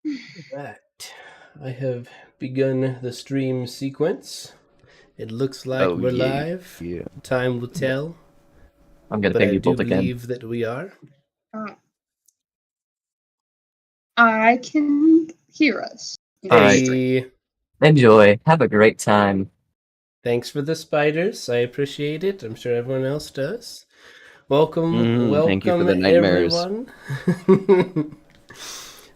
Right. I have begun the stream sequence. It looks like Oh we're yeah, live. yeah. Time will Yeah. tell, I'm gonna but ping I you do both again. believe that we are. Uh, I can hear us. All right. Hey, Enjoy. Have a great time. thanks for the spiders. I appreciate it. I'm sure everyone else does. Welcome, Thank you for welcome, the nightmares. everyone.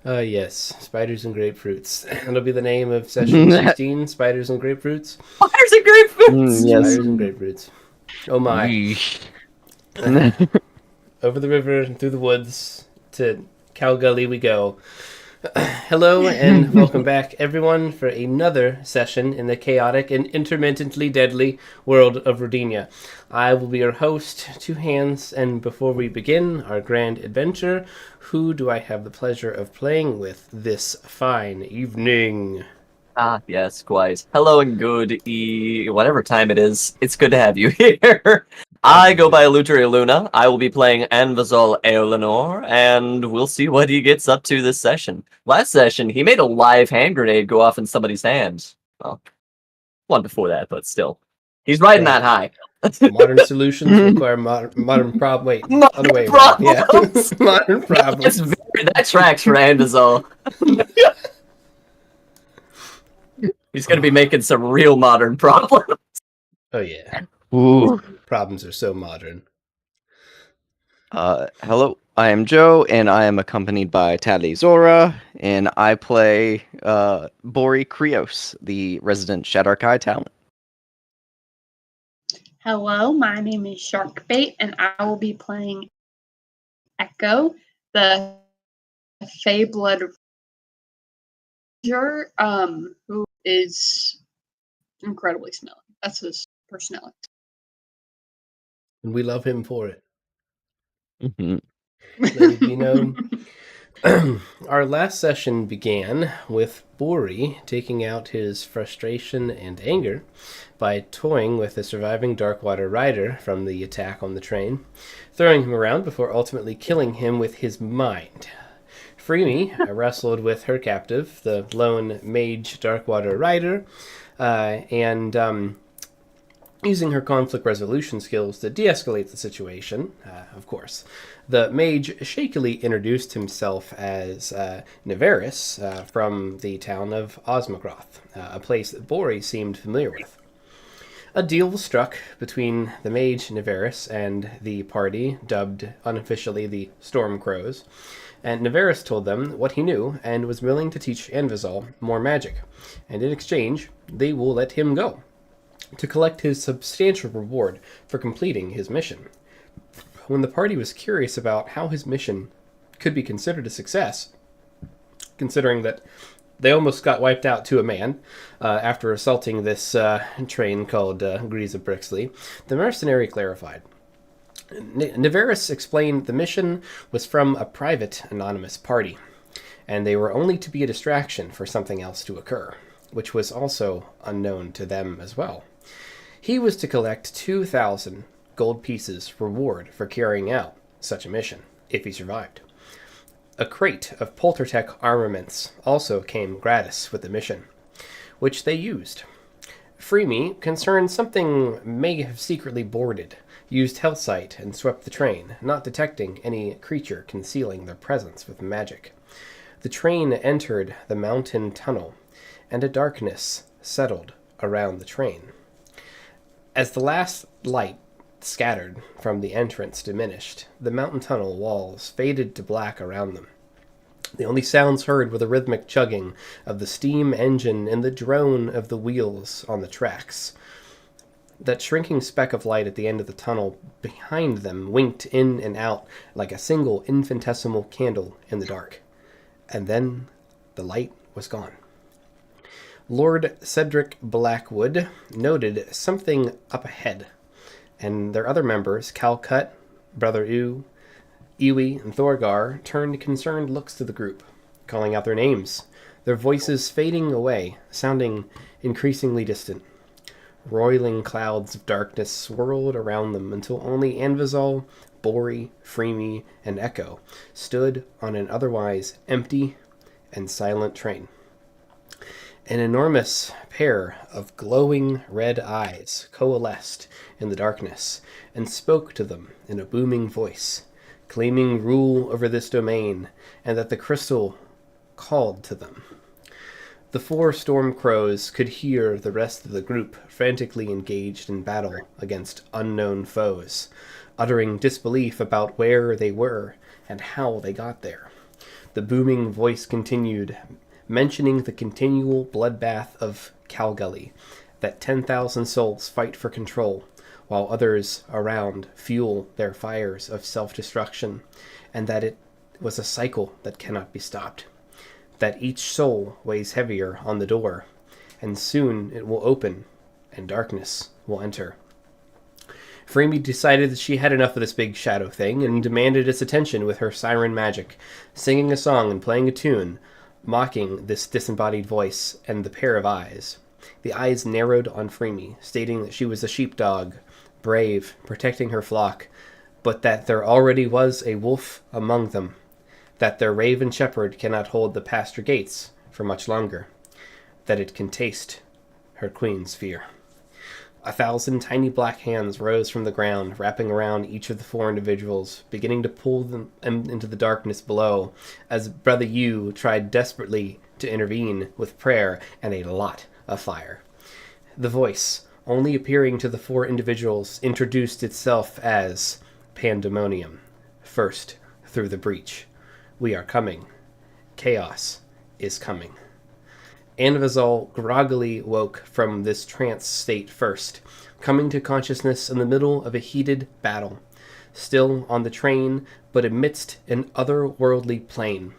Yes, spiders and grapefruits. That'll be the name of session 16, spiders and grapefruits. Fires and grapefruits! Yes. Spiders and grapefruits. Oh my. Yeesh. Over the river and through the woods to Cow Gully we go. Hello and welcome back, everyone, for another session in the chaotic and intermittently deadly world of Rodinia. I will be your host, TwoHands, and before we begin our grand adventure, who do I have the pleasure of playing with this fine evening? Ah, yes, quite. Hello and whatever time it is. It's good to have you here. I go by Aludriea Luna. I will be playing Anvazol Eolinor, and we'll see what he gets up to this session. Last session, he made a live hand grenade go off in somebody's hand. Well, one before that, but still. He's riding that high. Modern solutions require modern problem. Wait, Modern other way around. Yeah, problems! modern problems. That tracks for Anvazol. He's gonna be making some real modern problems. Oh yeah, Ooh. problems are so modern. Hello, I am Joe, and I am accompanied by Tali Zora, and I play Bori Krios, the resident Shadarkai talent. Hello, my name is Sharkbait, and I will be playing Echo, the Fey-blood ranger, who is incredibly smelly. That's his personality. And we love him for it. Mm-hmm. Let it be known. Our last session began with Bori taking out his frustration and anger by toying with the surviving Darkwater rider from the attack on the train, throwing him around before ultimately killing him with his mind. Freemy wrestled with her captive, the lone mage Darkwater rider, and using her conflict resolution skills to de-escalate the situation, of course. The mage shakily introduced himself as Nevaris from the town of Osmocroth, a place that Bori seemed familiar with. A deal was struck between the mage Nevaris and the party, dubbed unofficially the Storm Crows, and Nevaris told them what he knew and was willing to teach Anvazol more magic, and in exchange, they will let him go to collect his substantial reward for completing his mission. When the party was curious about how his mission could be considered a success, considering that they almost got wiped out to a man after assaulting this train called Grease of Brixley, the mercenary clarified. Nevaris explained the mission was from a private, anonymous party, and they were only to be a distraction for something else to occur, which was also unknown to them as well. He was to collect 2,000 gold pieces reward for carrying out such a mission, if he survived. A crate of Poltertech armaments also came gratis with the mission, which they used. Freemy, concerned something may have secretly boarded, used Hellsight and swept the train, not detecting any creature concealing their presence with magic. The train entered the mountain tunnel, and a darkness settled around the train. As the last light scattered from the entrance diminished, the mountain tunnel walls faded to black around them. The only sounds heard were the rhythmic chugging of the steam engine and the drone of the wheels on the tracks. That shrinking speck of light at the end of the tunnel behind them winked in and out like a single infinitesimal candle in the dark. And then the light was gone. Lord Cedric Blackwood noted something up ahead, and their other members, Calcut, Brother Iwi, and Thorgar, turned concerned looks to the group, calling out their names, their voices fading away, sounding increasingly distant. Roiling clouds of darkness swirled around them until only Anvazol, Bori, Freemy, and Echo stood on an otherwise empty and silent train. An enormous pair of glowing red eyes coalesced in the darkness and spoke to them in a booming voice, claiming rule over this domain and that the crystal called to them. The 4 storm crows could hear the rest of the group frantically engaged in battle against unknown foes, uttering disbelief about where they were and how they got there. The booming voice continued, mentioning the continual bloodbath of Calgully, that 10,000 souls fight for control, while others around fuel their fires of self-destruction, and that it was a cycle that cannot be stopped. That each soul weighs heavier on the door, and soon it will open, and darkness will enter. Freemy decided that she had enough of this big shadow thing, and demanded its attention with her siren magic, singing a song and playing a tune, mocking this disembodied voice and the pair of eyes. The eyes narrowed on Freemy, stating that she was a sheepdog, brave, protecting her flock, but that there already was a wolf among them, that their raven shepherd cannot hold the pasture gates for much longer, that it can taste her queen's fear. 1,000 tiny black hands rose from the ground, wrapping around each of the 4 individuals, beginning to pull them into the darkness below, as Brother Yu tried desperately to intervene with prayer and a lot of fire. The voice, only appearing to the 4 individuals, introduced itself as Pandemonium. First, through the breach. We are coming. Chaos is coming. Anvizal groggily woke from this trance state first, coming to consciousness in the middle of a heated battle, still on the train, but amidst an otherworldly plane.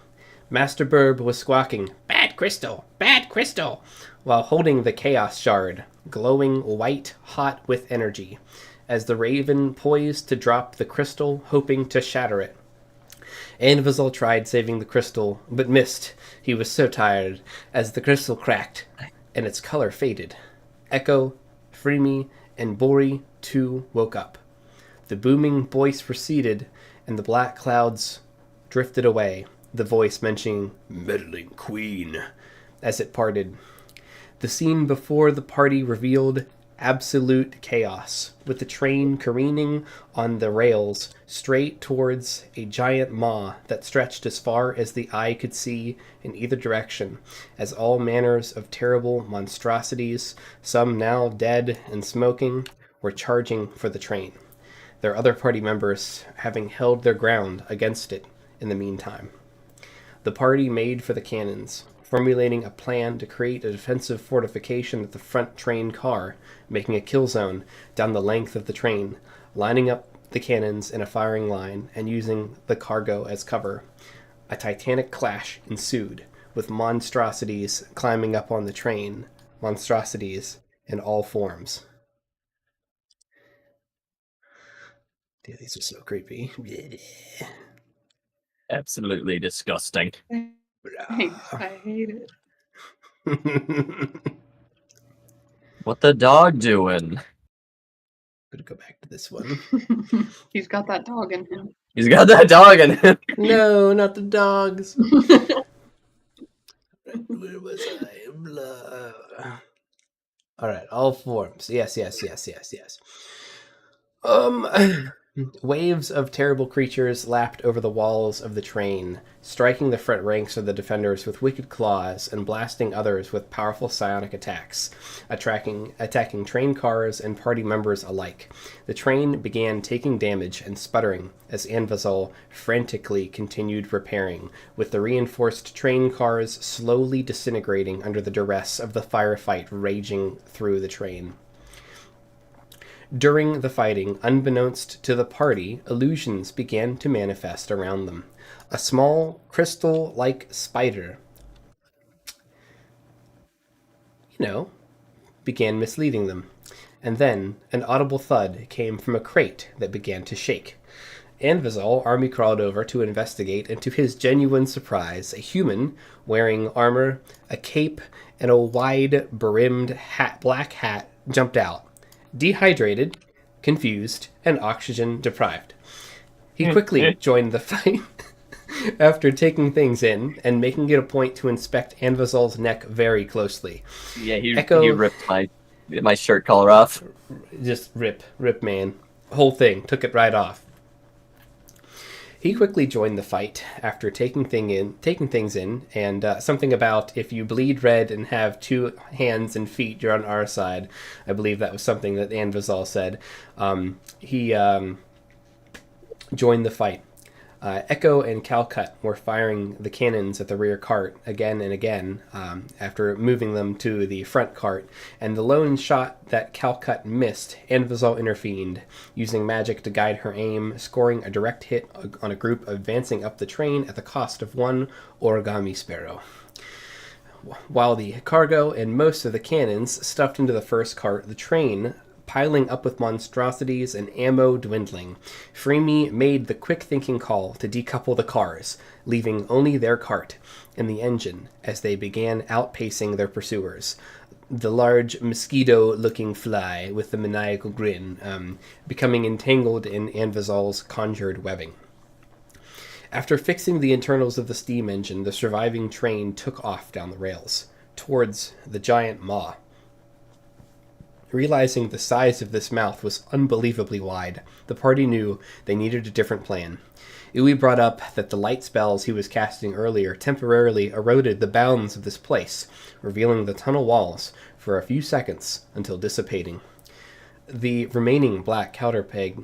Master Burb was squawking, "Bad crystal! Bad crystal!" while holding the Chaos Shard, glowing white hot with energy, as the Raven poised to drop the crystal, hoping to shatter it. Anvizal tried saving the crystal, but missed. He was so tired, as the crystal cracked, and its color faded. Echo, Freemy, and Bori, too, woke up. The booming voice receded, and the black clouds drifted away, the voice mentioning "meddling queen" as it parted. The scene before the party revealed absolute chaos, with the train careening on the rails straight towards a giant maw that stretched as far as the eye could see in either direction, as all manners of terrible monstrosities, some now dead and smoking, were charging for the train, their other party members having held their ground against it in the meantime. The party made for the cannons, formulating a plan to create a defensive fortification at the front train car, making a kill zone down the length of the train, lining up the cannons in a firing line, and using the cargo as cover. A titanic clash ensued, with monstrosities climbing up on the train, monstrosities in all forms. Dude, these are so creepy. Absolutely disgusting. Thanks, I hate it. What the dog doing? Gonna go back to this one. He's got that dog in him. He's got that dog in him. No, not the dogs. Where was I? Blah. All right, all forms. Yes. Waves of terrible creatures lapped over the walls of the train, striking the front ranks of the defenders with wicked claws and blasting others with powerful psionic attacks, attacking train cars and party members alike. The train began taking damage and sputtering as Anvizal frantically continued repairing, with the reinforced train cars slowly disintegrating under the duress of the firefight raging through the train. During the fighting, unbeknownst to the party, illusions began to manifest around them. A small, crystal-like spider, began misleading them. And then an audible thud came from a crate that began to shake. Anvizal army crawled over to investigate, and to his genuine surprise, a human wearing armor, a cape, and a wide-brimmed black hat jumped out. Dehydrated, confused, and oxygen deprived. He quickly joined the fight, after taking things in and making it a point to inspect Anvazol's neck very closely. Yeah, he Echo- ripped my shirt collar off. Just rip, man. Whole thing, took it right off. He quickly joined the fight after taking things in, and something about if you bleed red and have 2 hands and feet, you're on our side. I believe that was something that Anvazol said. He joined the fight. Echo and Calcut were firing the cannons at the rear cart again and again after moving them to the front cart, and the lone shot that Calcut missed, Anvazol intervened, using magic to guide her aim, scoring a direct hit on a group advancing up the train at the cost of 1 origami sparrow. While the cargo and most of the cannons stuffed into the first cart, the train piling up with monstrosities and ammo dwindling, Freemy made the quick-thinking call to decouple the cars, leaving only their cart and the engine as they began outpacing their pursuers. The large mosquito-looking fly with the maniacal grin, becoming entangled in Anvazol's conjured webbing. After fixing the internals of the steam engine, the surviving train took off down the rails, towards the giant maw. Realizing the size of this mouth was unbelievably wide, the party knew they needed a different plan. Uwe brought up that the light spells he was casting earlier temporarily eroded the bounds of this place, revealing the tunnel walls for a few seconds until dissipating. The remaining black counterpeg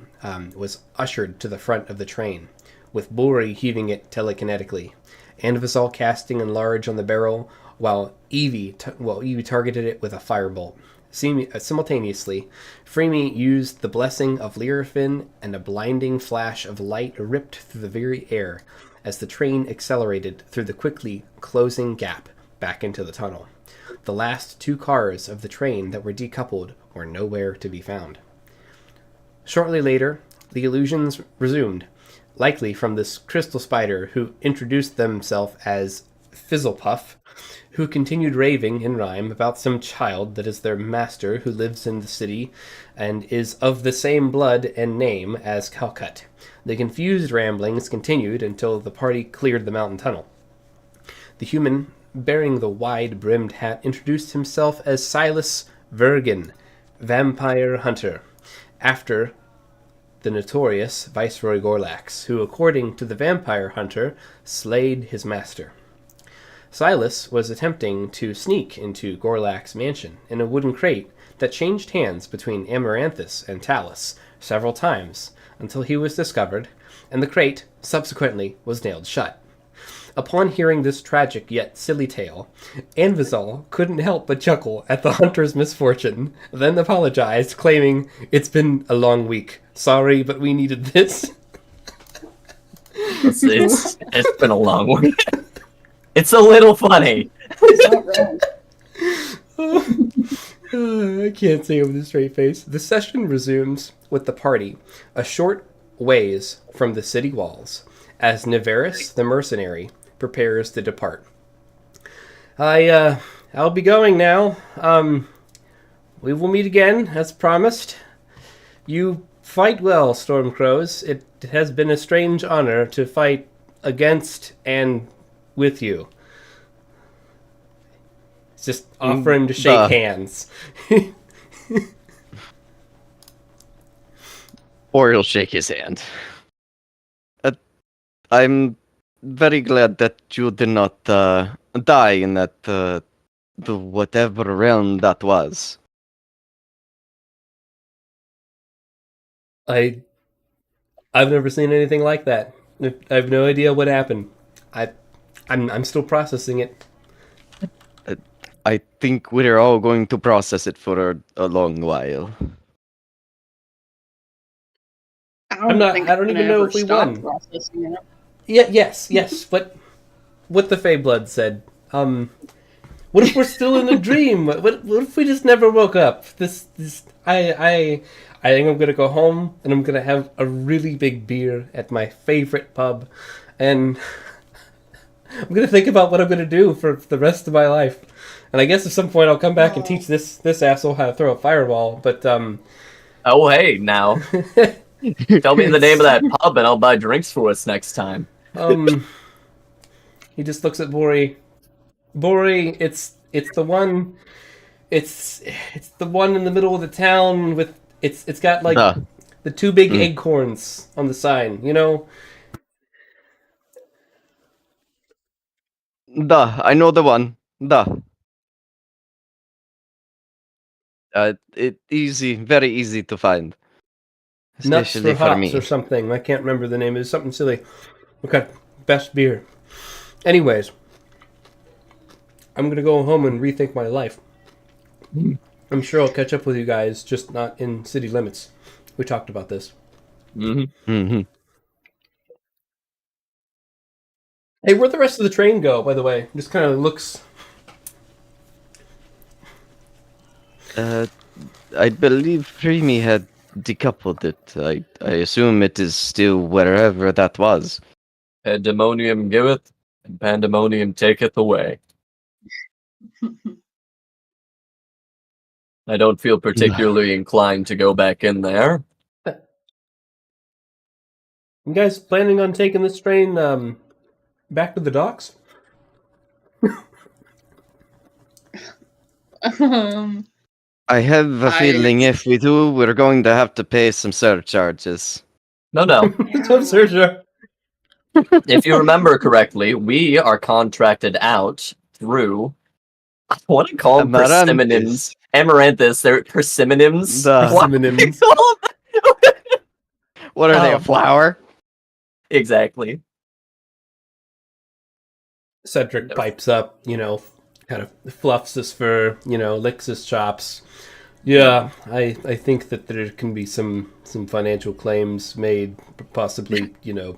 was ushered to the front of the train, with Buri heaving it telekinetically, Anvazol casting enlarge on the barrel, while Evie targeted it with a firebolt. Simultaneously, Freemy used the blessing of Lyrafin, and a blinding flash of light ripped through the very air as the train accelerated through the quickly closing gap back into the tunnel. The last 2 cars of the train that were decoupled were nowhere to be found. Shortly later, the illusions resumed, likely from this crystal spider who introduced themselves as Fizzlepuff, who continued raving in rhyme about some child that is their master who lives in the city and is of the same blood and name as Calcut. The confused ramblings continued until the party cleared the mountain tunnel. The human, bearing the wide-brimmed hat, introduced himself as Silas Vergen, vampire hunter, after the notorious Viceroy Gorlax, who, according to the vampire hunter, slayed his master. Silas was attempting to sneak into Gorlax's mansion in a wooden crate that changed hands between Amaranthus and Talus several times until he was discovered, and the crate subsequently was nailed shut. Upon hearing this tragic yet silly tale, Anvazol couldn't help but chuckle at the hunter's misfortune, then apologized, claiming, "It's been a long week. Sorry, but we needed this." It's been a long one. It's a little funny. He's not wrong. I can't say it with a straight face. The session resumes with the party a short ways from the city walls as Nevaris, the mercenary, prepares to depart. I'll be going now. We will meet again, as promised. You fight well, Stormcrows. It has been a strange honor to fight against and with you. It's just offering to shake hands. Or he'll shake his hand. I'm very glad that you did not die in that the whatever realm that was. I've never seen anything like that. I have no idea what happened. I'm still processing it. I think we're all going to process it for a long while. I don't even know if we won. Yes, but what the Feyblood said. What if we're still in a dream? What if we just never woke up? I think I'm gonna go home and I'm gonna have a really big beer at my favorite pub, and I'm gonna think about what I'm gonna do for the rest of my life. And I guess at some point I'll come back and teach this asshole how to throw a fireball. But Oh, hey, now. Tell me the name of that pub and I'll buy drinks for us next time. He just looks at Bori. Bori, it's the one. It's the one in the middle of the town with it's got like The. the two big Mm. acorns on the sign. You know. I know the one. It easy, very easy to find. Nuts Especially for for hops me. or something. I can't remember the name. It's something silly. Okay, best beer. Anyways, I'm gonna go home and rethink my life. I'm sure I'll catch up with you guys, just not in city limits. We talked about this. Mm-hmm. Hey, where'd the rest of the train go, by the way? Just kind of looks... I believe Primi had decoupled it. I assume it is still wherever that was. Pandemonium giveth, and pandemonium taketh away. I don't feel particularly inclined to go back in there. You guys planning on taking this train back to the docks? I have a feeling if we do, we're going to have to pay some surcharges. No, no. Some surgery. If you remember correctly, we are contracted out through. I want to call them persimmons. Amaranthus. They're persimmons. What do you Persimmons. call them? What are they, a Oh. flower? Exactly. Cedric No. pipes up, you know, kind of fluffs his fur, you know, licks his chops. Yeah, I think that there can be some financial claims made, possibly, you know,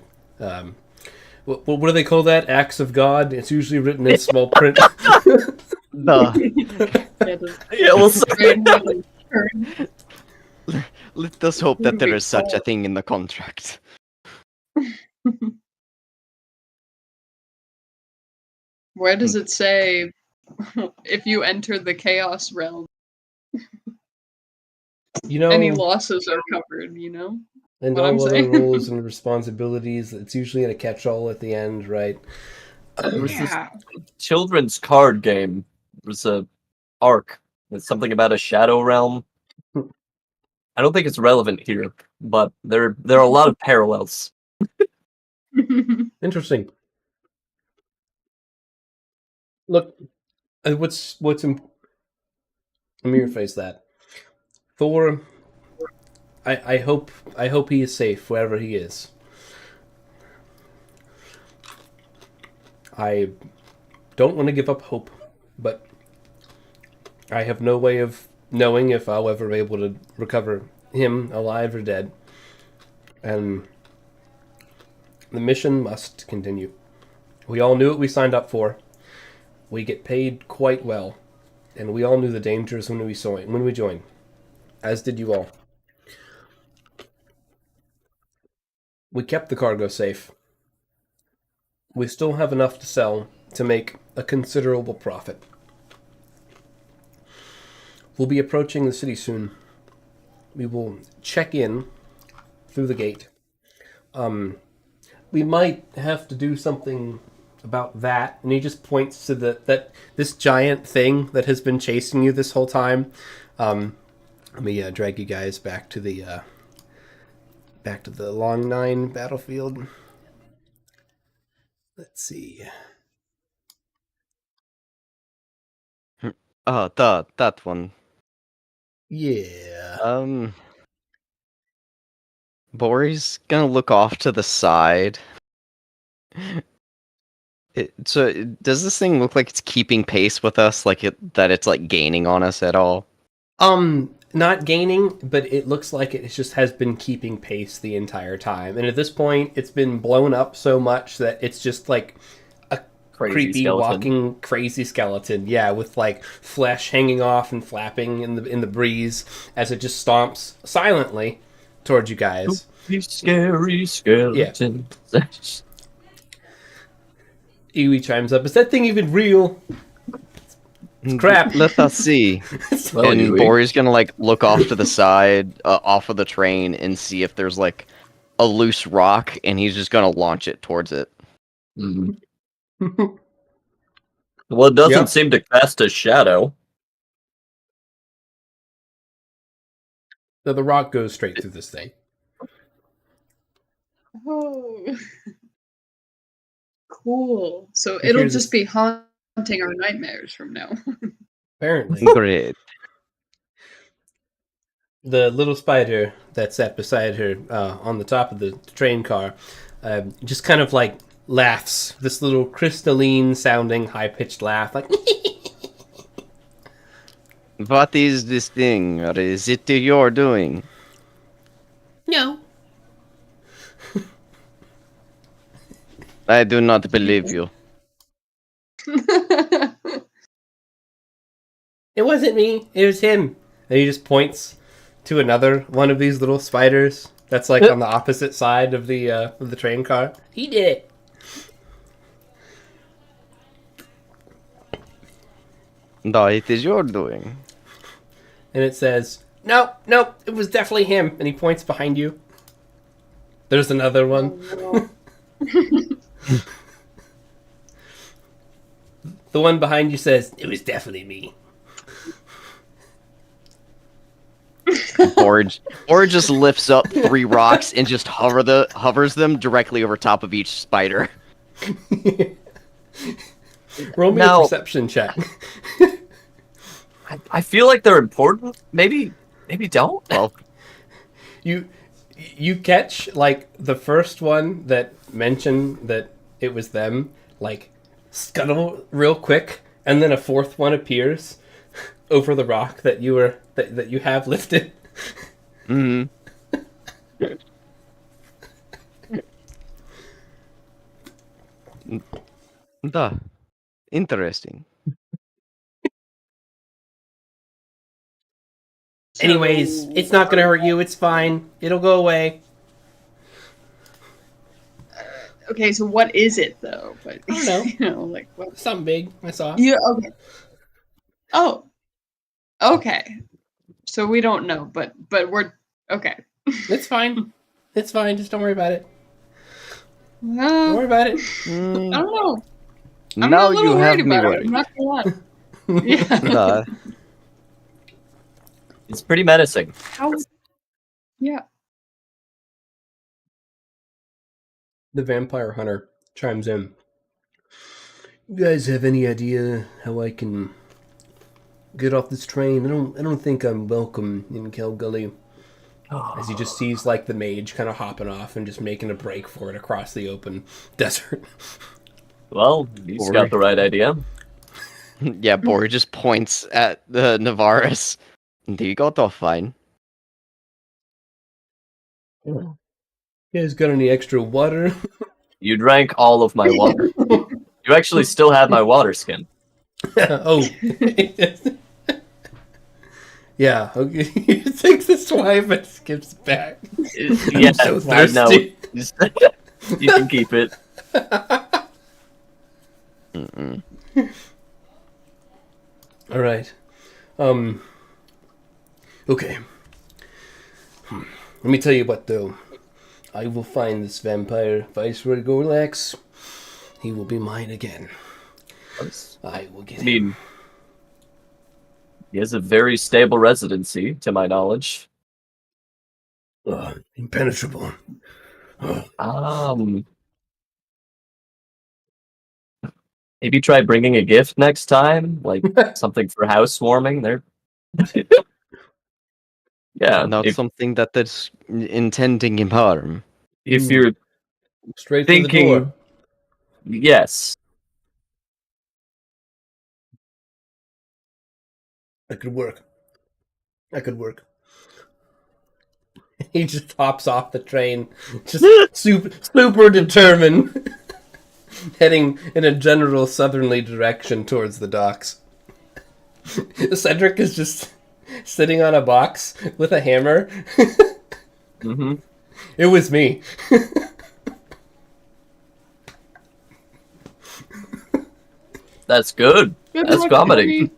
what do they call that? Acts of God? It's usually written in small print. Yeah, we'll see. Let us hope that there is such a thing in the contract. Where does it say if you enter the chaos realm, You know, any losses are covered, you know? and what I'm all other saying? roles and responsibilities, it's usually in a catch-all at the end, right? Yeah. Children's card game. There's a arc. It's something about a shadow realm. I don't think it's relevant here, but there are a lot of parallels. Interesting. Look, what's let me rephrase that. Thor, I hope he is safe wherever he is. I don't want to give up hope, but I have no way of knowing if I'll ever be able to recover him alive or dead. And the mission must continue. We all knew what we signed up for. We get paid quite well, and we all knew the dangers when we joined, as did you all. We kept the cargo safe. We still have enough to sell to make a considerable profit. We'll be approaching the city soon. We will check in through the gate. We might have to do something about that. And he just points to this giant thing that has been chasing you this whole time. Let me drag you guys back to the Long Nine battlefield. Let's see. Oh, that one. Yeah. Bori's gonna look off to the side. Does this thing look like it's keeping pace with us? That it's like gaining on us at all? Not gaining, but it looks like it just has been keeping pace the entire time. And at this point, it's been blown up so much that it's just like a creepy skeleton. walking crazy skeleton. Yeah, with like flesh hanging off and flapping in the breeze as it just stomps silently towards you guys. Scary skeleton. Iwi chimes up. Is that thing even real? It's crap. Let us see. Well, And Yui. Bori's gonna like look off to the side, off of the train, and see if there's like a loose rock, and he's just gonna launch it towards it. Mhm. Well, it doesn't Yep. seem to cast a shadow. So the rock goes straight through this thing. Oh. Cool. So You it'll hear just this- be haunting our nightmares from now. Apparently. Great. The little spider that sat beside her on the top of the train car just kind of like laughs. This little crystalline sounding high pitched laugh, like What is this thing? Or is it your doing? no. I do not believe you. It wasn't me. It was him. And he just points to another one of these little spiders that's like on the opposite side of the train car. He did it. No, it is your doing. And it says, "Nope, nope, it was definitely him." And he points behind you. There's another one. The one behind you says, "It was definitely me." Or just lifts up 3 rocks and just hovers them directly over top of each spider. Roll me Now- a perception check. I feel like they're important. Maybe don't. Well, You catch like the first one that mentioned that it was them, like scuttle real quick, and then a fourth one appears over the rock that you have lifted. mm-hmm. Duh. Interesting. Anyways, it's not gonna hurt you. It's fine. It'll go away. Okay, so what is it though? But I don't know. you know, like what? Something big. I saw. Yeah. Okay. Oh. Okay. So we don't know, but we're okay. It's fine. It's fine. Just don't worry about it. Don't Uh, worry about it. I don't know. I'm Now a little you have worried me about it. worried. I'm not gonna lie. Yeah. Uh, It's pretty menacing. How? Yeah. The vampire hunter chimes in. You guys have any idea how I can get off this train? I don't think I'm welcome in Calgully. As he just sees like the mage kind of hopping off and just making a break for it across the open desert. Well, he's Or- got the right idea. yeah, Bori just points at the Navarus. Do you got off fine? You guys got any extra water? You drank all of my water. You actually still have my water skin. Oh. Yeah, okay. He takes the swipe and skips back. Yeah, so fine, no. thirsty. You can keep it. Mm-mm. All right. Okay. Let me tell you what, though. I will find this vampire Viceroy Gorlax. He will be mine again. I will get I him. mean, he has a very stable residency, to my knowledge. Impenetrable. Maybe try bringing a gift next time, like something for housewarming. There. Yeah, Not something that is intending him harm. if you're Straight through the thinking, door. yes, That could work. That could work. He just hops off the train, just super determined, heading in a general southerly direction towards the docks. Cedric is just sitting on a box with a hammer. hmm It was me. that's good. Good That's luck, comedy.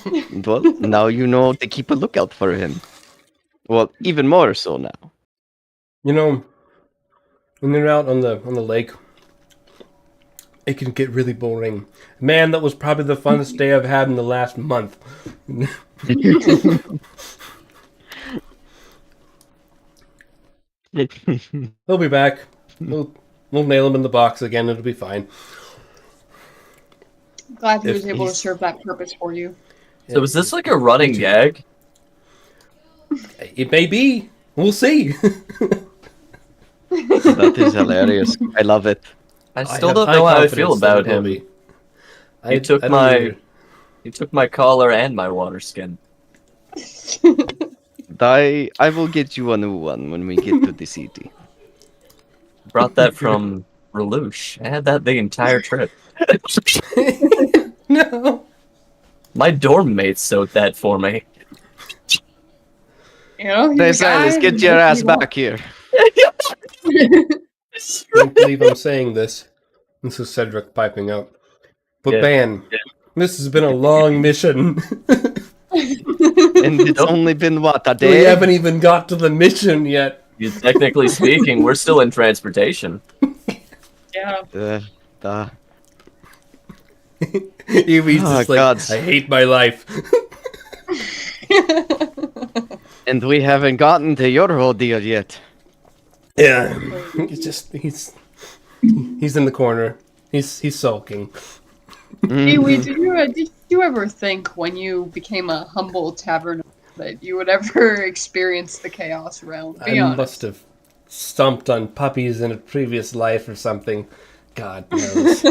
Bobby. Well, now you know to keep a lookout for him. Well, even more so now. You know, when you're out on the lake it can get really boring. Man, that was probably the funnest day I've had in the last month. He'll be back. We'll nail him in the box again. It'll be fine. Glad he If was able to he's- serve that purpose for you. So is this like a running gag? It may be. We'll see. That is hilarious. I love it. I still have don't high know how I feel confidence that about it will him. be. He took don't my- either. He took my collar and my water skin. I will get you a new one when we get to the city. Brought that from Relouche. I had that the entire trip. No. My dorm mates sewed that for me. You know, he's Hey, a guy Silas, who get your makes ass you want- back here. Can't believe I'm saying this. This is Cedric piping up. But Yeah. Bane, this has been a long mission. And it's only been, what, a We day? haven't even got to the mission yet. Technically speaking, we're still in transportation. Yeah. Evie's Oh, just like, God. I hate my life. And we haven't gotten to your ordeal yet. Yeah. He's in the corner. He's sulking. Kiwi, did you ever think when you became a humble tavern that you would ever experience the chaos realm? Be I honest. must have stomped on puppies in a previous life or something. God knows.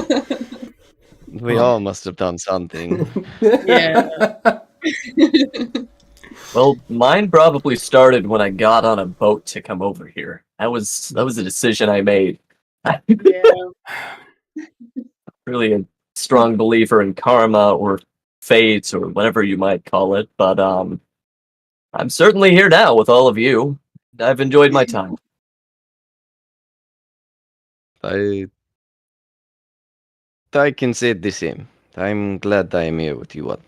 We all must have done something. Yeah. Well, mine probably started when I got on a boat to come over here. That was a decision I made. Yeah. Really a strong believer in karma or fate or whatever you might call it, but I'm certainly here now with all of you. I've enjoyed my time. I can say the same. I'm glad I am here with you all.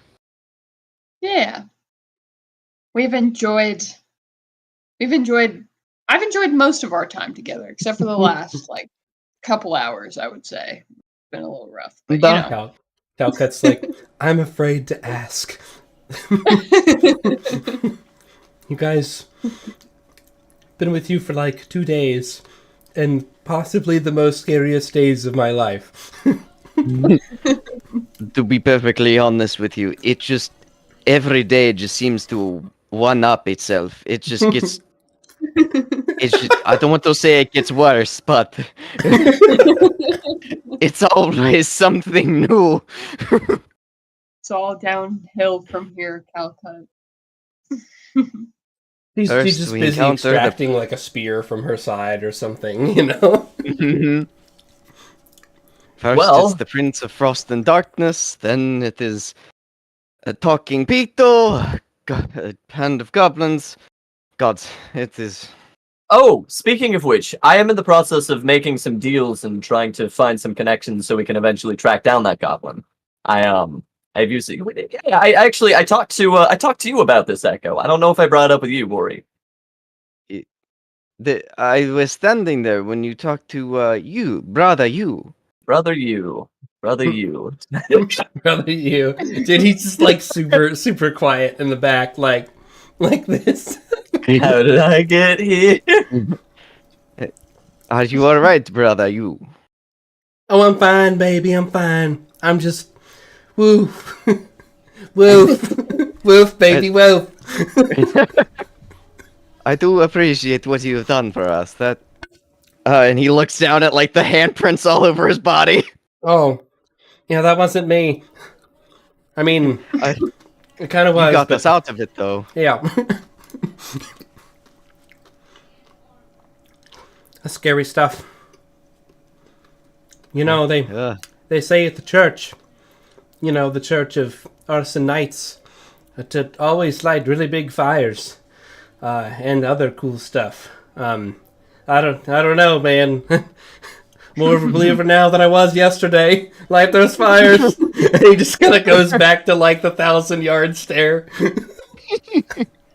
Yeah. I've enjoyed most of our time together, except for the last like couple hours, I would say. It's been a little rough. But you know. Calcut's like, I'm afraid to ask. You guys, been with you for like 2 days, and possibly the most scariest days of my life. To be perfectly honest with you, it just every day just seems to one up itself. It just gets. I don't want to say it gets worse, but it's always something new. It's all downhill from here, Calcut. She's First just we busy encounter the- extracting like a spear from her side or something, you know? First, Well- it's the Prince of Frost and Darkness. Then it is a talking beetle, a hand of goblins. God, it is. Oh, speaking of which, I am in the process of making some deals and trying to find some connections so we can eventually track down that goblin. I've used it. Yeah, I talked to you about this, Echo. I don't know if I brought it up with you, Maury. I was standing there when you talked to you, brother. You. Brother, you. Brother, you. Brother, you. Dude, he's just like super quiet in the back, like this. How did I get here? Are you all right, brother? You. Oh, I'm fine, baby, I'm fine. I'm just, woof. Woof. Woof, baby, woof. I do appreciate what you've done for us. That. And he looks down at like the handprints all over his body. Oh, yeah, that wasn't me. I mean, it kind of was, You got but us out of it, though. yeah. That's scary stuff. You know, they say at the church, you know, the Church of Arson Knights, to always light really big fires, and other cool stuff. I don't know, man. More of a believer now than I was yesterday. Light those fires. And he just kind of goes back to like the 1,000-yard stare.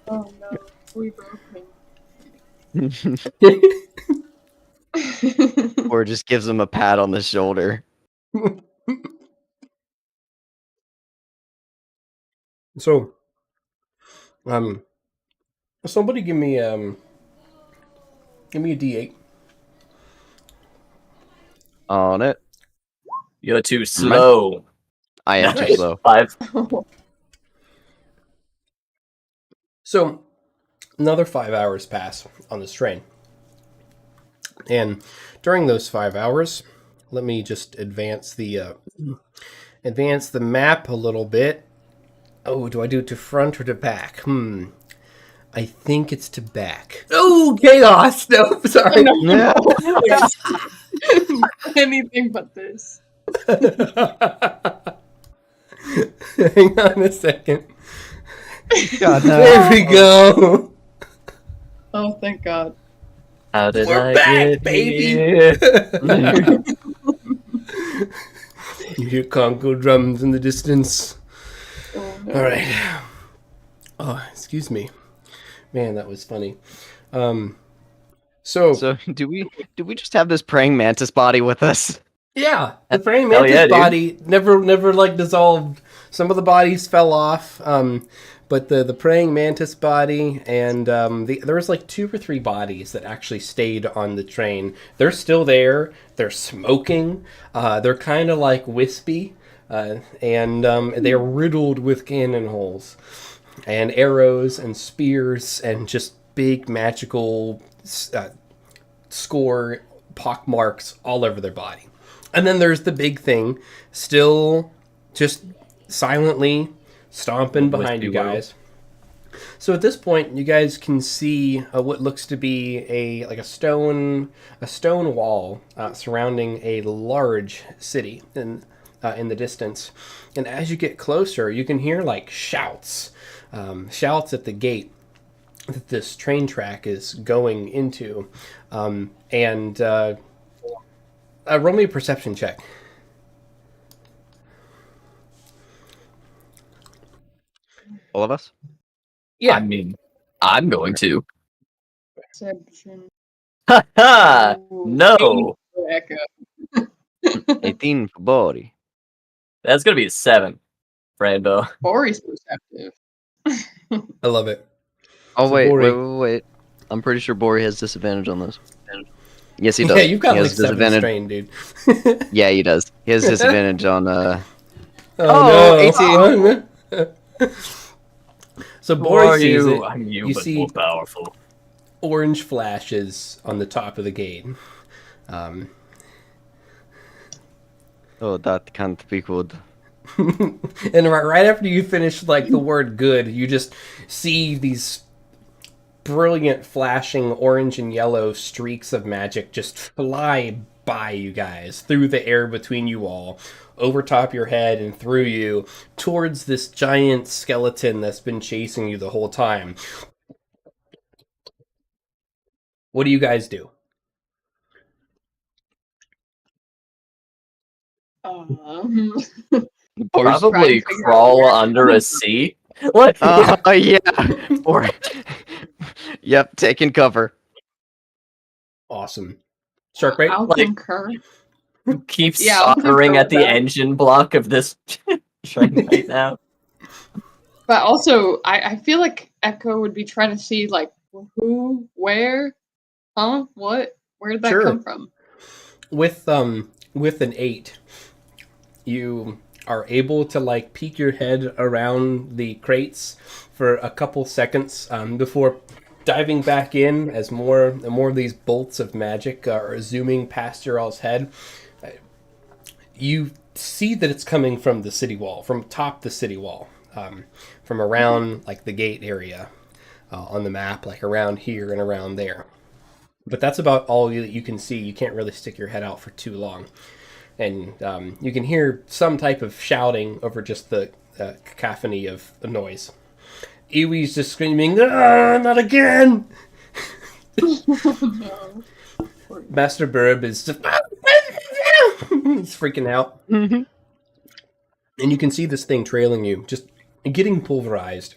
Oh no, we broke him. Or just gives him a pat on the shoulder. So, somebody give me a D8. On it. You're too slow. I am too Nice. slow. 5. So, another 5 hours pass on this train. And during those 5 hours, let me just advance the map a little bit. Oh, do I do it to front or to back? I think it's to back. Oh, chaos! No, sorry. Yeah. Anything but this. Hang on a second. God, no. There we go. Oh, thank God. How did We're I back, get baby. here? You hear Congo drums in the distance. Oh, no. All right. Oh, excuse me. Man, that was funny. So do we just have this praying mantis body with us? yeah, the praying Hell mantis yeah, dude. body never like dissolved. Some of the bodies fell off, but the praying mantis body and there was like 2 or 3 bodies that actually stayed on the train. They're still there. They're smoking. They're kind of like wispy, and they're riddled with cannon holes and arrows and spears and just big magical score pock marks all over their body. And then there's the big thing, still just silently stomping behind you guys. So at this point, you guys can see what looks to be a stone wall surrounding a large city in the distance. And as you get closer, you can hear like shouts at the gate that this train track is going into, and roll me a perception check. All of us? Yeah. I mean, I'm going to. Perception. Ha! Ooh, No! Echo. 18 for body. That's gonna be a 7, Rainbow. Bori's perceptive. I love it. Oh, So wait, Bori- wait. I'm pretty sure Bori has disadvantage on this. Yes, he does. Yeah, you've got he like has 7 disadvantage. strain, dude. Yeah, he does. He has disadvantage on, Oh, no. So Who Boris are sees you? it. I'm you, You but see more powerful. orange flashes on the top of the gate. Oh, that can't be good. And right after you finish like the word good, you just see these brilliant flashing orange and yellow streaks of magic just fly by you guys through the air between you all, over top your head and through you towards this giant skeleton that's been chasing you the whole time. What do you guys do? Bori's Probably trying to figure out crawl where- under a sea. What? yeah. Or, yep, taking cover. Awesome. Sharkbait? I'll Like- concur. Keep Yeah, I'll soldering concur at the with that. engine block of this train right now. But also, I feel like Echo would be trying to see, like, who, where, huh, what, where did that Sure. come from? With an 8, you are able to like peek your head around the crates for a couple seconds before diving back in as more and more of these bolts of magic are zooming past your all's head. You see that it's coming from the city wall, from atop the city wall, from around like the gate area on the map, like around here and around there. But that's about all that you can see. You can't really stick your head out for too long. And you can hear some type of shouting over just the cacophony of the noise. Iwi's just screaming, "Ah, not again!" No. Master Burb is just... He's freaking out. And you can see this thing trailing you, just getting pulverized.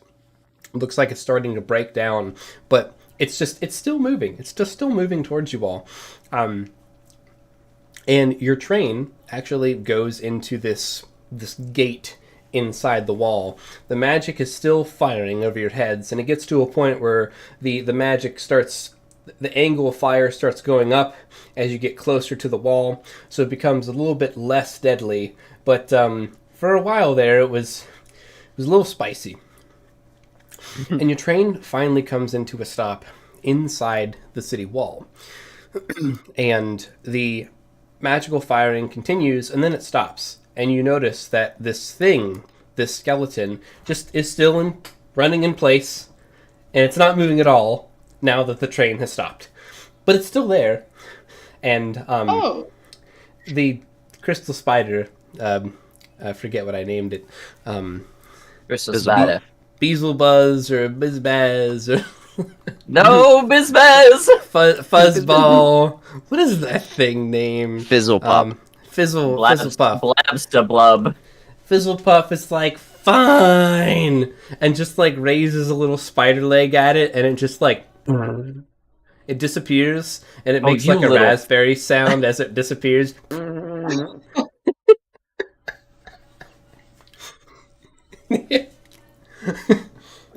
It looks like it's starting to break down, but it's still moving. It's just still moving towards you all. And your train actually goes into this gate inside the wall. The magic is still firing over your heads, and it gets to a point where the magic starts, the angle of fire starts going up as you get closer to the wall, so it becomes a little bit less deadly. But for a while there, it was a little spicy. And your train finally comes into a stop inside the city wall. And the magical firing continues, and then it stops. And you notice that this skeleton, just is still running in place, and it's not moving at all now that the train has stopped. But it's still there. And the crystal spider, I forget what I named it. Crystal spider. Beelzebuzz or Bizbaz or No, Bizbaz! Fuzzball. What is that thing named? Fizzlepop. Fizzlepuff. Blabstablub. Fizzlepuff is like, fine! And just like raises a little spider leg at it, and it just like, it disappears, and it makes like a raspberry sound as it disappears.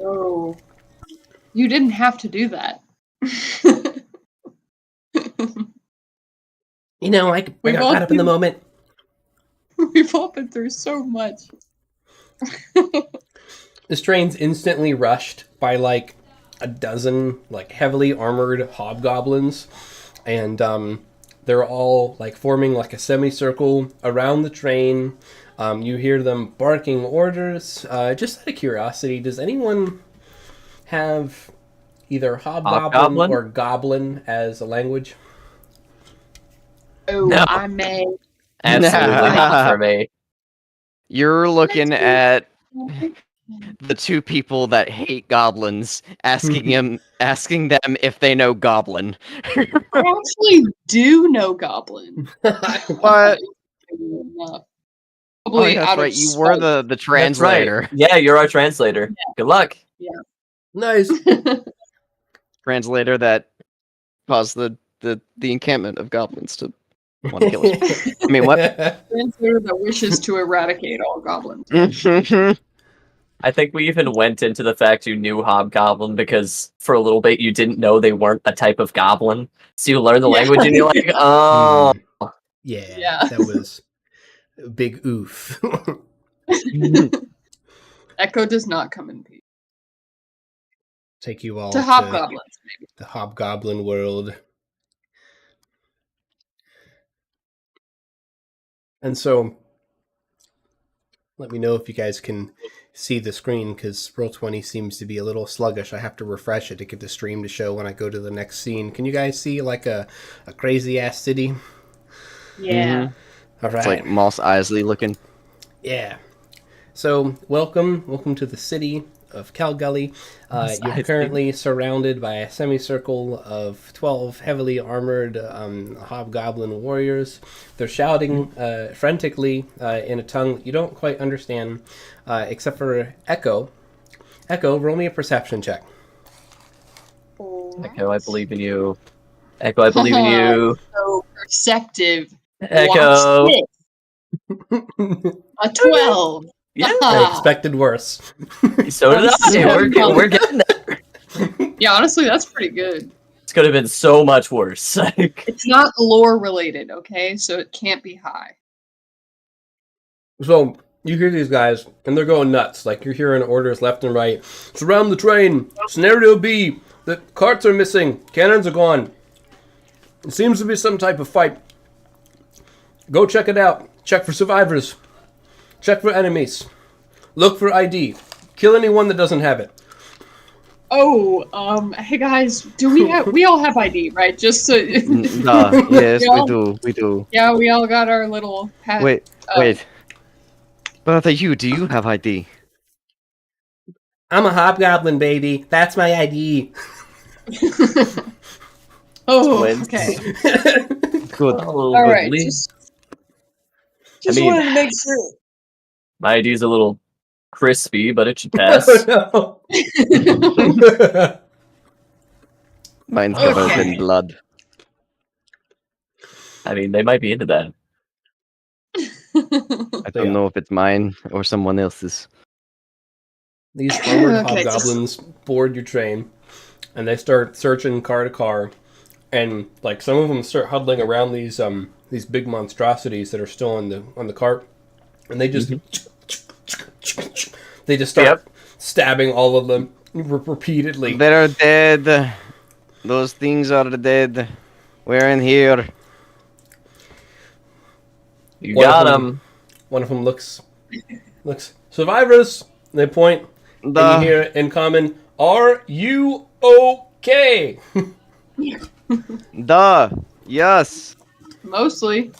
Oh, you didn't have to do that. You know, I got caught up in the moment. We've all been through so much. This train's instantly rushed by like a dozen like heavily armored hobgoblins, and they're all like forming like a semicircle around the train. You hear them barking orders. Just out of curiosity, does anyone have either hobgoblin or goblin as a language? Oh, No. I may. Absolutely not for me. You're looking at the two people that hate goblins, asking them if they know goblin. I actually do know Goblin. What? Oh, Probably that's out right. of You were spite. the translator. That's right. Yeah, you're our translator. Yeah. Good luck. Nice. Translator that caused the encampment of goblins to want to kill us. I mean, what? Translator that wishes to eradicate all goblins. I think we even went into the fact you knew hobgoblin because for a little bit you didn't know they weren't a type of goblin. So you learn the language and you're like, oh. Yeah, that was a big oof. Echo does not come in peace. Take you all To hobgoblins, maybe. the hobgoblin world. And so, let me know if you guys can see the screen, because Roll20 seems to be a little sluggish. I have to refresh it to get the stream to show when I go to the next scene. Can you guys see like a crazy-ass city? Yeah. All right. It's like Moss Isley looking. Yeah. So, welcome to the city of Calgully. You're currently surrounded by a semicircle of 12 heavily armored hobgoblin warriors. They're shouting frantically in a tongue you don't quite understand, except for Echo. Echo, roll me a perception check. Echo, I believe in you. Echo, I believe in you. So perceptive. Echo. Watch this. A 12. Yeah. I expected worse. So did I. We're getting there. Yeah, honestly, that's pretty good. This could have been so much worse. It's not lore related, okay? So it can't be high. So, you hear these guys, and they're going nuts. Like, you're hearing orders left and right. Surround the train. Scenario B. The carts are missing. Cannons are gone. It seems to be some type of fight. Go check it out. Check for survivors. Check for enemies. Look for ID. Kill anyone that doesn't have it. Oh, hey guys, we all have ID, right? Just so Yes, we do. Yeah, we all got our little hat. Wait. Bertha, do you have ID? I'm a hobgoblin, baby. That's my ID. Oh, Twins. okay. Good. Oh, All right. goodly. Just I mean- wanted to make sure. My ID's a little crispy, but it should pass. No. Mine's covered Okay. in blood. I mean, they might be into that. I don't know if it's mine or someone else's. These armored Okay, hobgoblins board your train, and they start searching car to car, and like some of them start huddling around these big monstrosities that are still on the cart, and they just start stabbing all of them repeatedly. They're dead. Those things are dead. We're in here. You One of got them- him. One of them looks survivors. They point, and you hear in common, "Are you okay?" Yes. Mostly.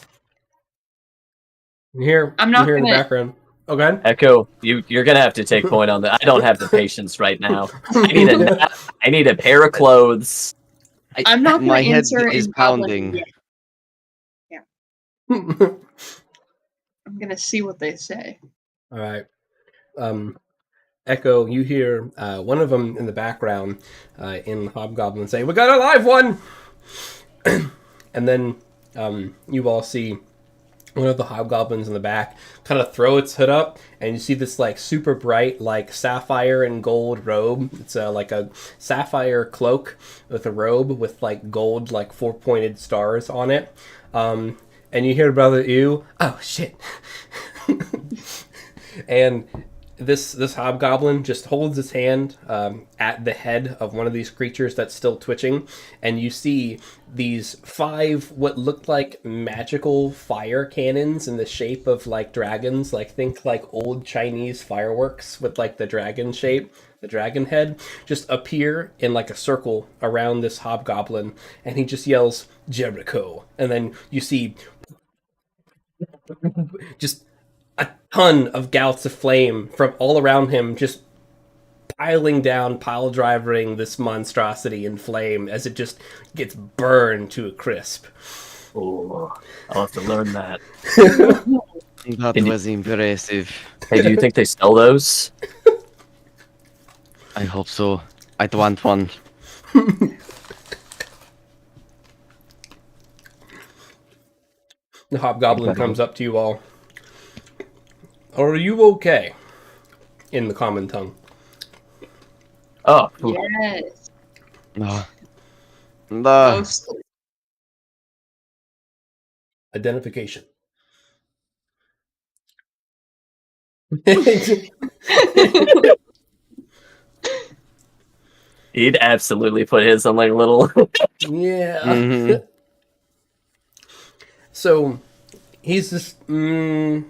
You hear, I'm not you hear in the gonna- background. Okay. Echo, you're gonna have to take point on that. I don't have the patience right now. I need a nap. I need a pair of clothes. I'm not My going to head answer is in Goblin pounding. yet. I'm going to see what they say. All right. Echo, you hear one of them in the background in Hobgoblin say, "We got a live one!" And then you all see one of the hobgoblins in the back kind of throw its hood up, and you see this like super bright like sapphire and gold robe. It's like a sapphire cloak with a robe with like gold like 4-pointed stars on it. And you hear Brother Ew, "Oh shit." And this hobgoblin just holds his hand at the head of one of these creatures that's still twitching, and you see these 5 what look like magical fire cannons in the shape of like dragons, like think like old Chinese fireworks with like the dragon shape, the dragon head, just appear in like a circle around this hobgoblin, and he just yells, "Jericho!" And then you see just a ton of gouts of flame from all around him, just piling down, pile driving this monstrosity in flame as it just gets burned to a crisp. Oh, I'll have to learn that. That Can you- was impressive. Hey, do you think they sell those? I hope so. I'd want one. The hobgoblin Okay. comes up to you all. "Are you okay?" In the common tongue. Oh, Yes. No. Mostly. Identification. he'd absolutely put his on like a little. Yeah. Mhm. So he's just he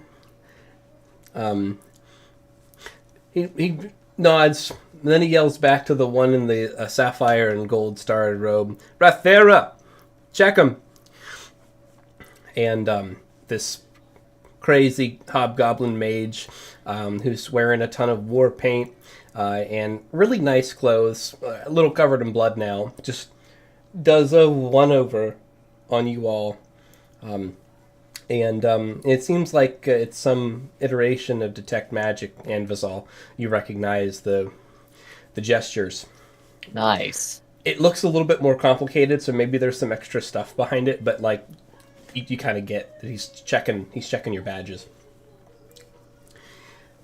nods, and then he yells back to the one in the sapphire and gold starred robe, "Rathera, check him." And this crazy hobgoblin mage who's wearing a ton of war paint and really nice clothes, a little covered in blood now, just does a one-over on you all. And it seems like it's some iteration of Detect Magic and Vizal. You recognize the gestures. Nice. It looks a little bit more complicated, so maybe there's some extra stuff behind it, but like you kind of get that he's checking your badges.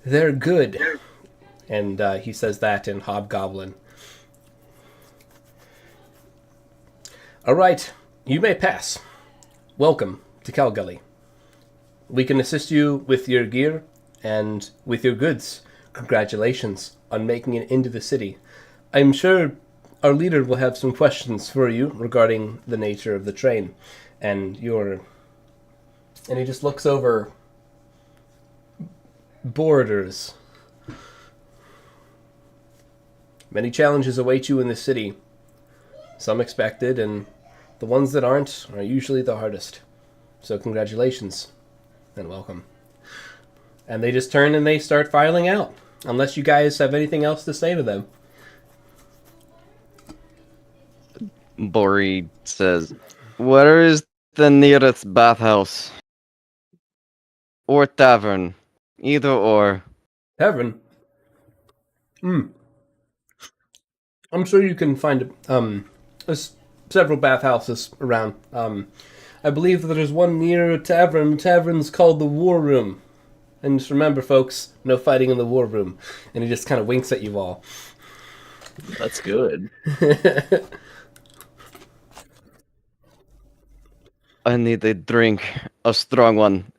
"They're good," and he says that in Hobgoblin. "All right, you may pass. Welcome to Calgully. We can assist you with your gear and with your goods. Congratulations on making it into the city. I'm sure our leader will have some questions for you regarding the nature of the train and your..." And he just looks over. "Borders. Many challenges await you in the city. Some expected, and the ones that aren't are usually the hardest. So congratulations, and welcome." And they just turn and they start filing out, unless you guys have anything else to say to them. Bori says, "Where is the nearest bathhouse? Or tavern? Either or." Heaven. I'm sure you can find there's several bathhouses around. I believe that there's one near a tavern. The tavern's called the War Room. And just remember, folks, no fighting in the War Room. And he just kind of winks at you all. That's good. I need a drink, a strong one,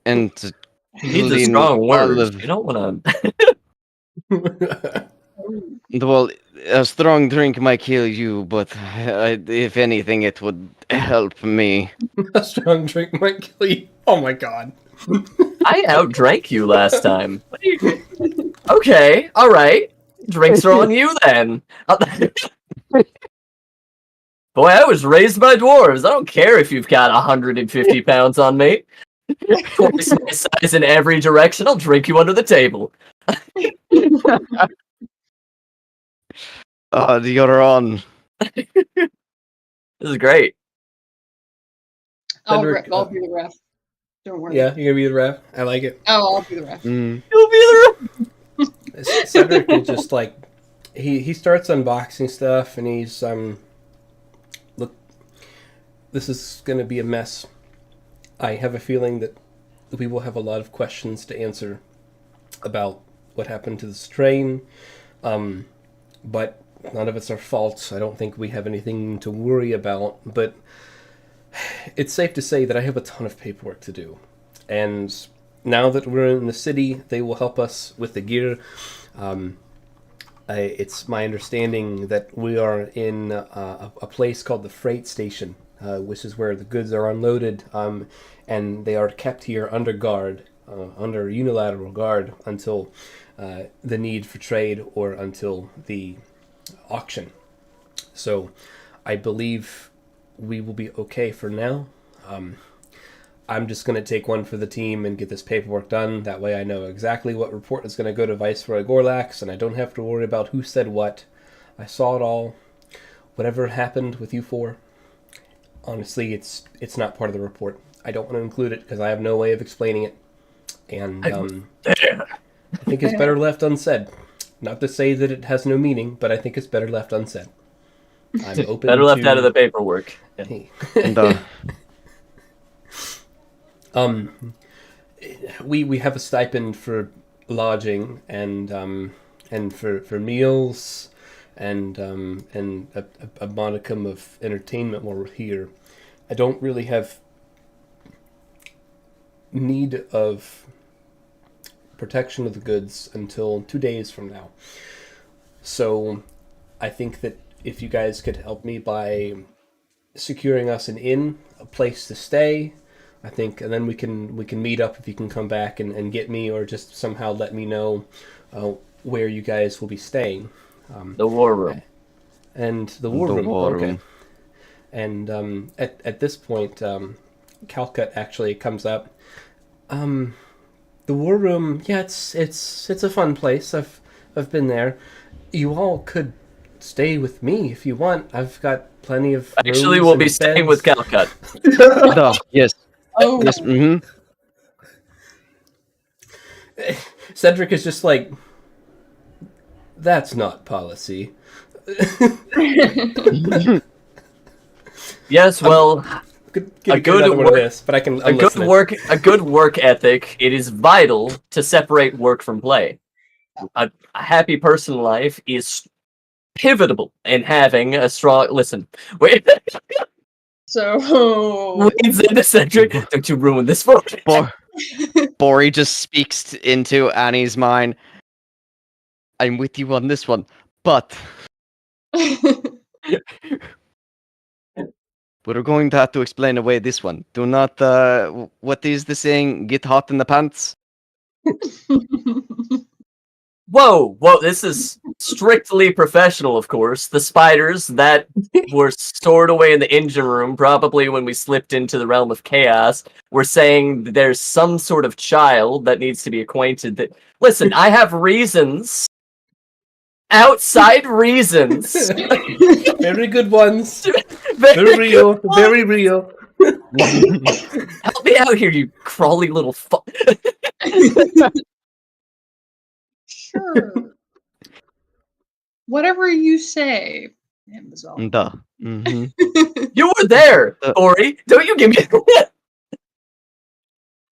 and to He needs a clean strong all word. of- You don't want to. Well, a strong drink might kill you, but if anything, it would help me. A strong drink might kill you. Oh my god. I outdrank you last time. What are you... Okay, all right. Drinks are on you then. Boy, I was raised by dwarves. I don't care if you've got 150 pounds on me. Twice my size in every direction. I'll drink you under the table. You're on. This is great. Cedric, I'll be the ref. Don't worry. Yeah, you're gonna be the ref. I like it. Oh, I'll be the ref. Mm. You'll be the Cedric will just like he starts unboxing stuff, and he's look, this is gonna be a mess. I have a feeling that we will have a lot of questions to answer about what happened to the strain, but none of it's our fault. I don't think we have anything to worry about, but it's safe to say that I have a ton of paperwork to do. And now that we're in the city, they will help us with the gear. It's my understanding that we are in a place called the freight station, which is where the goods are unloaded, and they are kept here under guard, under unilateral guard, until the need for trade or until the auction. So I believe we will be okay for now. I'm just going to take one for the team and get this paperwork done. That way I know exactly what report is going to go to Viceroy Gorlax, and I don't have to worry about who said what. I saw it all. Whatever happened with you four, honestly, it's not part of the report. I don't want to include it because I have no way of explaining it. And I think it's better left unsaid. Not to say that it has no meaning, but I think it's better left unsaid. I'm open better left to... out of the paperwork. Yeah. Hey. And, we have a stipend for lodging and for meals and a modicum of entertainment while we're here. I don't really have need of protection of the goods until 2 days from now. So I think that if you guys could help me by securing us an inn, a place to stay, I think, and then we can meet up if you can come back and get me, or just somehow let me know where you guys will be staying. The war room. And the war room. Okay. And at this point, Calcut actually comes up. The war room, yeah, it's a fun place. I've been there. You all could stay with me if you want. I've got plenty of Actually, rooms we'll and be staying beds. with Calcut. yes. Oh, Yes. Mm-hmm. Cedric is just like, that's not policy. Yes, well, A good good one of this, but I can. a good work ethic. It is vital to separate work from play. A happy personal life is pivotal in having a strong. Listen, wait. so Leads into Cedric. Don't you ruin this for me. Bori just speaks into Annie's mind. I'm with you on this one, but we're going to have to explain away this one. Do not, what is the saying? Get hot in the pants? Whoa, this is strictly professional, of course. The spiders that were stored away in the engine room, probably when we slipped into the realm of chaos, were saying that there's some sort of child that needs to be acquainted. That listen, I have reasons. Outside reasons. Very good ones. Very real. good Very real. Help me out here, you crawly little fuck. sure. Whatever you say, Amazon. Duh. Mm-hmm. You were there, Ori. Don't you give me.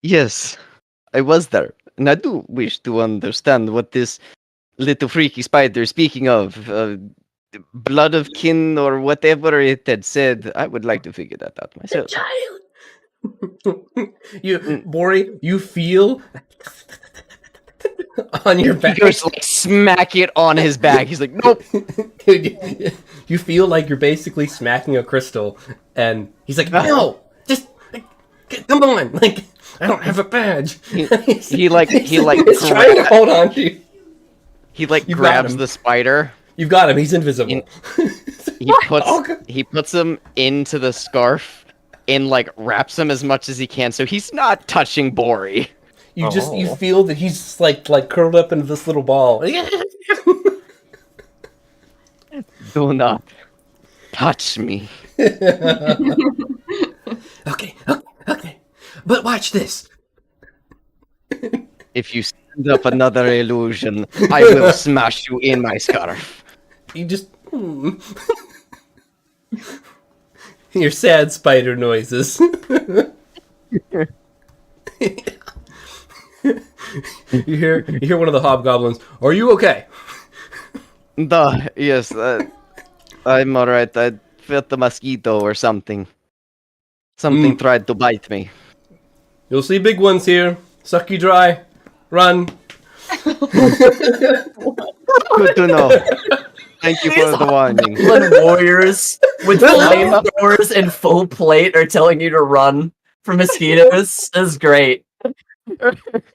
Yes, I was there, and I do wish to understand what this little freaky spider is speaking of. Blood of kin or whatever it had said. I would like to figure that out myself. Child. Mm. Bori, you feel on your He back. goes to, like, smack it on his back. He's like, nope. Dude, you feel like you're basically smacking a crystal, and he's like, no, just come on, like I don't have a badge. He like he's trying to hold on to you. He like You've got grabs him. the spider. You've got him. He's invisible. He puts him into the scarf and like wraps him as much as he can, so he's not touching Bori. You feel that he's just, like curled up into this little ball. Do not touch me. Okay. But watch this. If you send up another illusion, I will smash you in my scarf. You just your sad spider noises. You hear one of the hobgoblins. Are you okay? Yes, I'm alright. I felt a mosquito or something. Something tried to bite me. You'll see big ones here. Suck you dry. Run. Good to know. Thank you for the warning. Goblin warriors with flamethrowers and full plate are telling you to run from mosquitoes. This is great.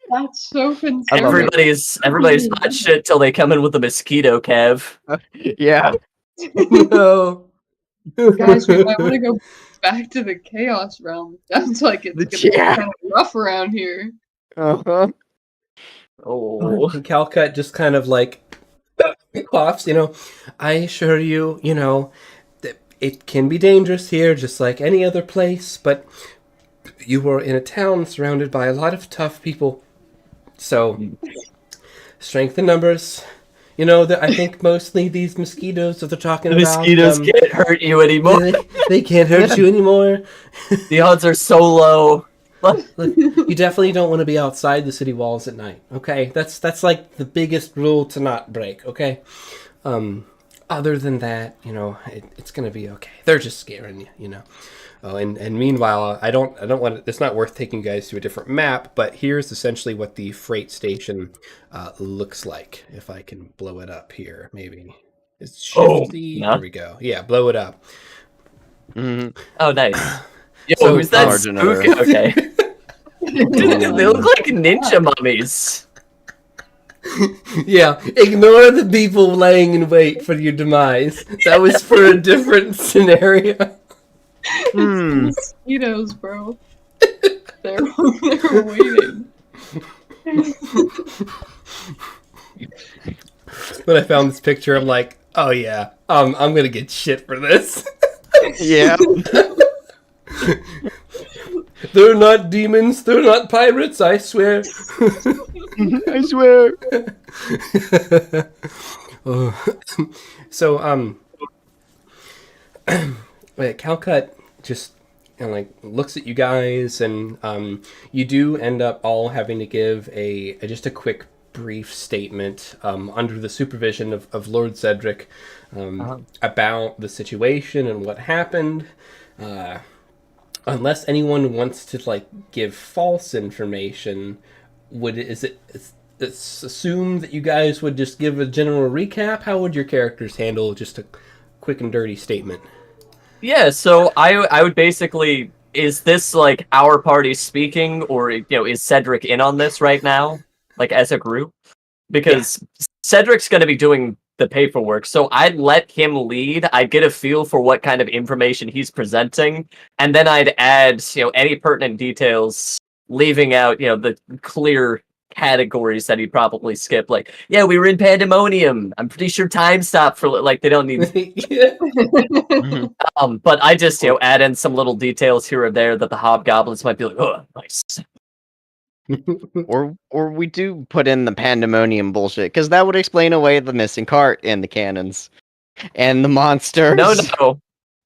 That's so concerning. I love it. Everybody's hot shit till they come in with a mosquito, Kev. Yeah. No. Guys, we might want to go back to the Chaos Realm. Sounds like it's gonna be kind of rough around here. Uh-huh. Oh. Calcut just kind of like coughs, I assure you, that it can be dangerous here just like any other place, but you were in a town surrounded by a lot of tough people. So, strength in numbers. I think mostly these mosquitoes that they're talking about. Mosquitoes can't hurt you anymore. They can't hurt you anymore. The odds are so low. Look, you definitely don't want to be outside the city walls at night. Okay, that's like the biggest rule to not break. Okay, other than that, it's gonna be okay. They're just scaring you. Oh, and meanwhile, I don't want to, it's not worth taking you guys to a different map, but here's essentially what the freight station looks like. If I can blow it up here, maybe. It's shifty. No. There we go. Yeah, blow it up. Mm-hmm. Oh, nice. Yo, So who's that large spook? enough. Okay. Dude, they look like ninja mummies. Yeah, ignore the people laying in wait for your demise. That was for a different scenario. Mosquitoes, bro. They're waiting. When I found this picture, I'm like, oh yeah, I'm gonna get shit for this. Yeah. They're not demons, they're not pirates, I swear. I swear. So, Calcut just looks at you guys, and you do end up all having to give just a quick brief statement under the supervision of Lord Cedric about the situation and what happened. Unless anyone wants to give false information, it's assumed that you guys would just give a general recap? How would your characters handle just a quick and dirty statement? Yeah, so I would basically, is this our party speaking, or is Cedric in on this right now, as a group? Because Cedric's going to be doing the paperwork, so I'd let him lead. I'd get a feel for what kind of information he's presenting, and then I'd add any pertinent details, leaving out the clear categories that he'd probably skip. We were in pandemonium. I'm pretty sure time stopped for they don't need. But I just add in some little details here or there that the hobgoblins might be like, oh, nice. Or we do put in the pandemonium bullshit, because that would explain away the missing cart in the cannons and the monsters.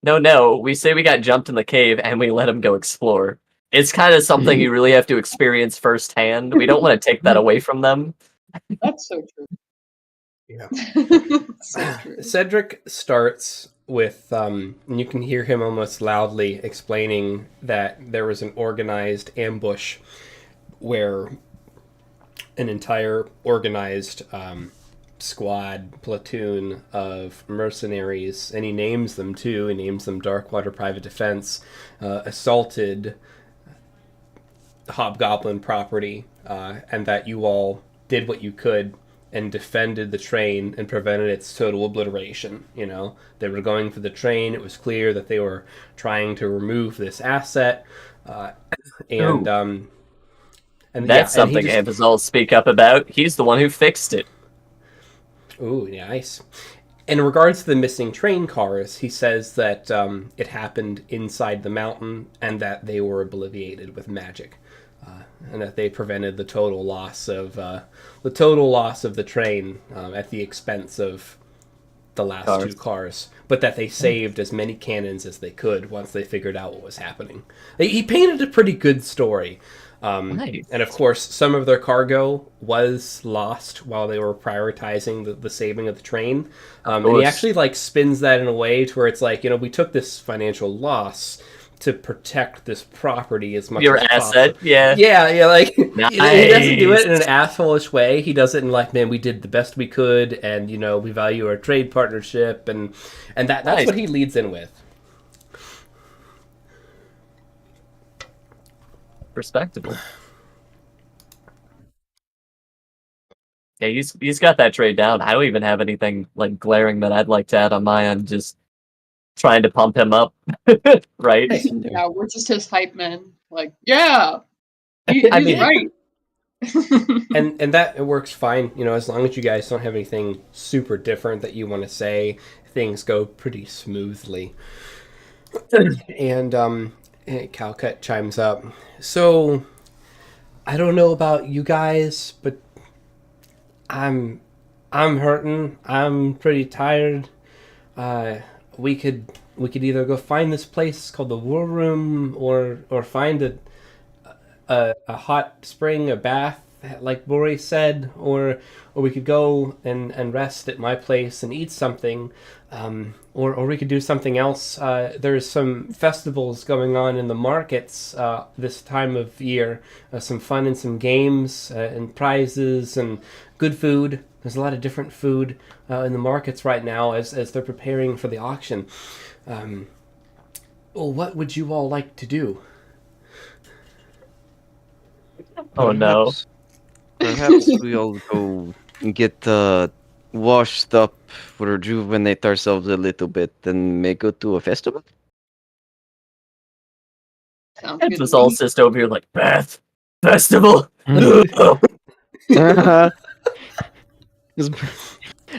No, we say we got jumped in the cave and we let him go explore. It's kind of something you really have to experience firsthand. We don't want to take that away from them. That's so true. Yeah. So true. Cedric starts with, and you can hear him almost loudly explaining that there was an organized ambush where an entire organized squad, platoon of mercenaries, and he names them too, he names them Darkwater Private Defense, assaulted Hobgoblin property, and that you all did what you could and defended the train and prevented its total obliteration. You know, they were going for the train. It was clear that they were trying to remove this asset, and That's something Ambazol speak up about. He's the one who fixed it. Ooh, nice. In regards to the missing train cars, he says that it happened inside the mountain and that they were obliterated with magic, and that they prevented the total loss of the train at the expense of the last two cars, but that they saved as many cannons as they could once they figured out what was happening. He painted a pretty good story. Nice. And of course, some of their cargo was lost while they were prioritizing the saving of the train. And he actually like spins that in a way to where it's like, you know, we took this financial loss to protect this property as much Your as asset, possible. yeah. Yeah, like Nice. he doesn't do it in an asshole-ish way. He does it in like, man, we did the best we could, and you know, we value our trade partnership, and that's Nice. what he leads in with. Respectable. Yeah, he's got that trade down. I don't even have anything like glaring that I'd like to add on my end. Just trying to pump him up, right? Yeah, we're just his hype men. Like, yeah, he's mean- right. And that it works fine, you know, as long as you guys don't have anything super different that you want to say, things go pretty smoothly. And Calcut chimes up. So, I don't know about you guys, but I'm hurting. I'm pretty tired. We could either go find this place called the War Room, or find a hot spring, a bath, like Bori said, or we could go and rest at my place and eat something, or we could do something else. There's some festivals going on in the markets this time of year, some fun and some games and prizes and good food. There's a lot of different food in the markets right now as they're preparing for the auction. Well, what would you all like to do? Oh no. Perhaps we all go and get washed up, rejuvenate ourselves a little bit, and may go to a festival? Sounds good to Ambazol me. sits over here like, Bath Festival.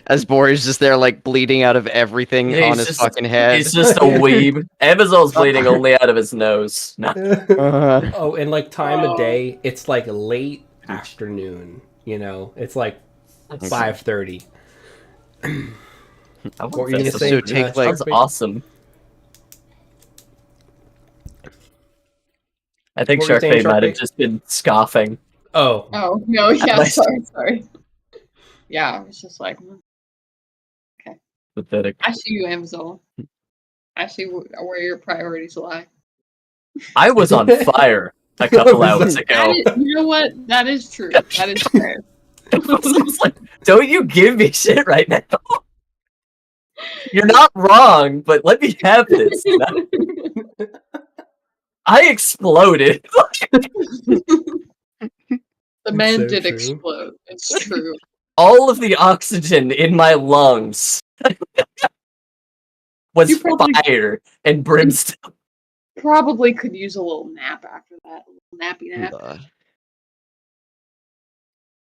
As Boris just there, like, bleeding out of everything Yeah, on he's his just- fucking head. He's just a weeb. Ambazol's bleeding only out of his nose. No. Oh, and like time of day, it's like late afternoon. You know, it's like 5:30. I What want were you gonna festival. say? So take, like- Sounds awesome. I think What were you saying, Sharkbait might have Sharkbait? just been scoffing. Oh, Oh no, yeah, Nice. sorry. Yeah, it's just like Pathetic. I see you, Amazon. I see where your priorities lie. I was on fire a couple hours ago. You know what? That is true. That is fair. It's like, don't you give me shit right now. You're not wrong, but let me have this. I exploded. The man so did true. explode. It's true. All of the oxygen in my lungs was You probably- fire and brimstone. Probably could use a little nap after that. A little nappy nap.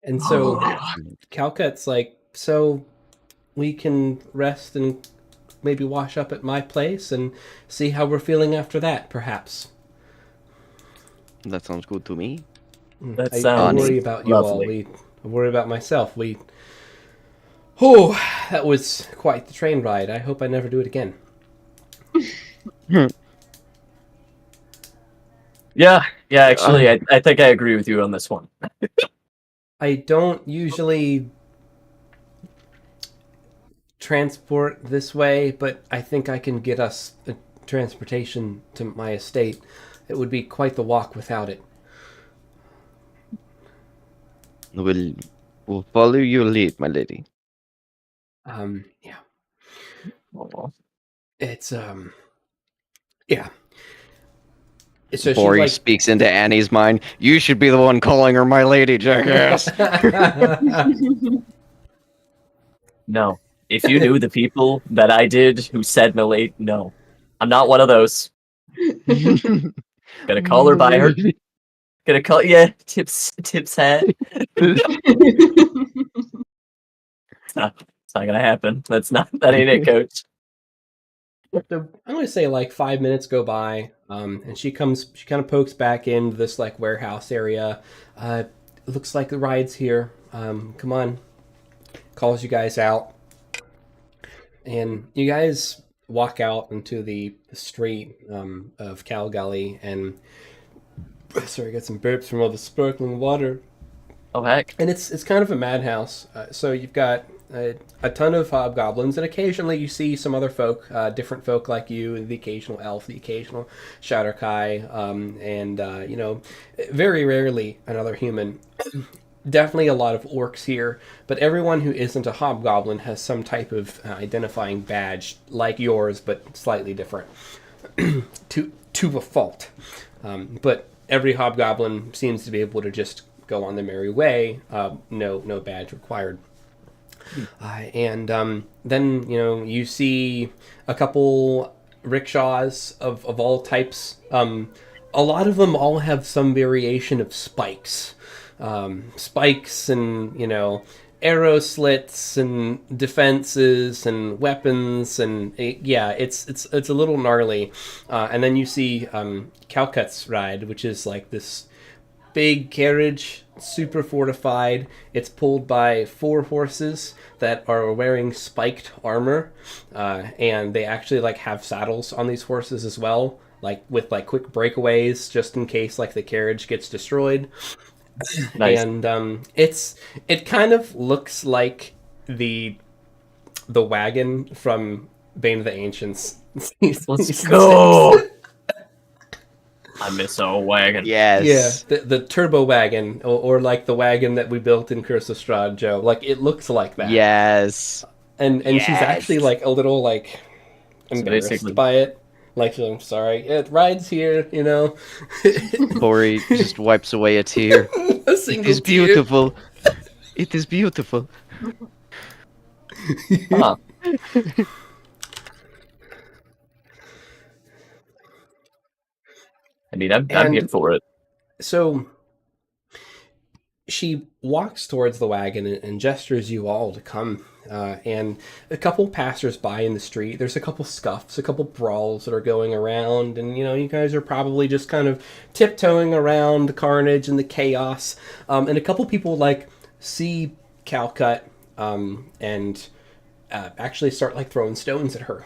and so Oh. Calcut's like, so we can rest and maybe wash up at my place and see how we're feeling after that, perhaps. That sounds good to me. That I sounds worry about you all. lovely. I worry about myself. Oh, that was quite the train ride. I hope I never do it again. Yeah, actually, I think I agree with you on this one. I don't usually transport this way, but I think I can get us a transportation to my estate. It would be quite the walk without it. We'll follow your lead, my lady. Yeah. Oh. It's yeah. So she Bori like speaks into Annie's mind. You should be the one calling her my lady, jackass. No. If you knew the people that I did who said Milady, no. I'm not one of those. Gonna call her by her. Gonna call, yeah, Tips hat. It's not gonna happen. That ain't it, coach. So I'm going to say like 5 minutes go by, and she kind of pokes back into this like warehouse area. It looks like the ride's here. Come on. Calls you guys out. And you guys walk out into the street of Cal Gully, and sorry, I got some burps from all the sparkling water. Oh, heck. And it's kind of a madhouse. So you've got a ton of hobgoblins, and occasionally you see some other folk, different folk like you, the occasional elf, the occasional Shatterkai, and very rarely another human. Definitely a lot of orcs here, but everyone who isn't a hobgoblin has some type of identifying badge like yours, but slightly different, to a fault. But every hobgoblin seems to be able to just go on their merry way, no badge required. And then you see a couple rickshaws of all types. A lot of them all have some variation of spikes. Spikes and arrow slits and defenses and weapons, and it's a little gnarly. And then you see Calcut's ride, which is like this big carriage, super fortified. It's pulled by 4 horses that are wearing spiked armor, and they actually like have saddles on these horses as well, like with like quick breakaways just in case like the carriage gets destroyed. Nice. And it kind of looks like the wagon from Bane of the Ancients. Let's go. I miss a wagon. Yes. Yeah, the turbo wagon, or like the wagon that we built in Curse of Strahd, Joe. Like it looks like that. Yes. And she's actually like a little like embarrassed basically- by it. Like, I'm sorry, it rides here, Bori just wipes away a tear. A It single is tear. beautiful. It is beautiful. Huh. I mean, I'm here for it. So she walks towards the wagon and gestures you all to come. And a couple passers-by in the street. There's a couple scuffs, a couple brawls that are going around. And, you guys are probably just kind of tiptoeing around the carnage and the chaos. And a couple people, see Calcut and actually start, throwing stones at her.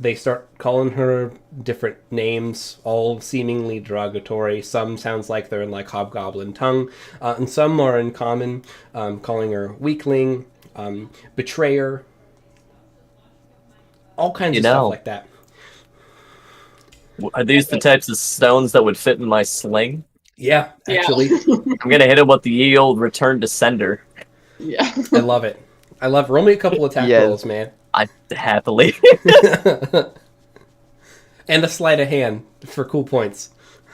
They start calling her different names, all seemingly derogatory. Some sounds like they're in hobgoblin tongue, and some are in common, calling her weakling, betrayer, all kinds of stuff like that. Are these the types of stones that would fit in my sling? Yeah, actually. I'm gonna hit him with the ye old return to sender. Yeah. I love it. Roll me a couple attack rolls, man. I happily. And a sleight of hand for cool points.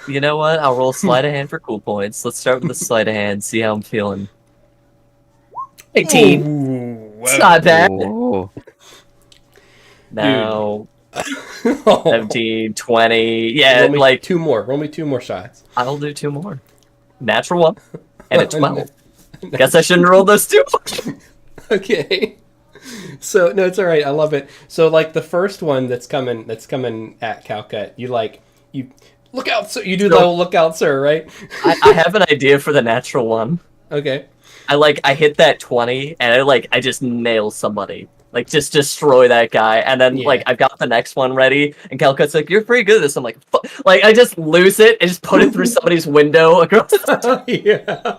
You know what? I'll roll sleight of hand for cool points. Let's start with the sleight of hand, see how I'm feeling. 18. Ooh, It's not bad. Oh. Now, 17, 20. Yeah, Roll me two more. Roll me 2 more shots. I'll do 2 more. Natural 1 and a 12. Guess I shouldn't roll those 2. Okay. So no, it's all right. I love it. So the first one that's coming at Calcut, you look out, sir. You do the whole look out, sir, right? I have an idea for the natural 1. Okay. I hit that 20 and I just nail somebody. Like, just destroy that guy. And then, Yeah. like, I've got the next one ready. And Calcut's like, you're pretty good at this. I'm like, like, I just lose it and just put it through somebody's window across the Yeah.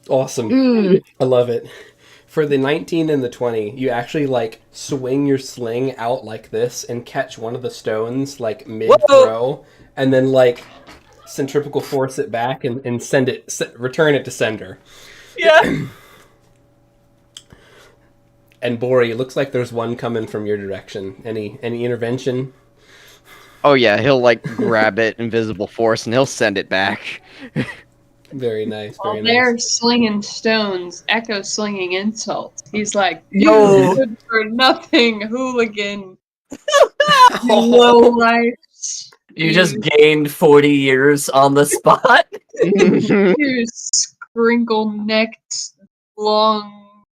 Awesome. I love it. For the 19 and the 20, you actually like swing your sling out like this and catch one of the stones like mid-throw, and then like centrifugal force it back and send it, return it to sender. Yeah. And Bori, it looks like there's one coming from your direction. Any intervention? Oh yeah, he'll like grab it, invisible force, and he'll send it back. Very nice. While Very they're nice. slinging stones, Echo slinging insults. He's like, Yo. "You good for nothing, hooligan, low life, You just gained 40 years on the spot. you sprinkle necked, long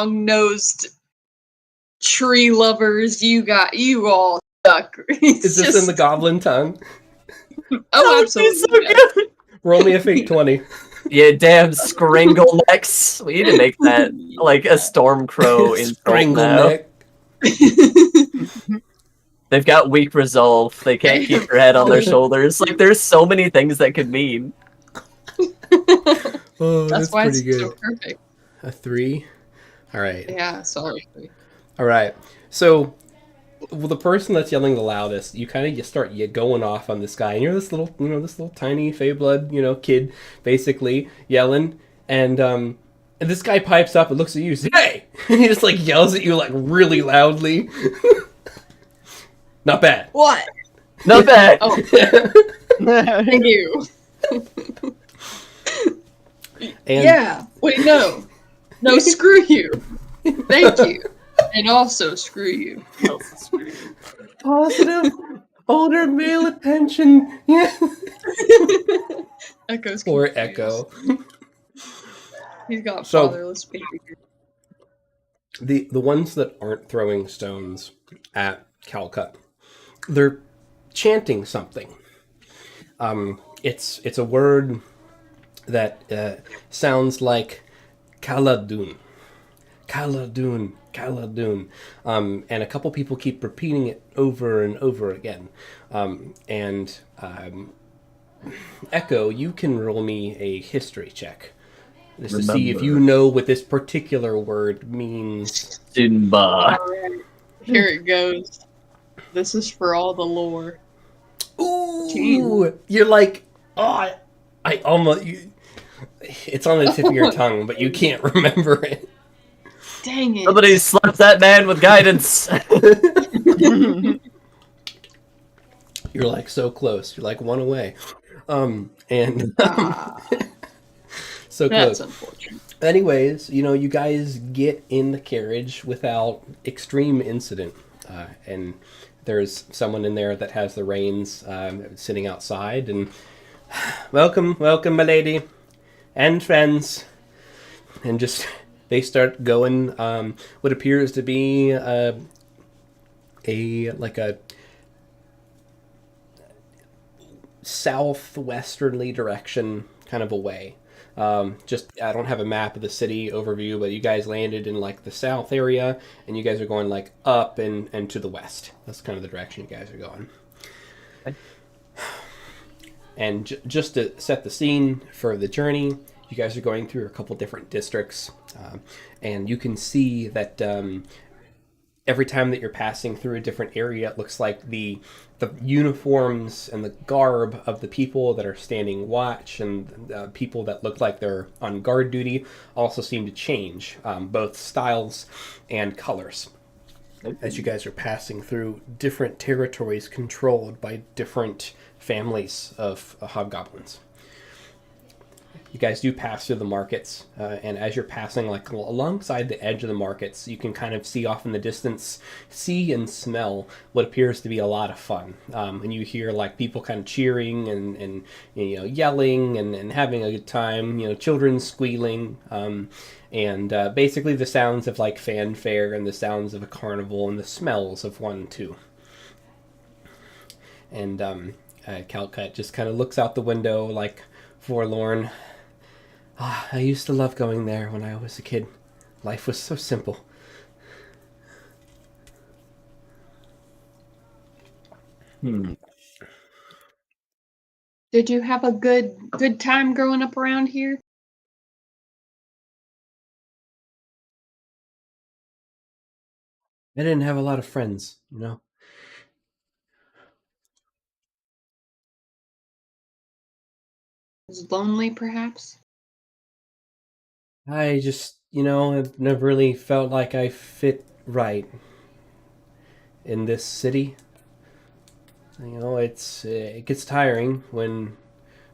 nosed tree lovers. You all suck." Is this in the goblin tongue? Oh, That would be so absolutely. good. Roll me a fake 20. Yeah, damn Skringle necks. We need to make that like a Stormcrow insult now. neck. They've got weak resolve. They can't keep their head on their shoulders. Like, there's so many things that could mean. Oh, That's why pretty it's good. so perfect. A 3. All right. Yeah, sorry. All right. So, well, the person that's yelling the loudest, you kind of start going off on this guy, and you're this little tiny Fey blood, kid, basically yelling, and this guy pipes up and looks at you, and says, "Hey!" And he just like yells at you like really loudly. Not bad. What? Not bad. Oh, thank you. And Yeah. Wait, no. No, screw you. Thank you. And also screw you. positive older male attention. Yeah. Echo's Poor confused. Echo. He's got So- fatherless behavior. The ones that aren't throwing stones at Calcut, they're chanting something. It's a word that sounds like Kaladun, Kaladun, Kaladun, and a couple people keep repeating it over and over again. Echo, you can roll me a history check just to see if you know what this particular word means. Sinba. Alright, here it goes. This is for all the lore. Ooh, Jeez. you're like, oh, I almost. It's on the tip of your tongue, but you can't remember it. Dang it. Somebody slapped that man with guidance. You're like so close. You're like one away. Ah, So that's close. unfortunate. Anyways, you guys get in the carriage without extreme incident, and there's someone in there that has the reins, sitting outside, and welcome, my lady, and friends, and just they start going. What appears to be a southwesternly direction kind of away. Just I don't have a map of the city overview, but you guys landed in like the south area, and you guys are going like up and to the west. That's kind of the direction you guys are going. Okay. And just to set the scene for the journey, you guys are going through a couple different districts, and you can see that every time that you're passing through a different area, it looks like the uniforms and the garb of the people that are standing watch and people that look like they're on guard duty also seem to change, both styles and colors, as you guys are passing through different territories controlled by different families of hobgoblins. You guys do pass through the markets, and as you're passing like alongside the edge of the markets, you can kind of see off in the distance, see and smell what appears to be a lot of fun. And you hear like people kind of cheering and yelling and having a good time, children squealing, and basically the sounds of like fanfare and the sounds of a carnival and the smells of one too. And Calcut just kind of looks out the window like forlorn. I used to love going there when I was a kid. Life was so simple. Did you have a good time growing up around here? I didn't have a lot of friends, you know? Was lonely, perhaps? I just, I've never really felt like I fit right in this city. It gets tiring when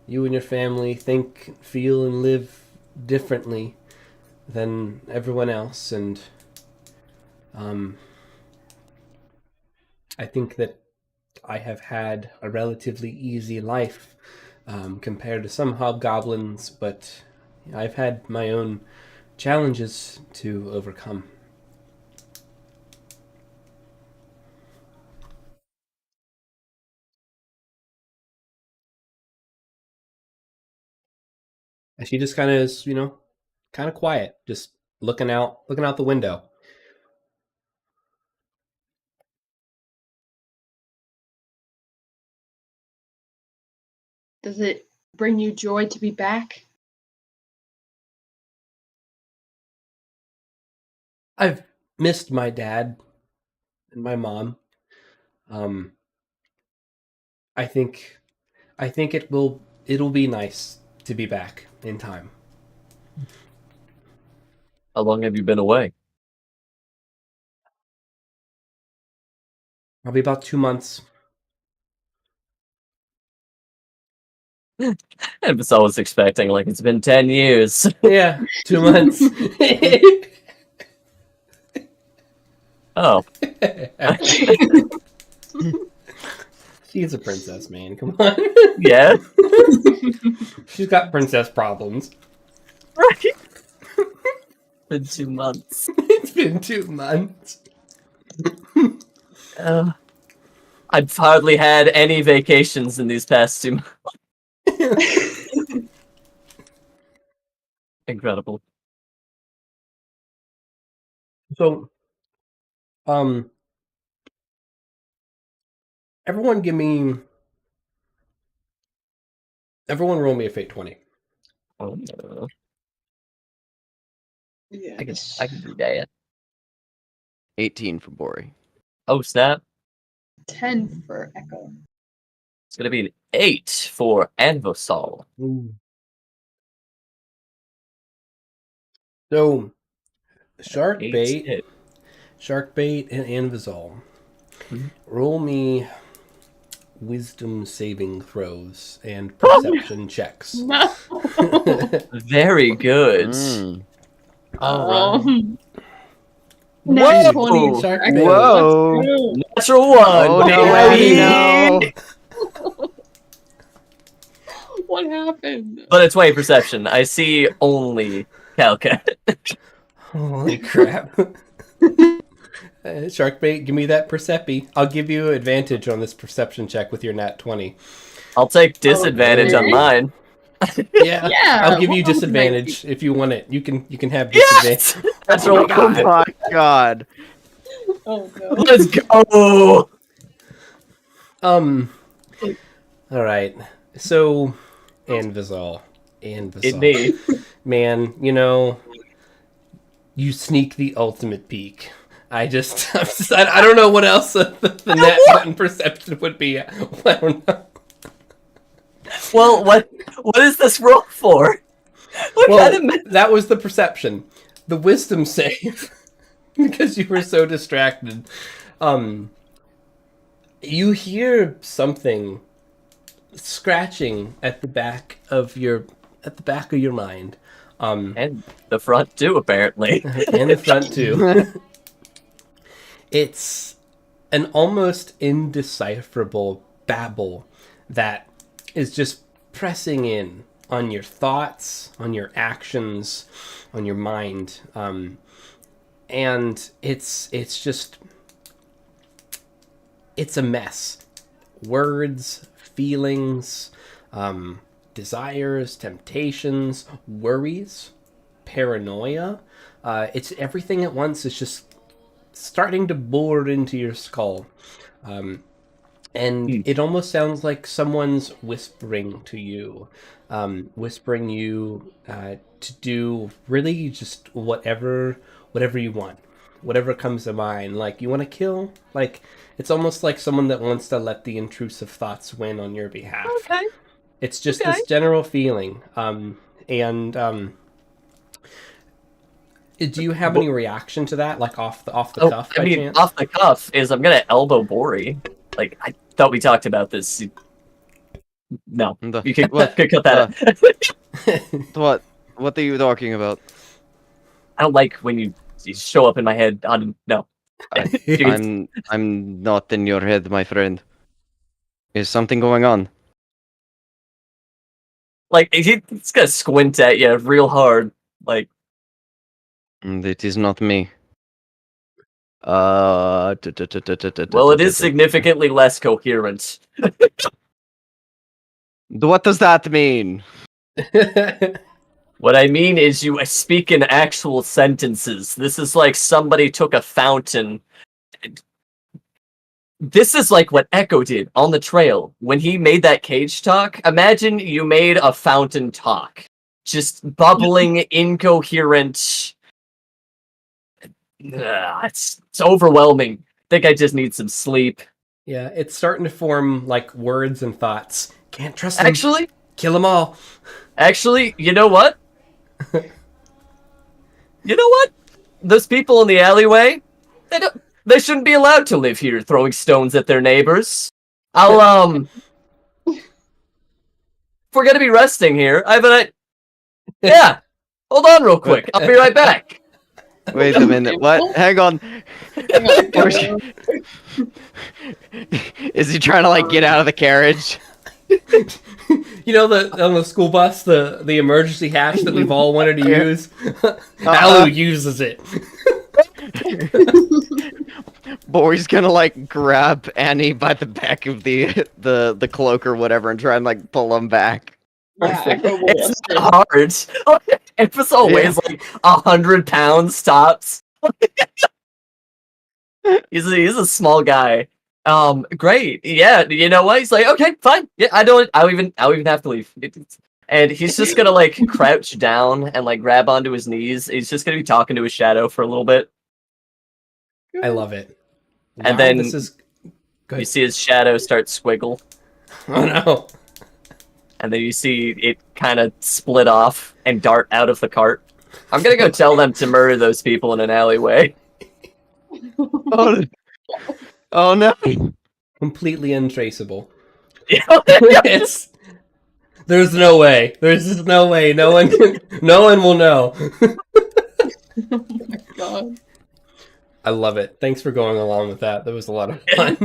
you and your family think, feel, and live differently than everyone else, and I think that I have had a relatively easy life compared to some hobgoblins, but I've had my own challenges to overcome. And she just kind of is, kind of quiet, just looking out the window. Does it bring you joy to be back? I've missed my dad and my mom. I think it'll be nice to be back in time. How long have you been away? Probably about 2 months. I was always expecting, like, it's been 10 years. Yeah, 2 months. Oh. She's a princess, man. Come on. Yeah. She's got princess problems. Right. Been 2 months. It's been 2 months. I've hardly had any vacations in these past 2 months. Incredible. So, everyone roll me a fate 20. Oh, no. Yes. I can do that. 18 for Bori. Oh, snap. 10 for Echo. It's going to be an 8 for Anvosol. Ooh. So, shark bait and Anvizol. Mm-hmm. Roll me wisdom saving throws and perception checks. No. Very good. Mm. All right. Nat Whoa! 20. Shark Echo. bait. Whoa. Let's go. Natural 1. Oh no, Eddie, baby! no. What happened? But it's way perception. I see only Calcat. Holy crap. Sharkbait, give me that percepi. I'll give you advantage on this perception check with your nat 20. I'll take disadvantage on Okay. mine. Yeah, Yeah. I'll give you what else can I disadvantage if you want it. You can have disadvantage. Yes! That's Oh right. my god. do? Oh no. Let's go! All right. So, Anvizol. Indeed. Man, you sneak the ultimate peek. I don't know what else the nat 1 perception would be. I don't know. Well, what is this roll for? What kind of That was the perception. The wisdom save, because you were so distracted. You hear something scratching at the back of your mind. And the front too, apparently. And the front too. It's an almost indecipherable babble that is just pressing in on your thoughts, on your actions, on your mind, and it's a mess. Words, feelings, desires, temptations, worries, paranoia. It's everything at once. It's just starting to bore into your skull. And it almost sounds like someone's whispering to you, whispering you to do really just whatever you want, whatever comes to mind. Like, you want to kill? Like, it's almost like someone that wants to let the intrusive thoughts win on your behalf. Okay. It's just this general feeling. Do you have any reaction to that, like off the cuff? I by mean, chance? off the cuff is I'm gonna elbow Bori. Like, I thought we talked about this. No, you could cut that out. What are you talking about? I don't like when you show up in my head. No. I'm not in your head, my friend. Is something going on? Like, he's gonna squint at you real hard. Like, It is not me. well, it is significantly less coherent. What does that mean? What I mean is you speak in actual sentences. This is like somebody took a fountain. This is like what Echo did on the trail. When he made that cage talk, imagine you made a fountain talk. Just bubbling, incoherent. It's overwhelming. I think I just need some sleep. Yeah, it's starting to form like words and thoughts. Can't trust them. Actually, Kill them all. you know what? You know what? Those people in the alleyway, they shouldn't be allowed to live here throwing stones at their neighbors. If we're gonna be resting here, yeah. Hold on real quick. I'll be right back. Wait a minute. What? Hang on. Is he trying to like get out of the carriage? You know, on the school bus, the emergency hatch that we've all wanted to use. Alu uses it. Bori's gonna like grab Annie by the back of the cloak or whatever and try and like pull him back. It's not hard. Episode weighs like 100 pounds tops. He's a small guy. Great. Yeah, you know what? He's like, okay, fine. Yeah, I'll even have to leave. And he's just gonna like crouch down and like grab onto his knees. He's just gonna be talking to his shadow for a little bit. I love it. And then you see his shadow start squiggle. Oh no. And then you see it kind of split off and dart out of the cart. I'm gonna go tell them to murder those people in an alleyway. Oh no. Completely untraceable. Yes. There's no way. There's just no way. No one will know. Oh my god. I love it. Thanks for going along with that. That was a lot of fun.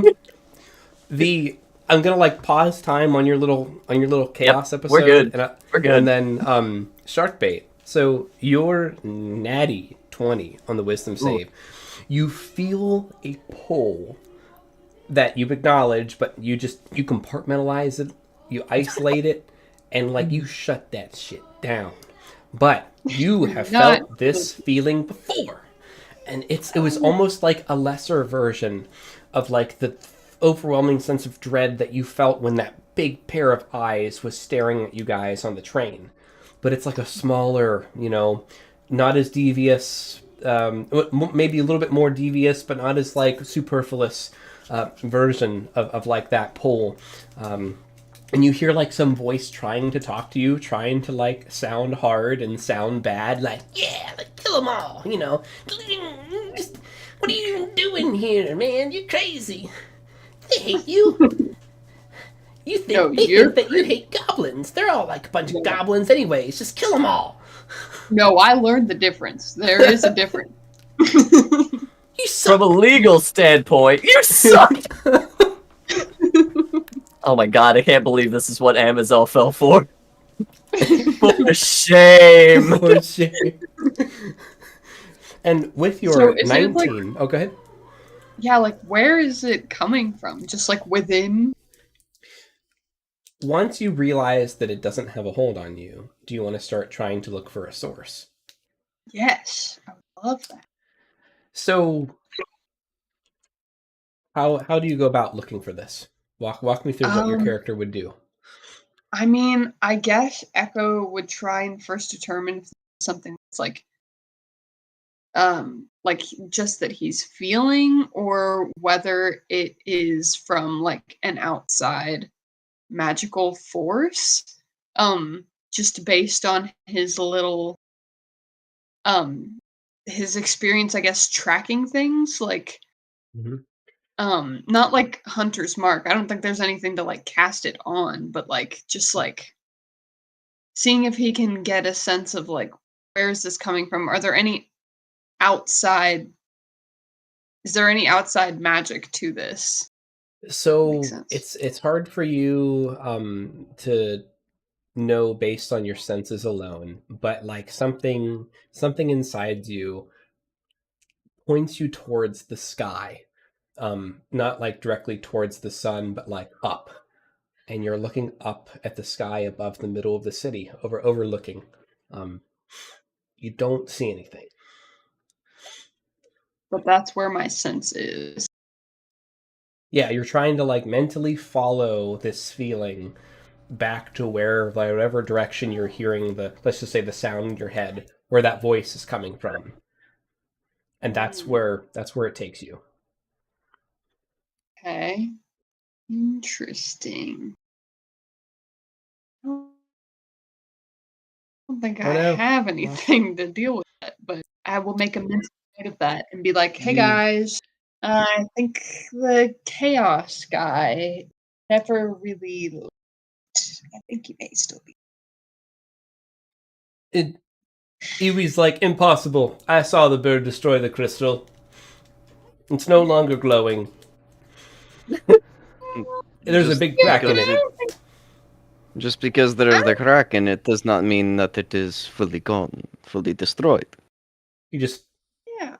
I'm gonna like pause time on your little chaos episode. We're good. We're good. And then shark bait. So your natty 20 on the wisdom save. You feel a pull that you've acknowledged, but you compartmentalize it, you isolate it, and like you shut that shit down. But you have felt this feeling before. And it was almost like a lesser version of like the overwhelming sense of dread that you felt when that big pair of eyes was staring at you guys on the train. But it's like a smaller, not as devious, maybe a little bit more devious, but not as like superfluous version of like that pull. And you hear like some voice trying to talk to you, trying to like sound hard and sound bad, like, yeah, like kill them all, Just, what are you doing here, man? You're crazy. They hate you. You think that you hate goblins. They're all like a bunch of goblins anyways. Just kill them all. No, I learned the difference. There is a difference. You suck. From a legal standpoint, you suck. Oh my god, I can't believe this is what Amazel fell for. For shame. For shame. And with your 19... Oh, go ahead. Yeah, like, where is it coming from? Just, like, within? once you realize that it doesn't have a hold on you, do you want to start trying to look for a source? Yes, I would love that. So, how do you go about looking for this? Walk me through what your character would do. I mean, I guess Echo would try and first determine if there's something that's like just that he's feeling, or whether it is from like an outside magical force. Just based on his little his experience, I guess, tracking things like not like Hunter's Mark. I don't think there's anything to like cast it on, but like just like seeing if he can get a sense of like, where is this coming from? Are there any outside, is there any outside magic to this? So Makes sense. it's hard for you to know based on your senses alone, but like something inside you points you towards the sky. Not like directly towards the sun, but like up. And you're looking up at the sky above the middle of the city, overlooking. You don't see anything. But that's where my sense is. Yeah, you're trying to like mentally follow this feeling back to wherever direction you're hearing the, let's just say, the sound in your head, where that voice is coming from. And that's where it takes you. Okay. Interesting. I don't think I have anything to deal with that, but I will make a mental note of that and be like, hey guys, I think the chaos guy never really left. I think he may still be. Iwi's like, impossible. I saw the bird destroy the crystal. It's no longer glowing. There's a big crack in it. Just because there is the crack in it does not mean that it is fully gone, fully destroyed. You just... Yeah.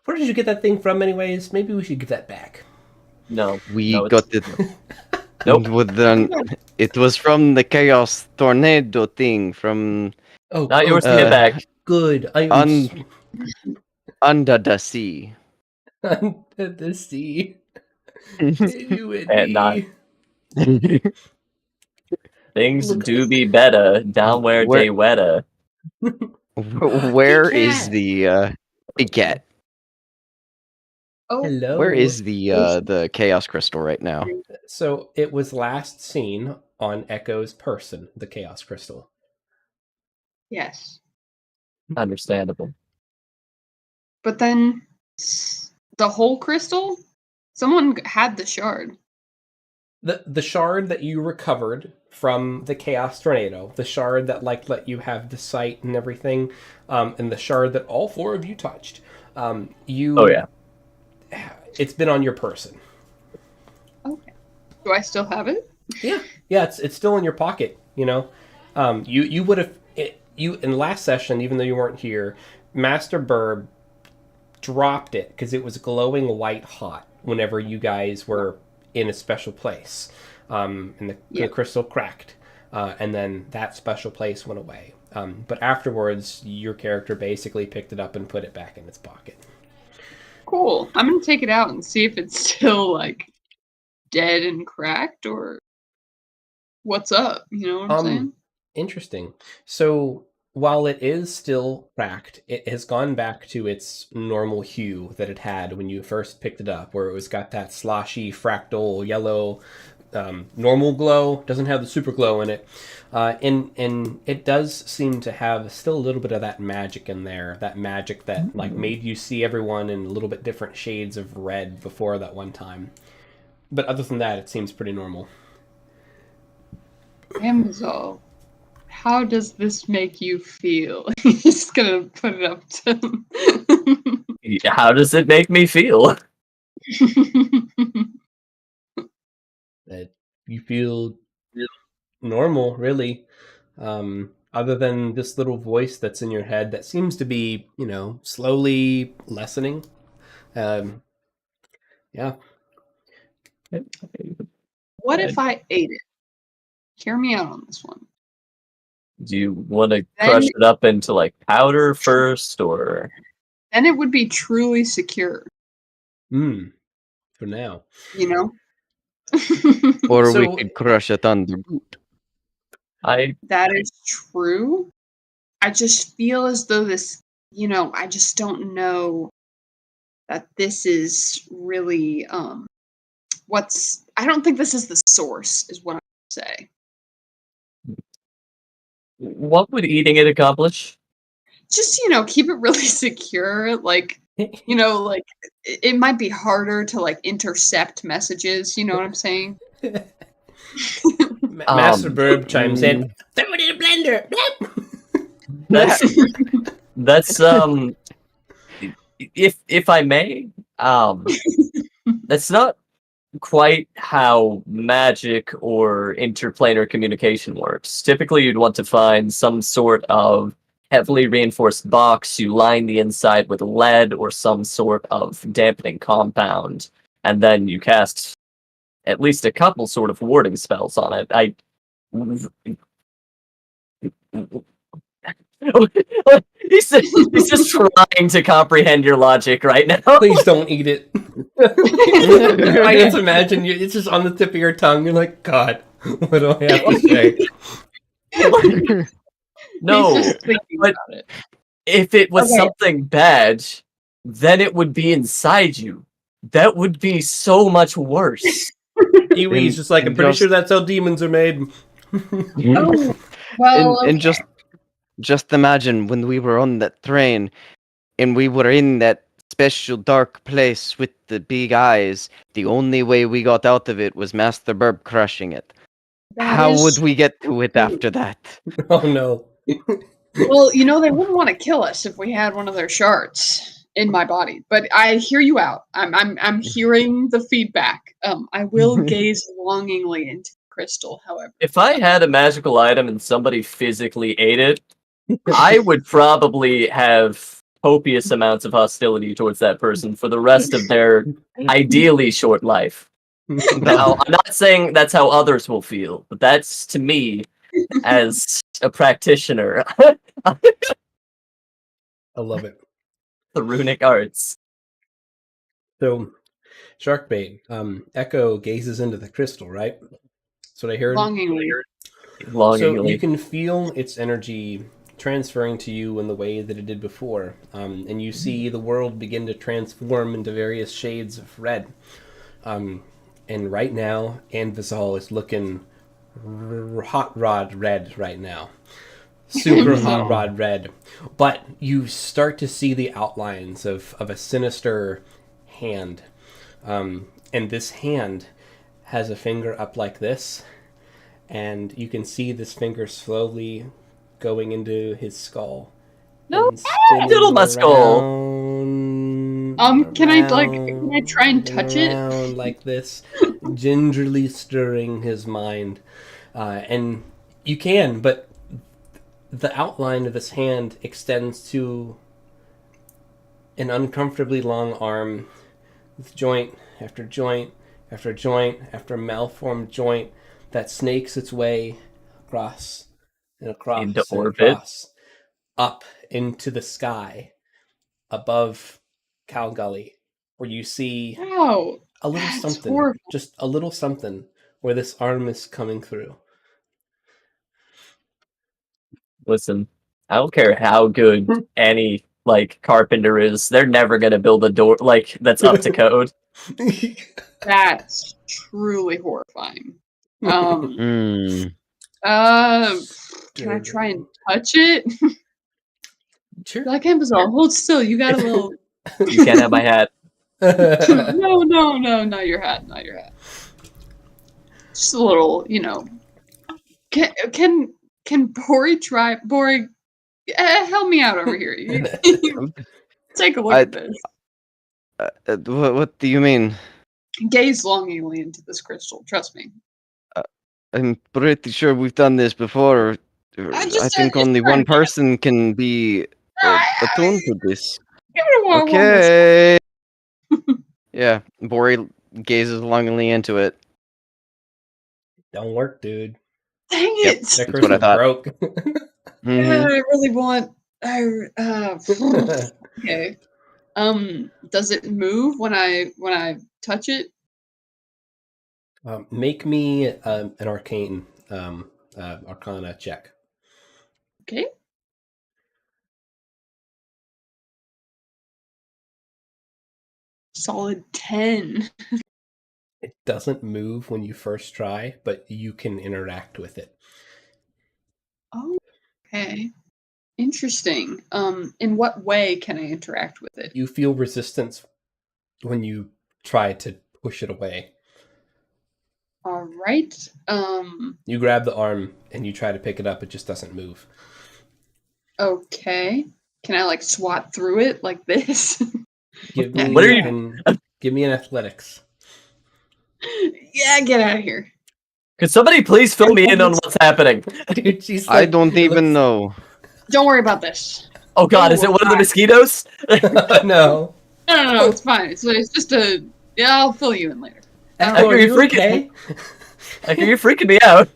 Where did you get that thing from anyways? Maybe we should give that back. No. We no, got it. Nope. It was from the chaos tornado thing from Not yours to get back. Good. under the sea. Under the sea. You and And me. not. Things do be better down where they wetter. Where is the big cat? Oh, Hello. Where is the chaos crystal right now? So it was last seen on Echo's person, the chaos crystal. yes. Understandable. But then the whole crystal? Someone had the shard. The shard that you recovered from the chaos tornado, the shard that like let you have the sight and everything, and the shard that all four of you touched. Oh yeah. It's been on your person. Okay. Do I still have it? Yeah, it's still in your pocket. You know, you would have in last session, even though you weren't here, Master Burb dropped it because it was glowing white hot whenever you guys were in a special place, and the crystal cracked, and then that special place went away. But afterwards, your character basically picked it up and put it back in its pocket. Cool. I'm gonna take it out and see if it's still like dead and cracked, or what's up. You know what I'm saying? Interesting. So while it is still cracked, it has gone back to its normal hue that it had when you first picked it up, where it was got that sloshy, fractal, yellow, normal glow. Doesn't have the super glow in it. And it does seem to have still a little bit of that magic in there. That magic that like made you see everyone in a little bit different shades of red before that one time. But other than that, it seems pretty normal. Amazol, how does this make you feel? He's just gonna put it up to How does it make me feel? That you feel normal, really. Other than this little voice that's in your head that seems to be, slowly lessening. Yeah. What if I ate it? Hear me out on this one. Do you want to Then- crush it up into like powder first, or Then it would be truly secure, For now. you know? Or we So- could crush it under boot. That is true. I just feel as though this, I just don't know that this is really I don't think this is the source, is what I'm say. what would eating it accomplish? Just, keep it really secure. Like, like it might be harder to like intercept messages, you know what I'm saying? Master Burb chimes in. Throw it in a blender. That's if I may, that's not quite how magic or interplanar communication works. Typically, you'd want to find some sort of heavily reinforced box. You line the inside with lead or some sort of dampening compound, and then you cast at least a couple sort of warding spells on it. He's just trying to comprehend your logic right now. Please don't eat it. I just imagine it's just on the tip of your tongue. You're like, God, what do I have to say? No, He's just thinking but about it. if it was Okay. something bad, then it would be inside you. That would be so much worse. Iwi's just like, I'm pretty sure that's how demons are made. Oh, well, And just imagine when we were on that train and we were in that special dark place with the big eyes. The only way we got out of it was Master Burb crushing it. How would we get to it after that? Oh no. Well, they wouldn't want to kill us if we had one of their shards in my body. But I hear you out. I'm hearing the feedback. I will gaze longingly into the crystal, however. If I had a magical item and somebody physically ate it, I would probably have copious amounts of hostility towards that person for the rest of their ideally short life. Now, I'm not saying that's how others will feel, but that's to me, as a practitioner, I love it. the runic arts. So, Sharkbait, Echo gazes into the crystal, right? That's what I heard. Longingly. So Longingly. you can feel its energy transferring to you in the way that it did before, and you see the world begin to transform into various shades of red. And right now, Anvizal is looking hot rod red right now. Super hot rod red. But you start to see the outlines of a sinister hand. And this hand has a finger up like this. And you can see this finger slowly going into his skull. No, and spinning diddle my skull. Can I try and touch it? around like this, gingerly stirring his mind. And you can, but the outline of this hand extends to an uncomfortably long arm with joint after joint after joint after malformed joint that snakes its way across and across Into and orbit. across, up into the sky above Cow Gully, where you see Wow. a little That's something, horrible. just a little something where this arm is coming through. Listen, I don't care how good any carpenter is, they're never gonna build a door that's up to code. That's truly horrifying. Mm. Can I try and touch it? Sure. Like Amazon, hold still. You got a little. You can't have my hat. No, not your hat, not your hat. Just a little, Can Bori try? Bori, help me out over here. Take a look at this. What do you mean? Gaze longingly into this crystal. Trust me. I'm pretty sure we've done this before. I think only one person can be attuned to this. Give it a whirl. Okay. Yeah, Bori gazes longingly into it. Don't work, dude. Dang Yep. it! That That's curse what I was thought. broke. Mhm. I really want. Okay. Does it move when I touch it? Make me an arcana check. Okay. Solid 10. It doesn't move when you first try, but you can interact with it. Oh, okay. Interesting. In what way can I interact with it? You feel resistance when you try to push it away. All right. You grab the arm and you try to pick it up, it just doesn't move. Okay. Can I like swat through it like this? Give Yeah, me What are you- an athletics. Yeah, get out of here. Could somebody please fill me in on what's happening? Dude, she's I like, don't it even looks- know. Don't worry about this. Oh god, is it one of the mosquitoes? No. No, it's fine. It's just a. Yeah, I'll fill you in later. Echo, Are are you you freaking- okay? Like, you're freaking me out.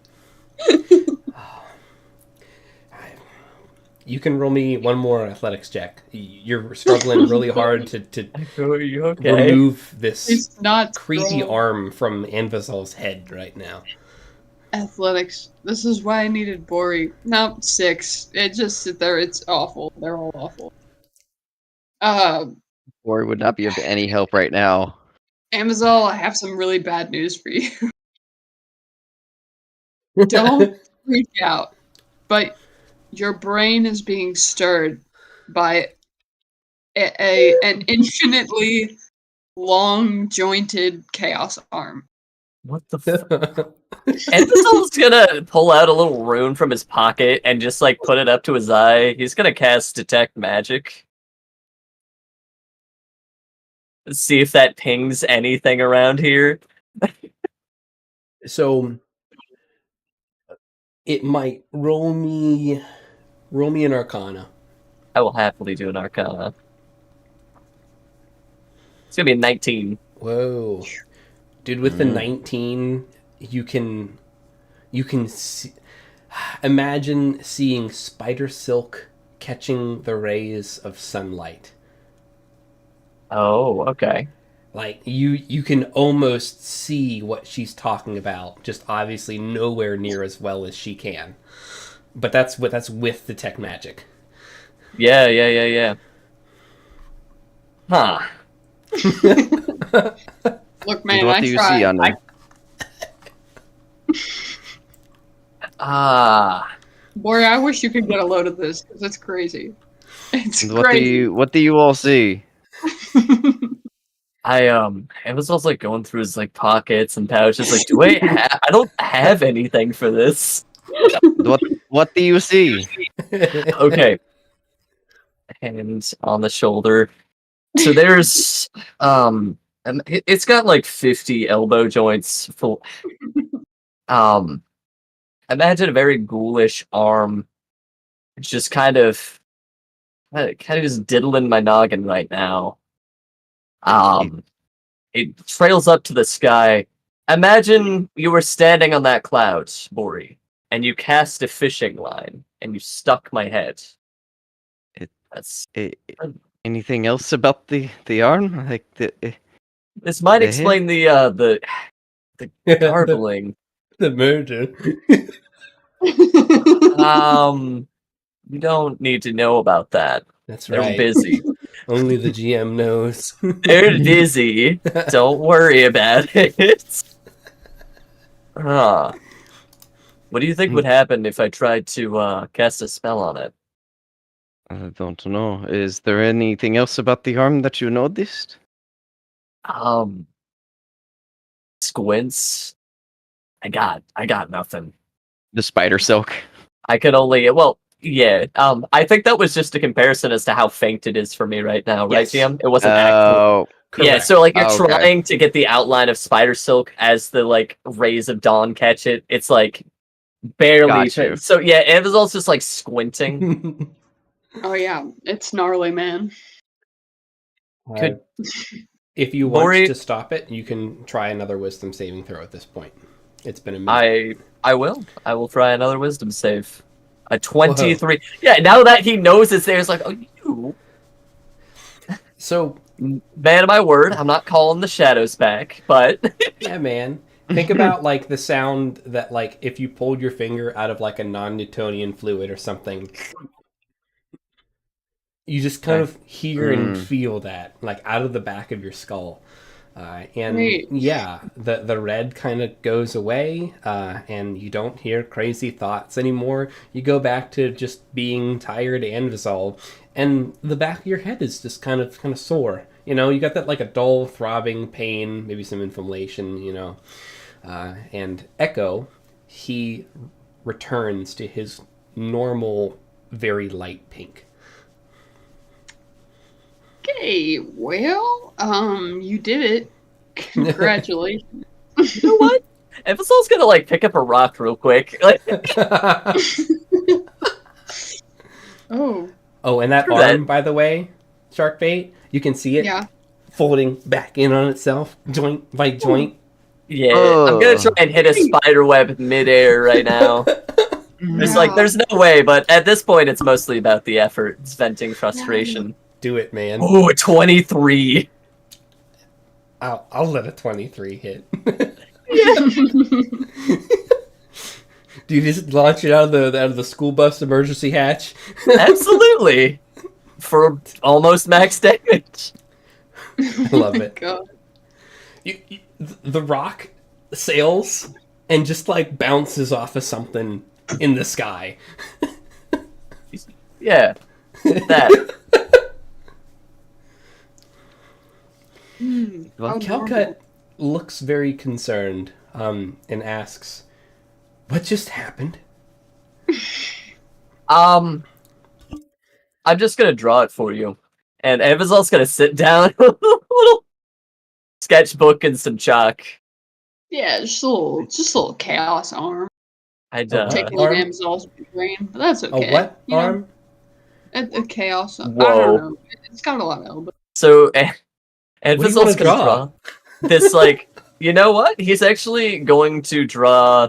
You can roll me one more athletics check. You're struggling really hard to Are you okay? remove this It's not creepy strong. arm from Anvizal's head right now. Athletics. This is why I needed Bori. No, 6. It just sit there. It's awful. They're all awful. Or would not be of any help right now. Amazol, I have some really bad news for you. Don't freak out. But your brain is being stirred by an infinitely long jointed chaos arm. What the fuck? Enfisel's gonna pull out a little rune from his pocket and just like put it up to his eye. He's gonna cast Detect Magic. See if that pings anything around here. So it might roll me an arcana. I will happily do an Arcana. It's gonna be a 19. Whoa. Dude, with the 19, you can see, imagine seeing spider silk catching the rays of sunlight. Oh, okay. Like you can almost see what she's talking about, just obviously nowhere near as well as she can. But that's with the tech magic. Yeah. Huh. Look, man, And what I do you tried. see on them? Ah. Boy, I wish you could get a load of this because it's crazy. It's And what crazy. do you all see? It was also like going through his like pockets and pouches. Like, do I don't have anything for this. What do you see? Okay. Hands on the shoulder. So there's it's got like 50 elbow joints full. Imagine a very ghoulish arm. It's just kind of just diddling my noggin right now. It trails up to the sky. Imagine you were standing on that cloud, Bori, and you cast a fishing line, and you stuck my head. That's Anything else about the arm? Like this might The explain the garbling. The murder. You don't need to know about that. That's They're right. busy. Only the GM knows. They're busy. Don't worry about it. What do you think would happen if I tried to cast a spell on it? I don't know. Is there anything else about the arm that you noticed? Squints. I got nothing. The spider silk. I could only yeah. I think that was just a comparison as to how faint it is for me right now, right, Yes. GM? It wasn't actual. Oh, Yeah, so like you're Okay. trying to get the outline of spider silk as the like rays of dawn catch it. It's like barely. Got you. So yeah, it was also just like squinting. Oh yeah, it's gnarly, man. Could- If you want Bori- to stop it, you can try another wisdom saving throw at this point. It's been a minute. I will. I will try another wisdom save. A 23. Whoa. Yeah, now that he knows it's there, it's like, oh, you. So, man of my word, I'm not calling the shadows back, but yeah, man. Think about like the sound that like if you pulled your finger out of like a non-Newtonian fluid or something. You just kind of hear and feel that like out of the back of your skull. Yeah, the red kind of goes away, and you don't hear crazy thoughts anymore. You go back to just being tired and Vizal, and the back of your head is just kind of sore. You know, you got that like a dull throbbing pain, maybe some inflammation. You know, and Echo, he returns to his normal, very light pink. Okay, well, you did it. Congratulations. You know what? Episode's gonna like pick up a rock real quick. Oh, and that arm, by the way, Sharkbait, you can see it folding back in on itself, joint by joint. Yeah, I'm gonna try and hit a spider web midair right now. It's like, there's no way, but at this point, it's mostly about the effort. It's venting frustration. Do it, man. Oh, 23. I'll let a 23 hit. Yeah. Do you just launch it out of the school bus emergency hatch? Absolutely. For almost max damage. I love it. God. The rock sails and just like bounces off of something in the sky. Yeah. That. Well, Calcut looks very concerned and asks, "What just happened?" I'm just gonna draw it for you, and Evazal's gonna sit down with a little sketchbook and some chalk. Yeah, just a little chaos arm. Taking Amazon's brain, but that's okay. A what arm? A chaos arm. Whoa. I don't know. It's got a lot of elbows. So, Evazal's gonna draw this, like, you know what? He's actually going to draw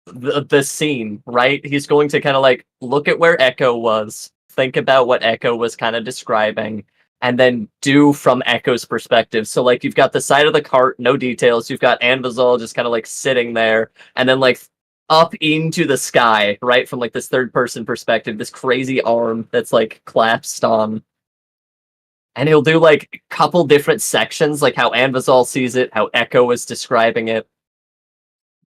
the scene, right? He's going to kind of like look at where Echo was, think about what Echo was kind of describing, and then do from Echo's perspective. So like you've got the side of the cart, no details. You've got Anvazal just kind of like sitting there, and then like up into the sky, right? From like this third person perspective, this crazy arm that's like collapsed on. And he'll do like a couple different sections, like how Anvazal sees it, how Echo is describing it.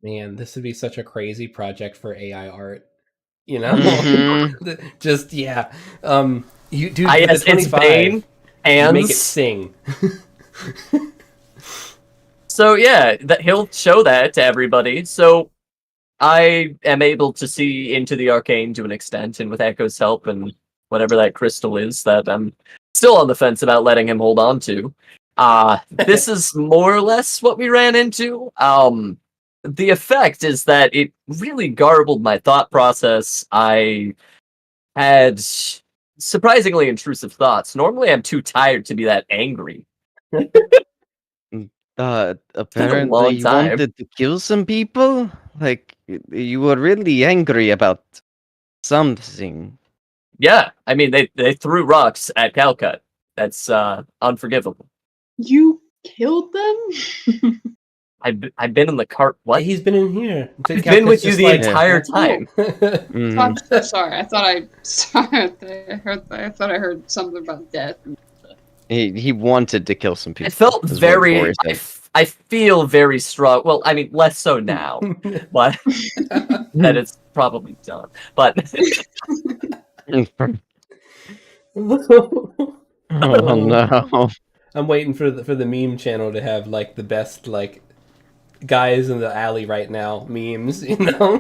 Man, this would be such a crazy project for AI art. You know? Just, yeah. You do yes, it's Bane, and make it sing. So yeah, he'll show that to everybody. So I am able to see into the arcane to an extent, and with Echo's help and whatever that crystal is that I'm still on the fence about letting him hold on to. This is more or less what we ran into. The effect is that it really garbled my thought process. I had surprisingly intrusive thoughts. Normally I'm too tired to be that angry. Apparently you wanted to kill some people? Like, you were really angry about something. Yeah, I mean, they threw rocks at Calcut. That's unforgivable. You killed them? I've been in the cart. What? He's been in here. I've been with you the entire time. I'm so sorry. I thought I heard something about death. He wanted to kill some people. It felt very. I feel very strong. Well, I mean, less so now, but that it's probably done. But oh no! I'm waiting for the meme channel to have like the best like guys in the alley right now memes, you know?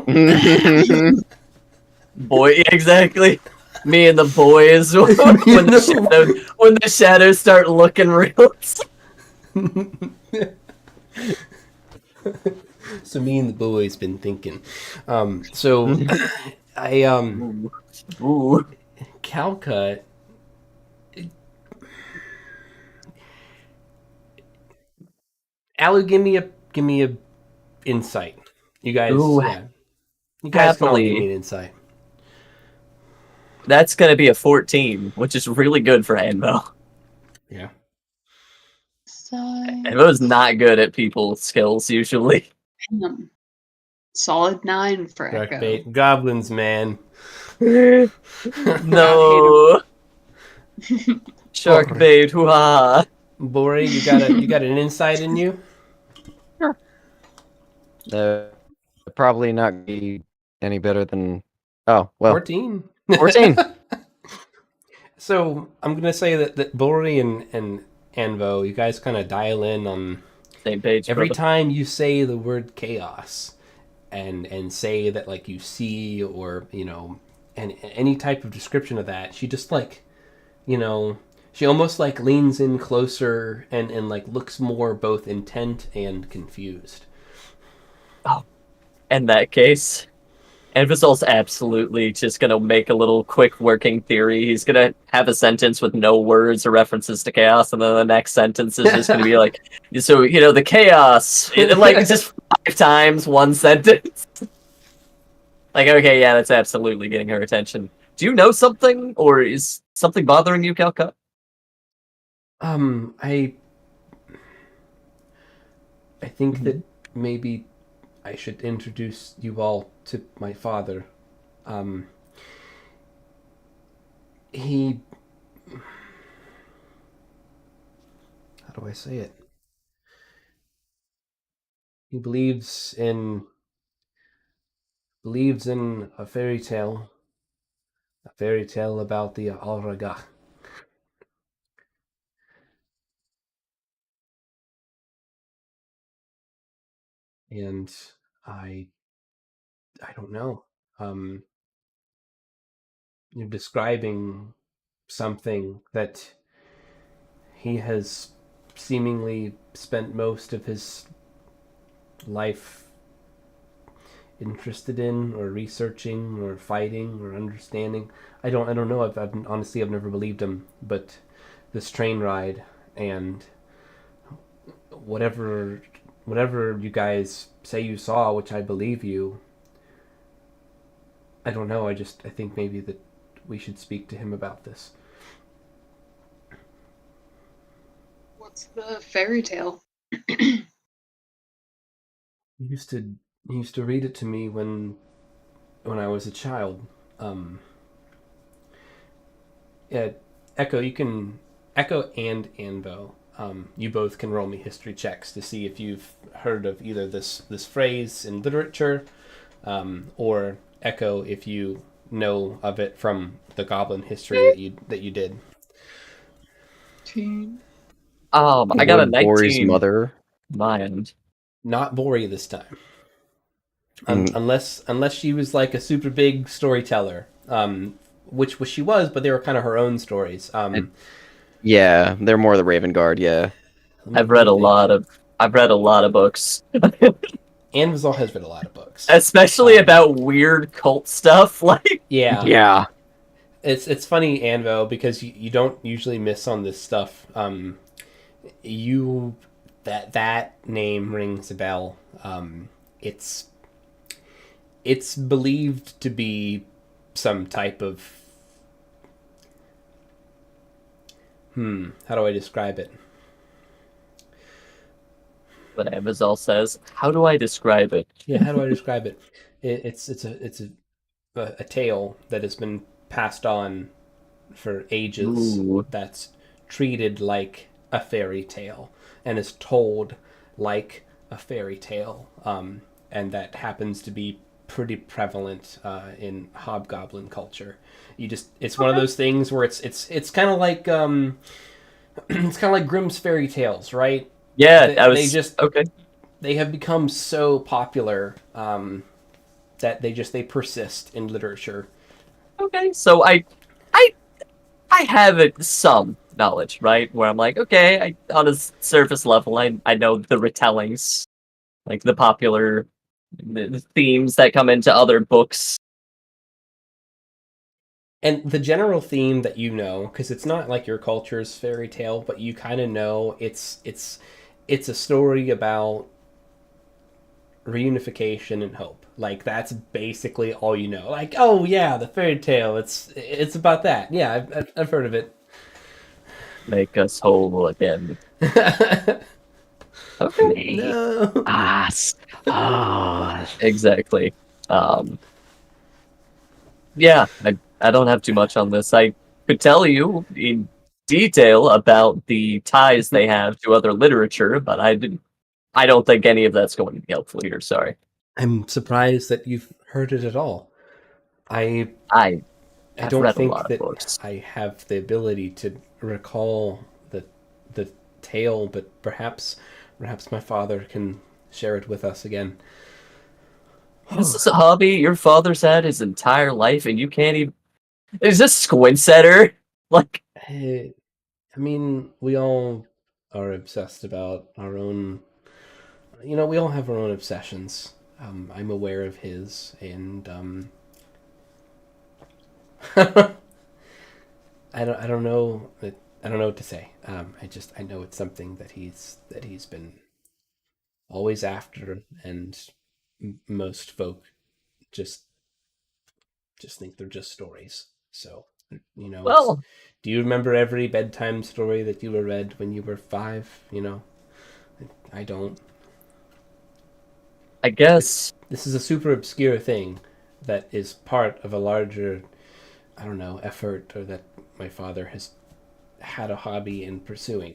Boy, exactly. Me and the boys when the shadows start looking real. So me and the boys been thinking. Calcut. Alu, give me a insight. You guys, Ooh, yeah. You guys can all give happily. me an insight. That's gonna be a 14, which is really good for Anvo. Yeah. Anvo's not good at people skills usually. Solid 9 for Dark Echo. bait. Goblins, man. No. Shark bait, hoo-ha. Bori, you got an insight in you? Probably not be any better than. Oh well, 14. 14. So I'm gonna say that Bori and Anvo, you guys kind of dial in on Same page, every brother. time you say the word chaos, and say that like you see or and any type of description of that, she just like she almost like leans in closer and like looks more both intent and confused. Oh, in that case, Anvisol's absolutely just gonna make a little quick working theory. He's gonna have a sentence with no words or references to chaos, and then the next sentence is just gonna be like, so the chaos, like it's just 5 times one sentence. Like, okay, yeah, that's absolutely getting her attention. Do you know something, or is something bothering you, Calcut? I think that maybe I should introduce you all to my father. He... How do I say it? He believes in a fairy tale about the Aludriea. And I don't know. You're describing something that he has seemingly spent most of his life interested in or researching or fighting or understanding. I don't know. I've honestly I've never believed him, but this train ride and whatever you guys say you saw, which I believe you, I don't know. I think maybe that we should speak to him about this. What's the fairy tale? He used to read it to me when I was a child. Yeah, Echo and Anvo. You both can roll me history checks to see if you've heard of either this phrase in literature, or Echo if you know of it from the goblin history that you did. I got a Would Bori's 19. mother. My end. Not Bori this time. Mm. Unless she was like a super big storyteller, which she was, but they were kind of her own stories. Yeah, they're more the Raven Guard. Yeah. I've read a lot of books, Anvizal has read a lot of books, especially about weird cult stuff. Like, yeah. Yeah. It's funny, Anvo, because you don't usually miss on this stuff. That name rings a bell. It's believed to be some type of how do I describe it? what Amazol says. How do I describe it? Yeah, how do I describe it? It's a tale that has been passed on for ages. Ooh. That's treated like a fairy tale and is told like a fairy tale, and that happens to be pretty prevalent in hobgoblin culture. It's one of those things where it's kind of like it's kind of like Grimm's fairy tales, right? Yeah, They just okay. they have become so popular that they persist in literature. Okay, so I have some knowledge, right? Where I'm like, okay, on a surface level, I know the retellings, like the popular the themes that come into other books. And the general theme that because it's not like your culture's fairy tale, but you kind of know it's a story about reunification and hope. Like, that's basically all you know. Like, oh yeah, the fairy tale. It's about that. Yeah, I've heard of it. Make us whole again. Okay. No. Exactly. Yeah, I don't have too much on this. I could tell you in detail about the ties they have to other literature, but I don't think any of that's going to be helpful here. Sorry. I'm surprised that you've heard it at all. I I've don't read a think lot of that books. I have the ability to recall the tale, but perhaps my father can share it with us again. This is a hobby your father's had his entire life, and you can't even. Is this squint setter? Like, Hey, I mean, we all are obsessed about our own. We all have our own obsessions. I'm aware of his, and I don't know. I don't know what to say. I know it's something that he's been always after, and most folk just think they're just stories. So it's. well, Do you remember every bedtime story that you were read when you were 5? I don't. I guess This is a super obscure thing that is part of a larger, I don't know, effort, or that my father has had a hobby in pursuing,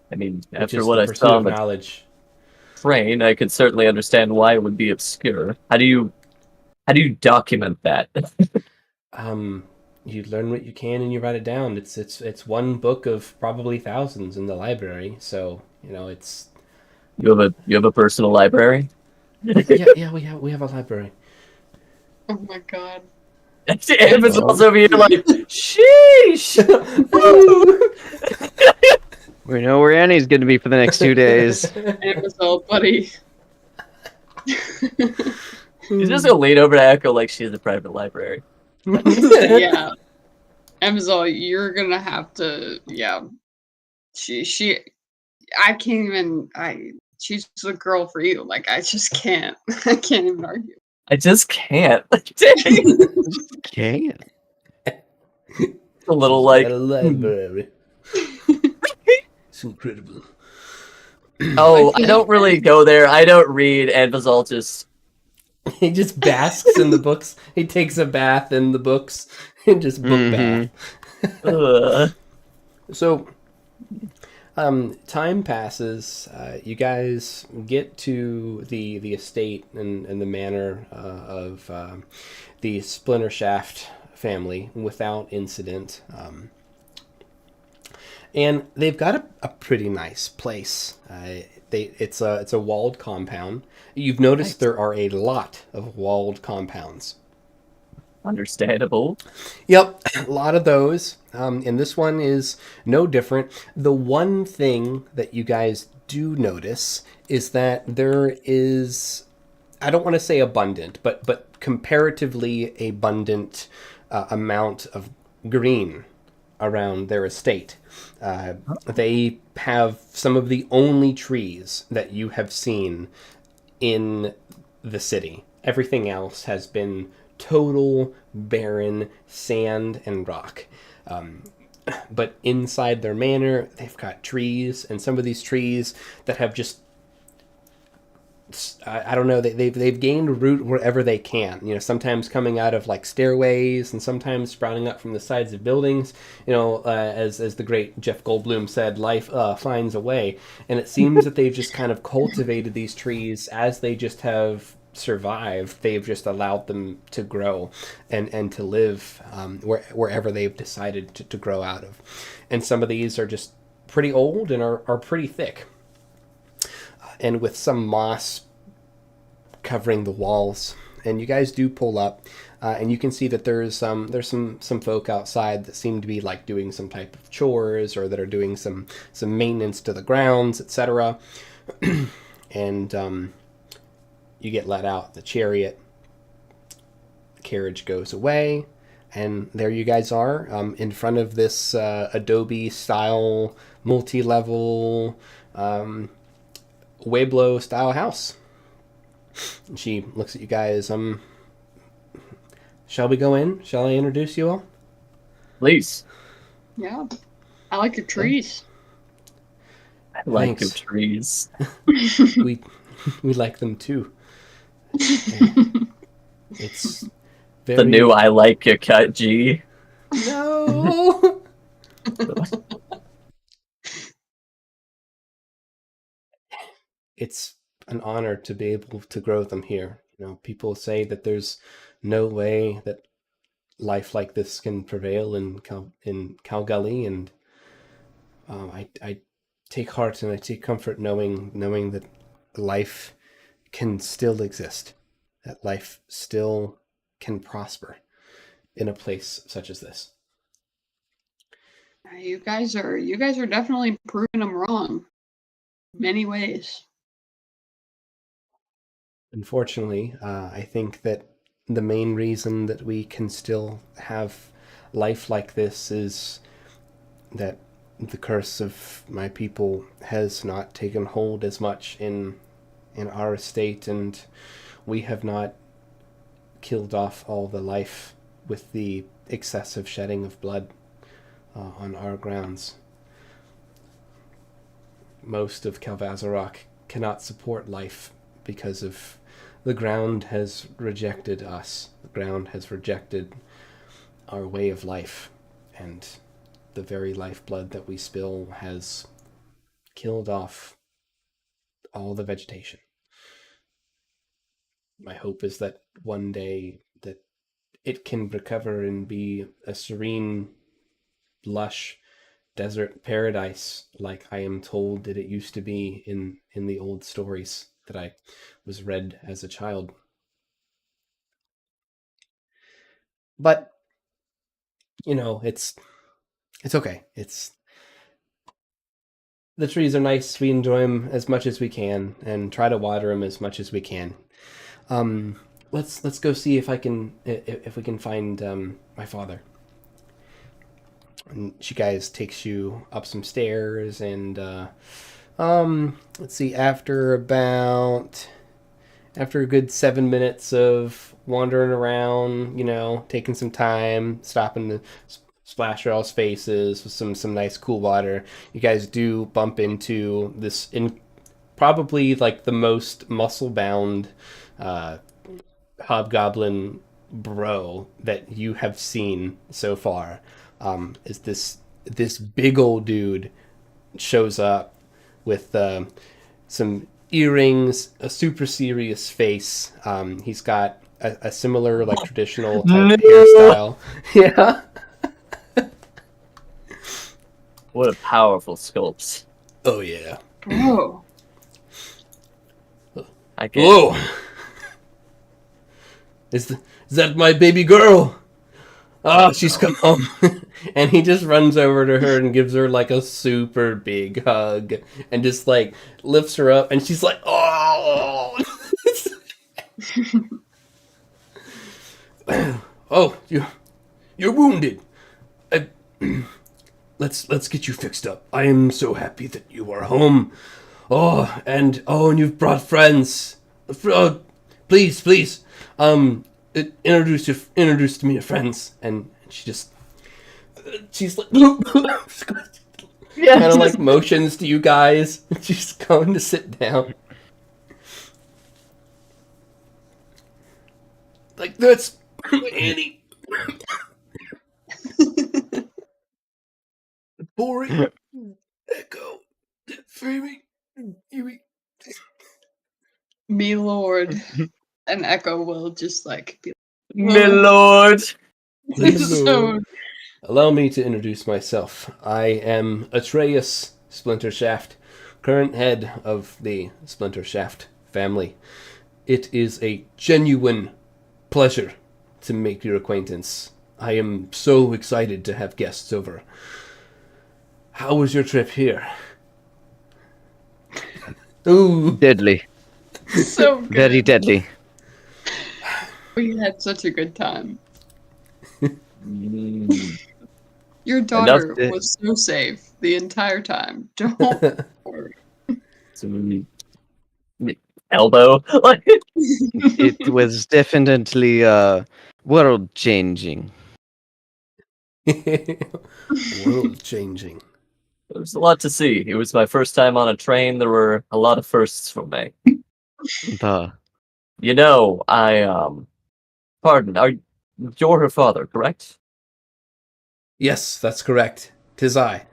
which which after is what the I pursuit saw of on the knowledge. train, I could certainly understand why it would be obscure. How do you document that? You learn what you can and you write it down. It's one book of probably thousands in the library, so it's. You have a personal library? Yeah, we have a library. Oh my god. Evan's also over here like, sheesh! We know where Annie's going to be for the next 2 days. It was all buddy. He's just gonna lean over to Echo like she's a private library. Yeah. Amazon, you're gonna have to, yeah. She I can't even she's the girl for you. Like, I just can't. I can't even argue. I just can't. Dang. Can't. A little She's like, got a library. It's incredible. oh, I don't really go there. I don't read, and Bazal just He just basks in the books. He takes a bath in the books and just book bath. So, time passes. You guys get to the estate and the manor of the Splinter Shaft family without incident. And they've got a pretty nice place. It's a walled compound. You've noticed there are a lot of walled compounds. understandable. Yep, a lot of those. And this one is no different. The one thing that you guys do notice is that there is, I don't want to say abundant, but comparatively abundant amount of green around their estate. They have some of the only trees that you have seen in the city. Everything else has been total barren sand and rock. But inside their manor, they've got trees, and some of these trees that have just, I don't know, they've gained root wherever they can. Sometimes coming out of like stairways, and sometimes sprouting up from the sides of buildings. As the great Jeff Goldblum said, life finds a way. And it seems that they've just kind of cultivated these trees as they just have survived. They've just allowed them to grow and to live wherever they've decided to grow out of. And some of these are just pretty old and are pretty thick. And with some moss covering the walls. And you guys do pull up, and you can see that there's some folk outside that seem to be like doing some type of chores, or that are doing some maintenance to the grounds, etc. And you get let out the chariot. The carriage goes away, and there you guys are in front of this Adobe style multi-level Weiblo style house. And she looks at you guys. Shall we go in? Shall I introduce you all? Please. Yeah. I like your trees. I like your Thanks. trees. we we like them too. It's very The new I like your cut G. No. It's an honor to be able to grow them here. You know, people say that there's no way that life like this can prevail in Calgully, and I take heart and I take comfort knowing that life can still exist, that life still can prosper in a place such as this. You guys are definitely proving them wrong. In many ways. Unfortunately, I think that the main reason that we can still have life like this is that the curse of my people has not taken hold as much in our estate, and we have not killed off all the life with the excessive shedding of blood on our grounds. Most of Calvazarok cannot support life because of the ground has rejected us. The ground has rejected our way of life, and the very lifeblood that we spill has killed off all the vegetation. My hope is that one day that it can recover and be a serene, lush desert paradise like I am told that it used to be in the old stories that I was read as a child. But you know, it's okay. It's the trees are nice. We enjoy them as much as we can and try to water them as much as we can. Let's go see if we can find my father. And she guys takes you up some stairs, and let's see, after a good 7 minutes of wandering around, you know, taking some time, stopping to splash your all's faces with some nice cool water, you guys do bump into this probably like the most muscle bound hobgoblin bro that you have seen so far. Is this big old dude shows up with some earrings, a super serious face. He's got a similar like traditional type hairstyle. Yeah. What a powerful sculpt. Oh yeah. Oh. I can. Whoa. Is that my baby girl? Oh, she's come home. And he just runs over to her and gives her like a super big hug and just like lifts her up, and she's like, oh. Oh, you're wounded. Let's get you fixed up. I am so happy that you are home. And you've brought friends. Please. Introduce to me your friends. And she's like, Yeah, kind of like motions to you guys. She's going to sit down. Like, that's Annie. Boring. Echo. Phoebe. Huey. Me lord. And Echo will just like be My lord. so Allow me to introduce myself. I am Atreus Splintershaft, current head of the Splintershaft family. It is a genuine pleasure to make your acquaintance. I am so excited to have guests over. How was your trip here? Ooh. Deadly. so good. Very deadly. We had such a good time. Mm. Your daughter to- was so safe the entire time. Don't worry. Sweet. elbow. Like, It was definitely world changing. World changing. there was a lot to see. It was my first time on a train. There were a lot of firsts for me. The You know, pardon, you're her father, correct? Yes, that's correct. 'Tis I,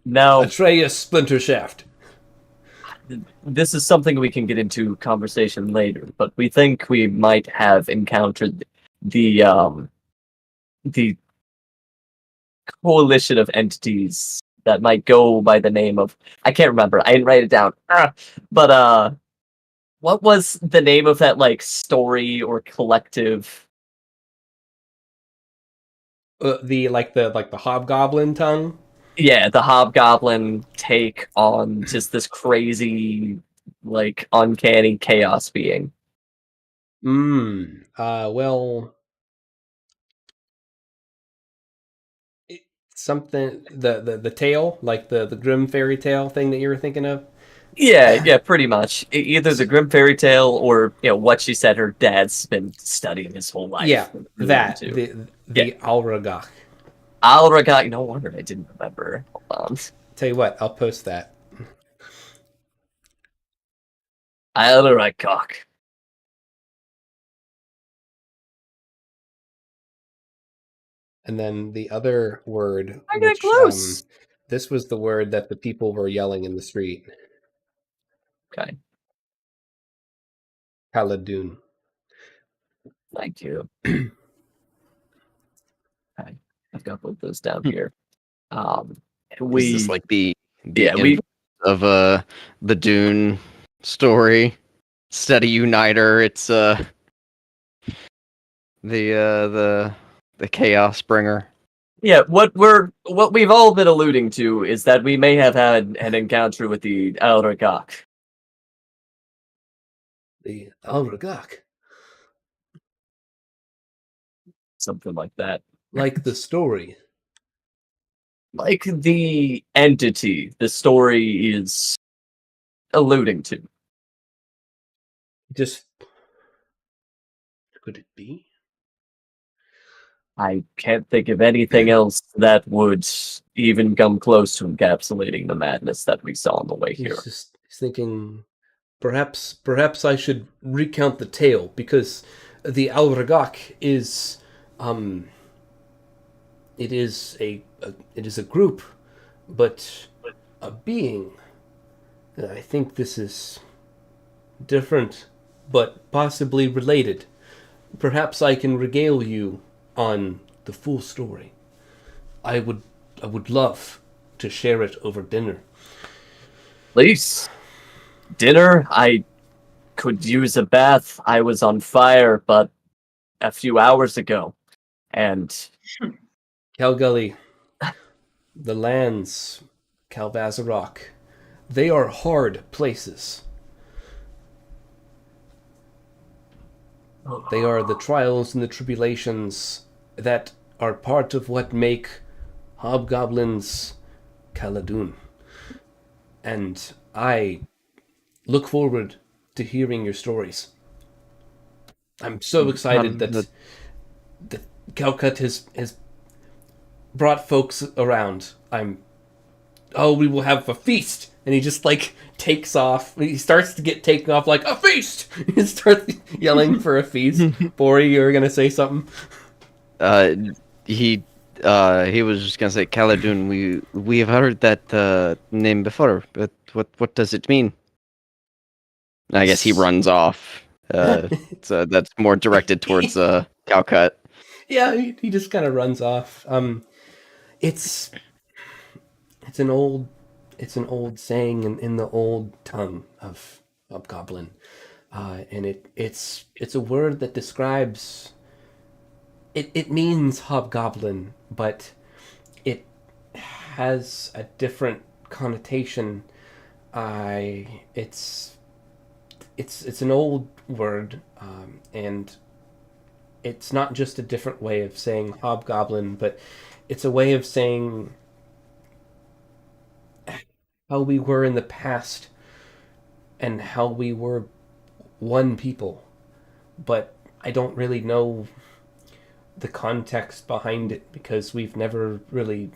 Now, Atreus Splintershaft. this is something we can get into conversation later, but we think we might have encountered the coalition of entities that might go by the name of, I can't remember. I didn't write it down. But what was the name of that like story or collective? The hobgoblin tongue. Yeah, the hobgoblin take on just this crazy, like uncanny chaos being. Well, something the tale, like the grim fairy tale thing that you were thinking of. Yeah, pretty much. Either the grim fairy tale or what she said her dad's been studying his whole life. Yeah, that Into. the Alragach. Aludriea. No wonder I didn't remember. Hold on. Tell you what, I'll post that. Aludriea. And then the other word, I got which close. this was the word that the people were yelling in the street. Okay, Paladun. thank you. Okay, I've got both those down here. is this like the Yeah, we- inverse of the Dune story? Steady Uniter. It's the Chaos Bringer. Yeah, what we've all been alluding to is that we may have had an encounter with the Aludriea. The Alragach. Something like that. Like the story. Like the entity the story is alluding to. Just could it be? I can't think of anything else that would even come close to encapsulating the madness that we saw on the way here. He's thinking perhaps I should recount the tale, because the Alragach is it is a group, but a being. I think this is different, but possibly related. Perhaps I can regale you on the full story. I would love to share it over dinner. Please. Dinner? I could use a bath. I was on fire, but a few hours ago. And Calgully, the lands, Calvazarok, they are hard places. They are the trials and the tribulations that are part of what make hobgoblins Caladun. And I look forward to hearing your stories. I'm so excited that Calcut has brought folks around. We will have a feast. And he just takes off. He starts to get taken off like a feast. He starts yelling for a feast. Bori, you were gonna say something? He was just gonna say Caladun. We have heard that name before, but what does it mean? I guess he runs off. So that's more directed towards Calcut. Yeah, he just kind of runs off. It's an old saying in the old tongue of Goblin, and it's a word that describes. It means hobgoblin, but it has a different connotation. It's an old word, and it's not just a different way of saying hobgoblin, but it's a way of saying how we were in the past and how we were one people, but I don't really know the context behind it because we've never really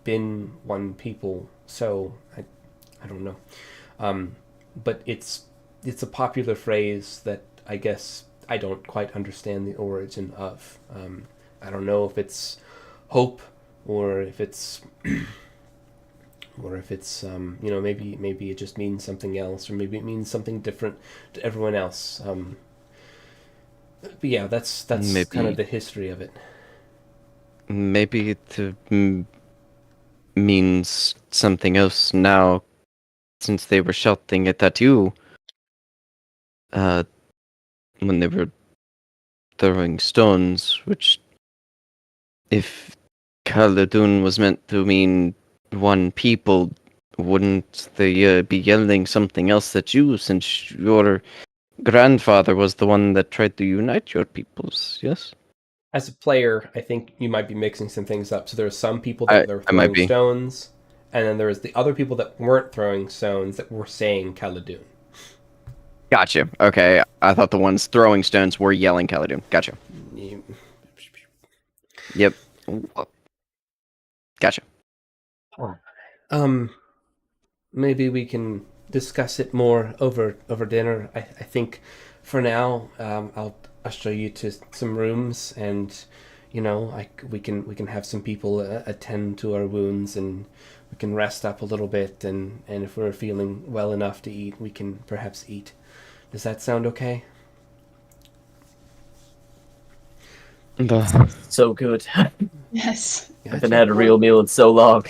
been one people. So I don't know. But it's a popular phrase that I guess I don't quite understand the origin of. I don't know if it's hope or if it's maybe it just means something else, or maybe it means something different to everyone else. But yeah, that's kind of the history of it. Maybe it means something else now, since they were shouting it at you when they were throwing stones, which, if Khaldun was meant to mean one people, wouldn't they be yelling something else at you, since your grandfather was the one that tried to unite your peoples, yes? As a player, I think you might be mixing some things up. So there are some people that are I might throwing be. stones, and then there's the other people that weren't throwing stones that were saying Khaldun. Gotcha. Okay, I thought the ones throwing stones were yelling Khaldun. Gotcha. Yep. Gotcha. Maybe we can discuss it more over dinner. I think for now, I'll show you to some rooms, and we can have some people attend to our wounds, and we can rest up a little bit, and if we're feeling well enough to eat, we can perhaps eat. Does that sound okay? So good. Yes. I haven't had a real meal in so long.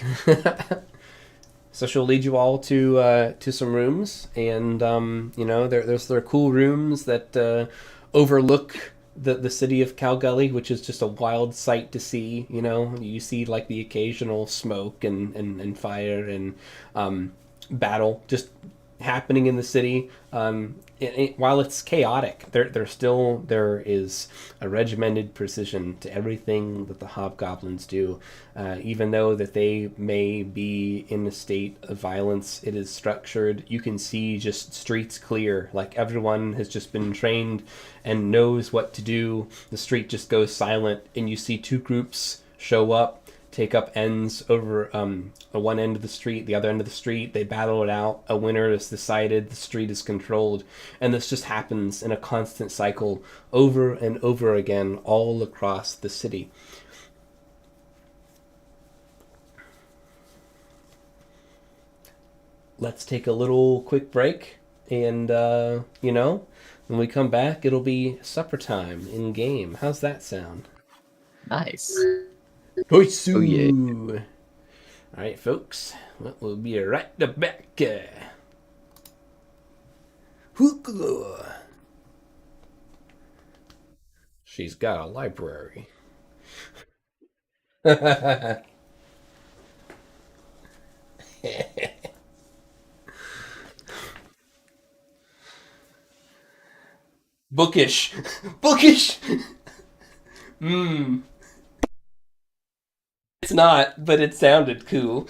So she'll lead you all to some rooms, and there are cool rooms that overlook the city of Calgully, which is just a wild sight to see. You see like the occasional smoke and fire and battle just happening in the city. While it's chaotic, there is a regimented precision to everything that the hobgoblins do. Even though that they may be in a state of violence, it is structured. You can see just streets clear, like everyone has just been trained and knows what to do. The street just goes silent, and you see two groups show up, take up ends over one end of the street, the other end of the street. They battle it out. A winner is decided. The street is controlled. And this just happens in a constant cycle over and over again all across the city. Let's take a little quick break. And, when we come back, it'll be supper time in game. How's that sound? Nice. Oh yeah. All right, folks. Well, we'll be right back. She's got a library. Bookish. Bookish! It's not, but it sounded cool.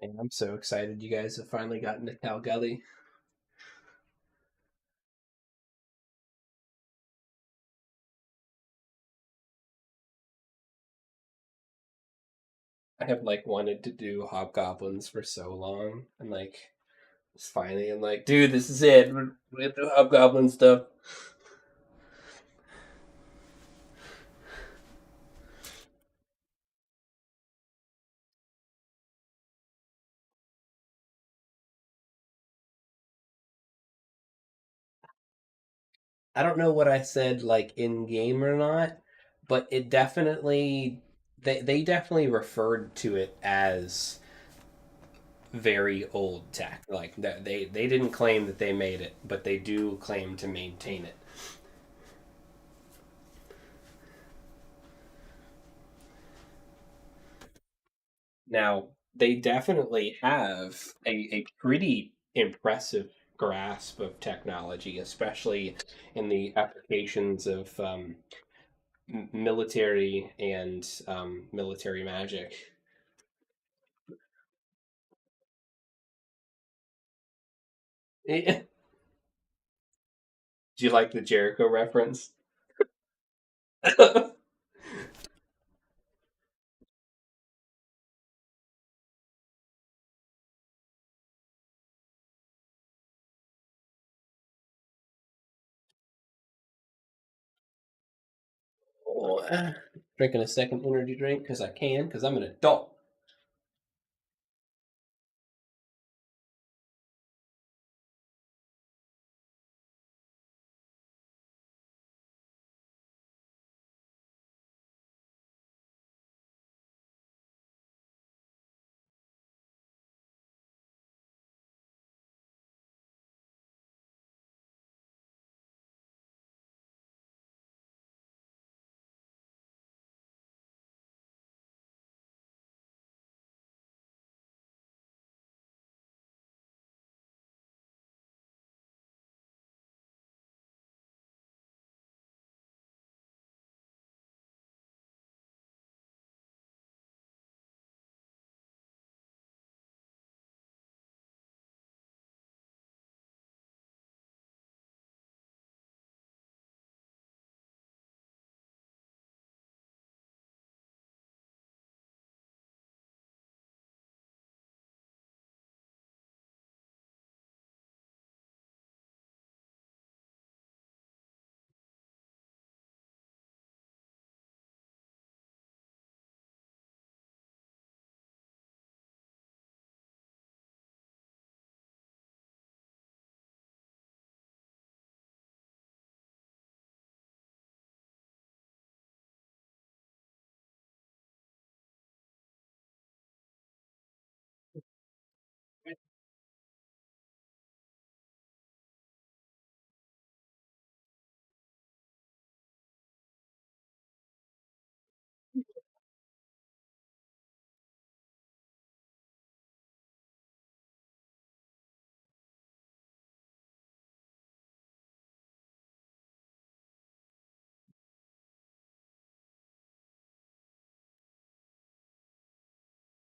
Man, I'm so excited you guys have finally gotten to Calgully. I have like wanted to do hobgoblins for so long, and like just finally I'm like, dude, this is it. We're gonna do hobgoblin stuff. I don't know what I said like in game or not, but it definitely they definitely referred to it as very old tech. Like that they didn't claim that they made it, but they do claim to maintain it. Now, they definitely have a pretty impressive grasp of technology, especially in the applications of military and military magic. Do you like the Jericho reference? Oh, drinking a second energy drink because I can, because I'm an adult.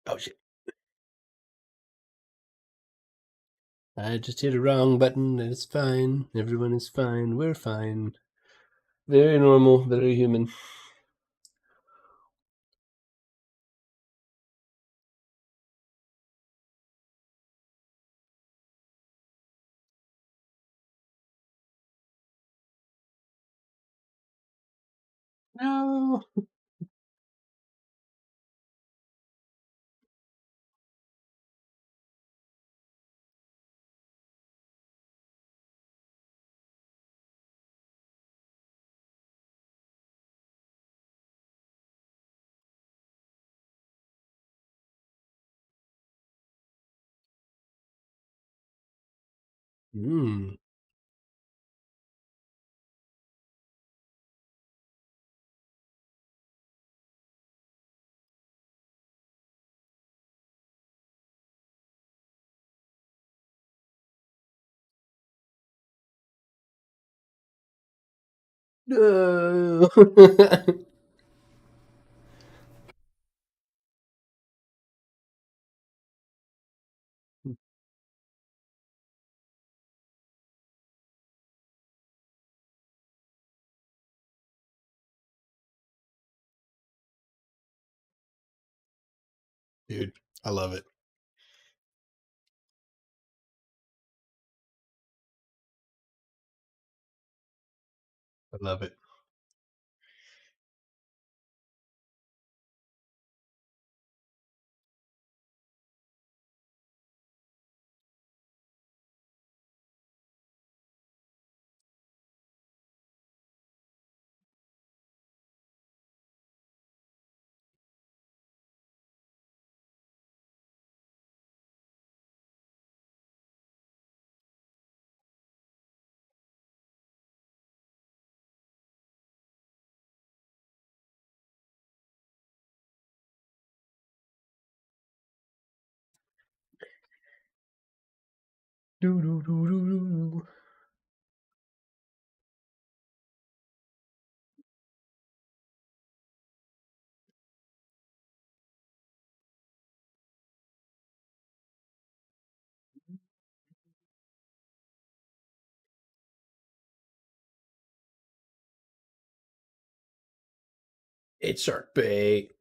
Oh shit. I just hit a wrong button. It's fine. Everyone is fine. We're fine. Very normal, very human. No. Hmm. No. Dude, I love it. I love it. Do, do, do, do, do. It's shark bait.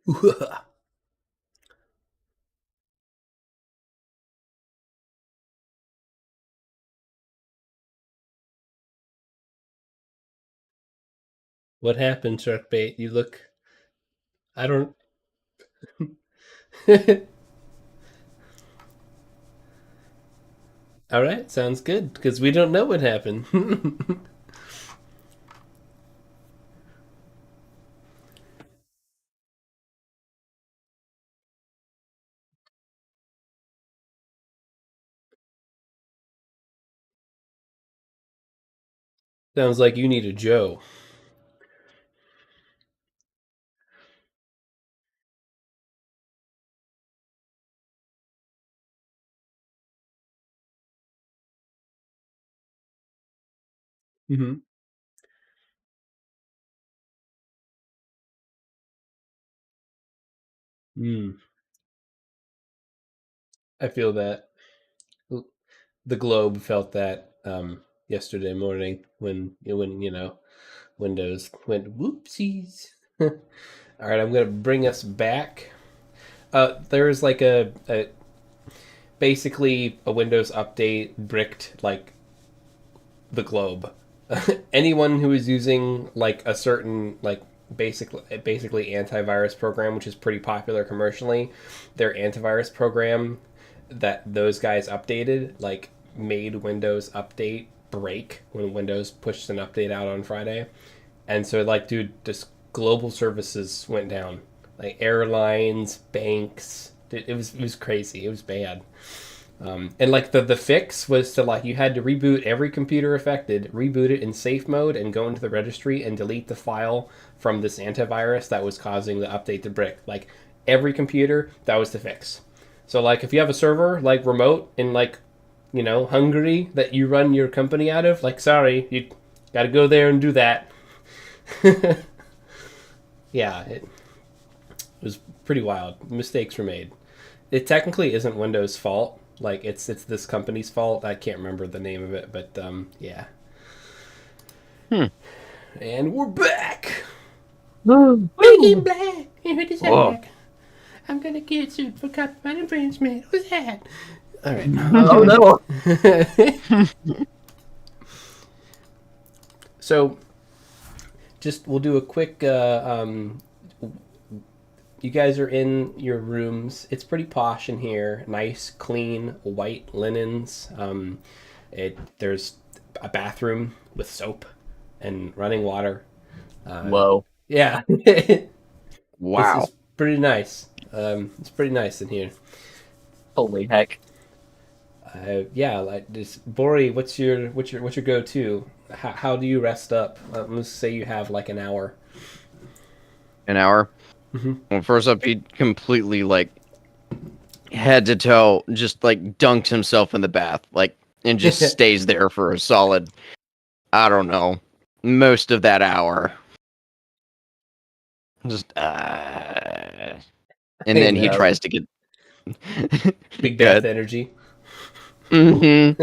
What happened, shark bait? You look. I don't. All right, sounds good because we don't know what happened. Sounds like you need a Joe. Mm-hmm. Mm, I feel that. The globe felt that yesterday morning when Windows went whoopsies. All right, I'm gonna bring us back. There's like a basically a Windows update bricked like the globe. Anyone who is using like a certain like basically antivirus program, which is pretty popular commercially, their antivirus program that those guys updated like made Windows update break when Windows pushed an update out on Friday. And so like dude, just global services went down. Like airlines, banks, it was crazy. It was bad. And like the fix was to like you had to reboot every computer affected, reboot it in safe mode, and go into the registry and delete the file from this antivirus that was causing the update to brick. Like every computer, that was the fix. So like if you have a server like remote in like Hungary that you run your company out of, like sorry, you got to go there and do that. Yeah, it was pretty wild. Mistakes were made. It technically isn't Windows' fault. Like it's this company's fault. I can't remember the name of it, but yeah. And we're back. Making black. It is Whoa. I'm gonna get sued for copyright infringement. Who's that? All right. Oh no! So, just we'll do a quick. You guys are in your rooms. It's pretty posh in here. Nice, clean, white linens. There's a bathroom with soap and running water. Whoa! Yeah, this Wow. is pretty nice. It's pretty nice in here. Holy heck! Yeah, like this. Bori, what's your go-to? How do you rest up? Let's say you have like an hour. An hour. Mhm. Well, first up, he completely like head to toe, just like dunks himself in the bath, like, and just stays there for a solid, I don't know, most of that hour. Just and then he know. tries to get Big Good. bath energy. Mm-hmm.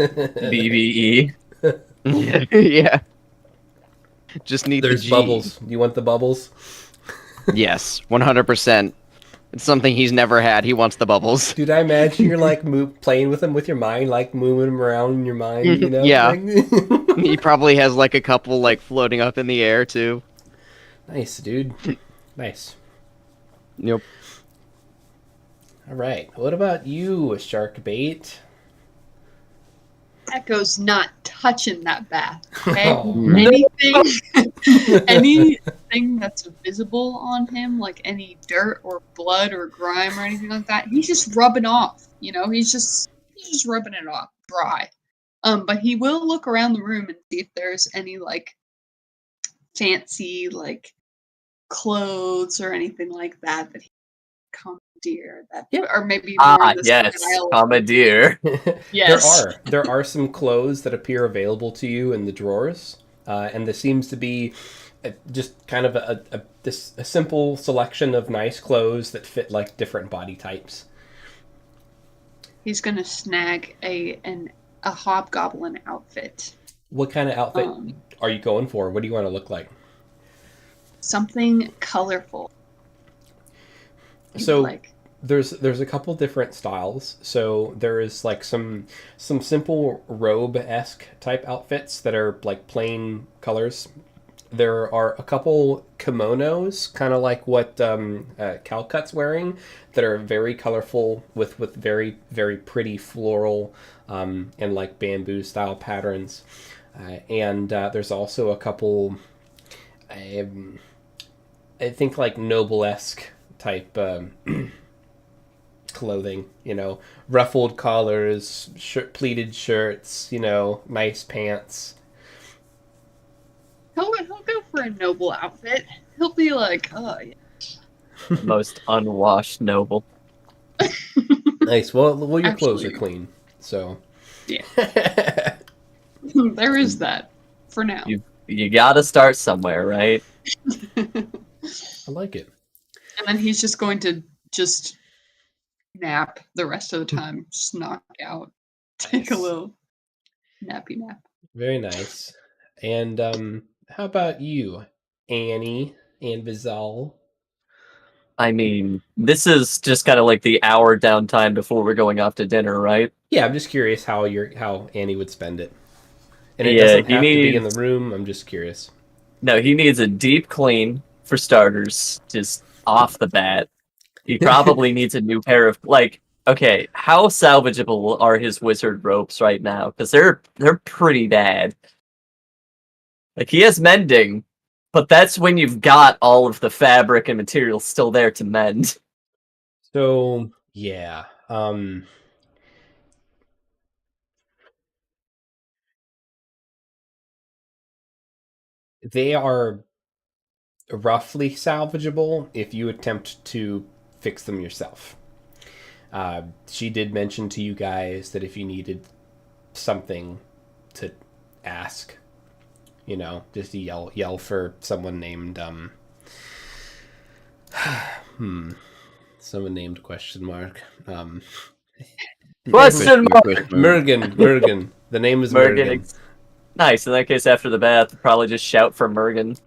BBE. Yeah. Just need There's the G. bubbles. You want the bubbles? Yes, 100%. It's something he's never had. He wants the bubbles. Dude, I imagine you're like playing with him with your mind, like moving him around in your mind, you know? Yeah. Like- He probably has like a couple like floating up in the air too. Nice, dude. Nice. Yep. All right. What about you, Sharkbait? Echo's not touching that bath. Okay. Oh. Anything that's visible on him, like any dirt or blood or grime or anything like that, he's just rubbing off. You know, he's just rubbing it off dry. But he will look around the room and see if there's any like fancy like clothes or anything like that that he commandeer that, or maybe more in the style. Commandeer. Yes. There are some clothes that appear available to you in the drawers, and there seems to be just kind of a simple selection of nice clothes that fit like different body types. He's gonna snag a hobgoblin outfit. What kind of outfit are you going for? What do you want to look like? Something colorful. So like there's a couple different styles. So there is like some simple robe-esque type outfits that are like plain colors. There are a couple kimonos, kind of like what Calcut's wearing, that are very colorful with very, very pretty floral and like bamboo style patterns. And there's also a couple, I think like noble-esque type clothing, you know, ruffled collars, pleated shirts, you know, nice pants. he'll go for a noble outfit. He'll be like, oh yeah. Most unwashed noble. Nice. Well, your clothes are Actually, clean, so yeah. There is that for now. You gotta start somewhere, right? I like it. And then he's just going to just nap the rest of the time. Just knock out. Take a Nice. little nappy nap. Very nice. And how about you, Annie and Vizal? I mean, this is just kind of like the hour downtime before we're going off to dinner, right? Yeah, I'm just curious how Annie would spend it. And it Yeah, doesn't he have to be in needs- the room. I'm just curious. No, he needs a deep clean for starters, just off the bat. He probably needs a new pair of like. Okay, how salvageable are his wizard ropes right now? Because they're pretty bad. Like he has mending, but that's when you've got all of the fabric and materials still there to mend. So yeah, they are roughly salvageable if you attempt to fix them yourself. She did mention to you guys that if you needed something to ask, you know, just yell for someone named someone named question mark. Question mark. Mergen. The name is Mergen. Nice. In that case, after the bath, probably just shout for Mergen.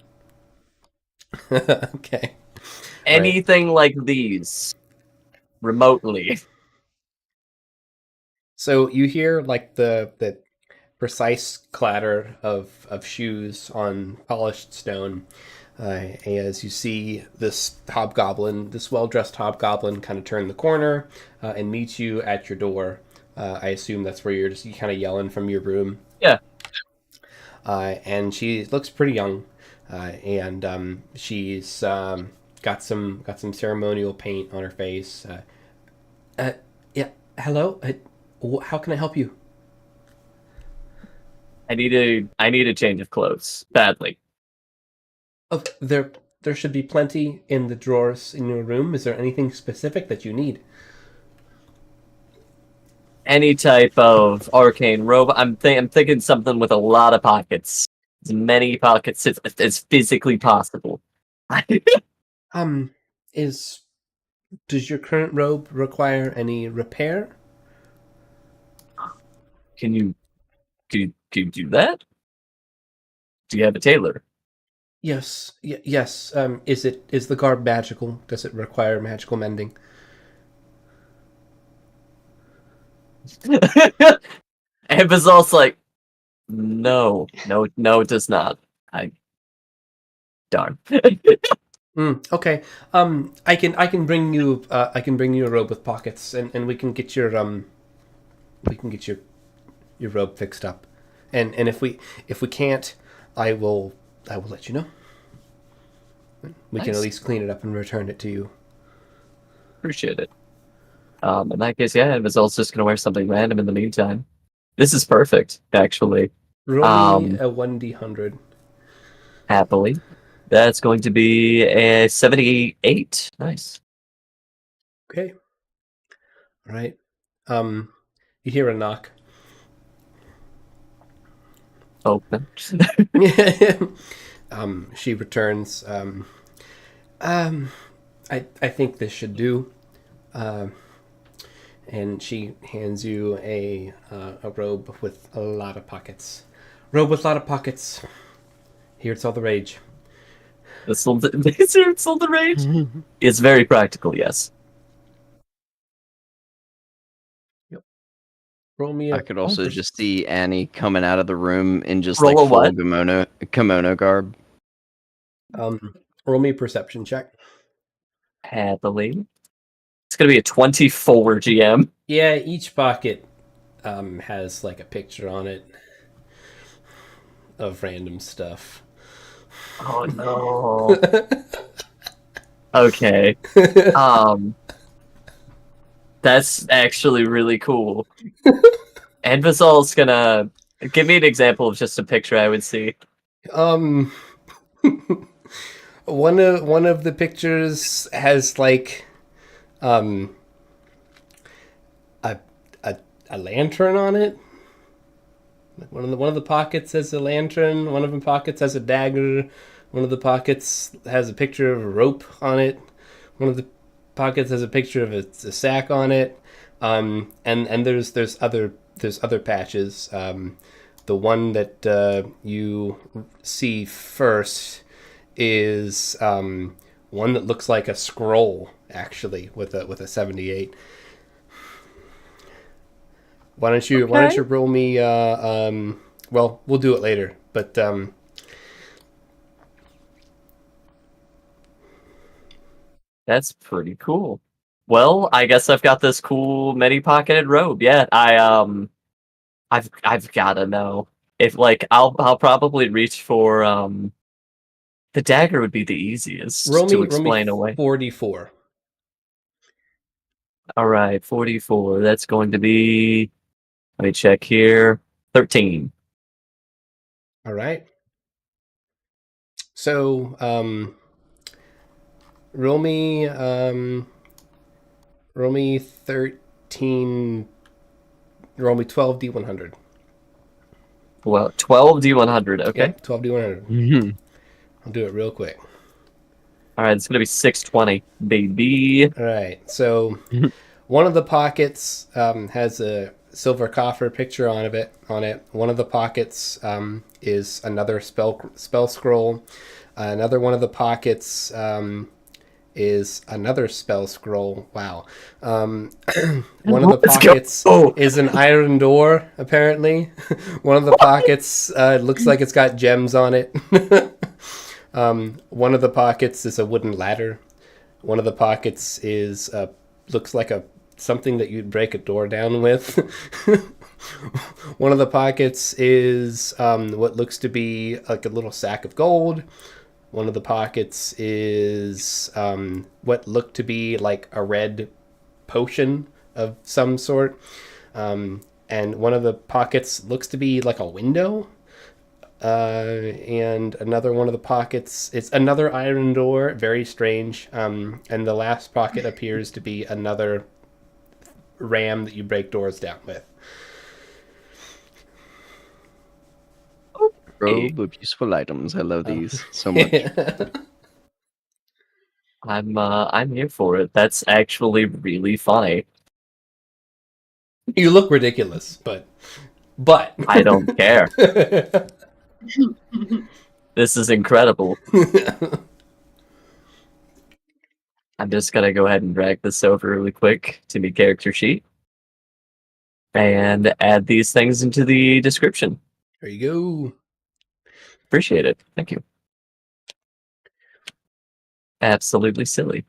Okay. Anything like these, remotely. So you hear like the precise clatter of shoes on polished stone as you see this well-dressed hobgoblin kind of turn the corner and meet you at your door. I assume that's where you kind of yelling from your room. Yeah. And she looks pretty young, and she's got some ceremonial paint on her face. Yeah, hello. How can I help you? I need a change of clothes badly. Oh, there should be plenty in the drawers in your room. Is there anything specific that you need? Any type of arcane robe. I'm thinking something with a lot of pockets. As many pockets as physically possible. Does your current robe require any repair? Can you do that? Do you have a tailor? Yes, yes. Is the garb magical? Does it require magical mending? And Bazal's like, no, it does not. Darn. Okay. I can bring you a robe with pockets, and we can get your your robe fixed up, and if we can't, I will let you know. We can at Nice. least clean it up and return it to you. Appreciate it. In that case, yeah, Bazal's just gonna wear something random in the meantime. This is perfect, actually. Roll me a 1d100. Happily. That's going to be a 78. Nice. Okay. All right. You hear a knock. Open. She returns. I think this should do. And she hands you a robe with a lot of pockets. Robe with a lot of pockets. Here, it's all the rage. It's all the rage. It's very practical, yes. Yep. Roll me. I could also just see Annie coming out of the room in just Roll like a full what? kimono garb. Roll me a perception check. Happily. It's gonna be a 24 GM. Yeah, each pocket has like a picture on it of random stuff. Oh no. Okay. That's actually really cool. And Bazal's gonna give me an example of just a picture I would see. One of the pictures has like a lantern on it. One of the pockets has a lantern. One of the pockets has a dagger. One of the pockets has a picture of a rope on it. One of the pockets has a picture of a sack on it. And there's other patches. The one that you see first is one that looks like a scroll, actually, with a 78. Why don't you roll me? Well, we'll do it later, but That's pretty cool. Well, I guess I've got this cool many-pocketed robe. Yeah, I've gotta know if like I'll probably reach for the dagger would be the easiest to explain away. 44. All right, 44. That's going to be. Let me check here. 13. All right. So, roll me 13. Roll me 12d100. Well, 12d100. Okay. Yep, 12d100. I'll do it real quick. All right, it's gonna be 620, baby. All right. So, one of the pockets has a silver coffer picture on it. One of the pockets is another spell scroll. Another one of the pockets is another spell scroll. Wow. One of the pockets is an iron door, apparently. One of the pockets looks like it's got gems on it. One of the pockets is a wooden ladder. One of the pockets is looks like something that you'd break a door down with. One of the pockets is what looks to be like a little sack of gold. One of the pockets is what looked to be like a red potion of some sort. And one of the pockets looks to be like a window. And another one of the pockets, it's another iron door, very strange. And the last pocket appears to be another ram that you break doors down with. Robe of useful items. I love these so much. I'm here for it. That's actually really funny. You look ridiculous, but I don't care. This is incredible. I'm just gonna go ahead and drag this over really quick to the character sheet and add these things into the description. There you Appreciate it. Thank you. Absolutely silly. go.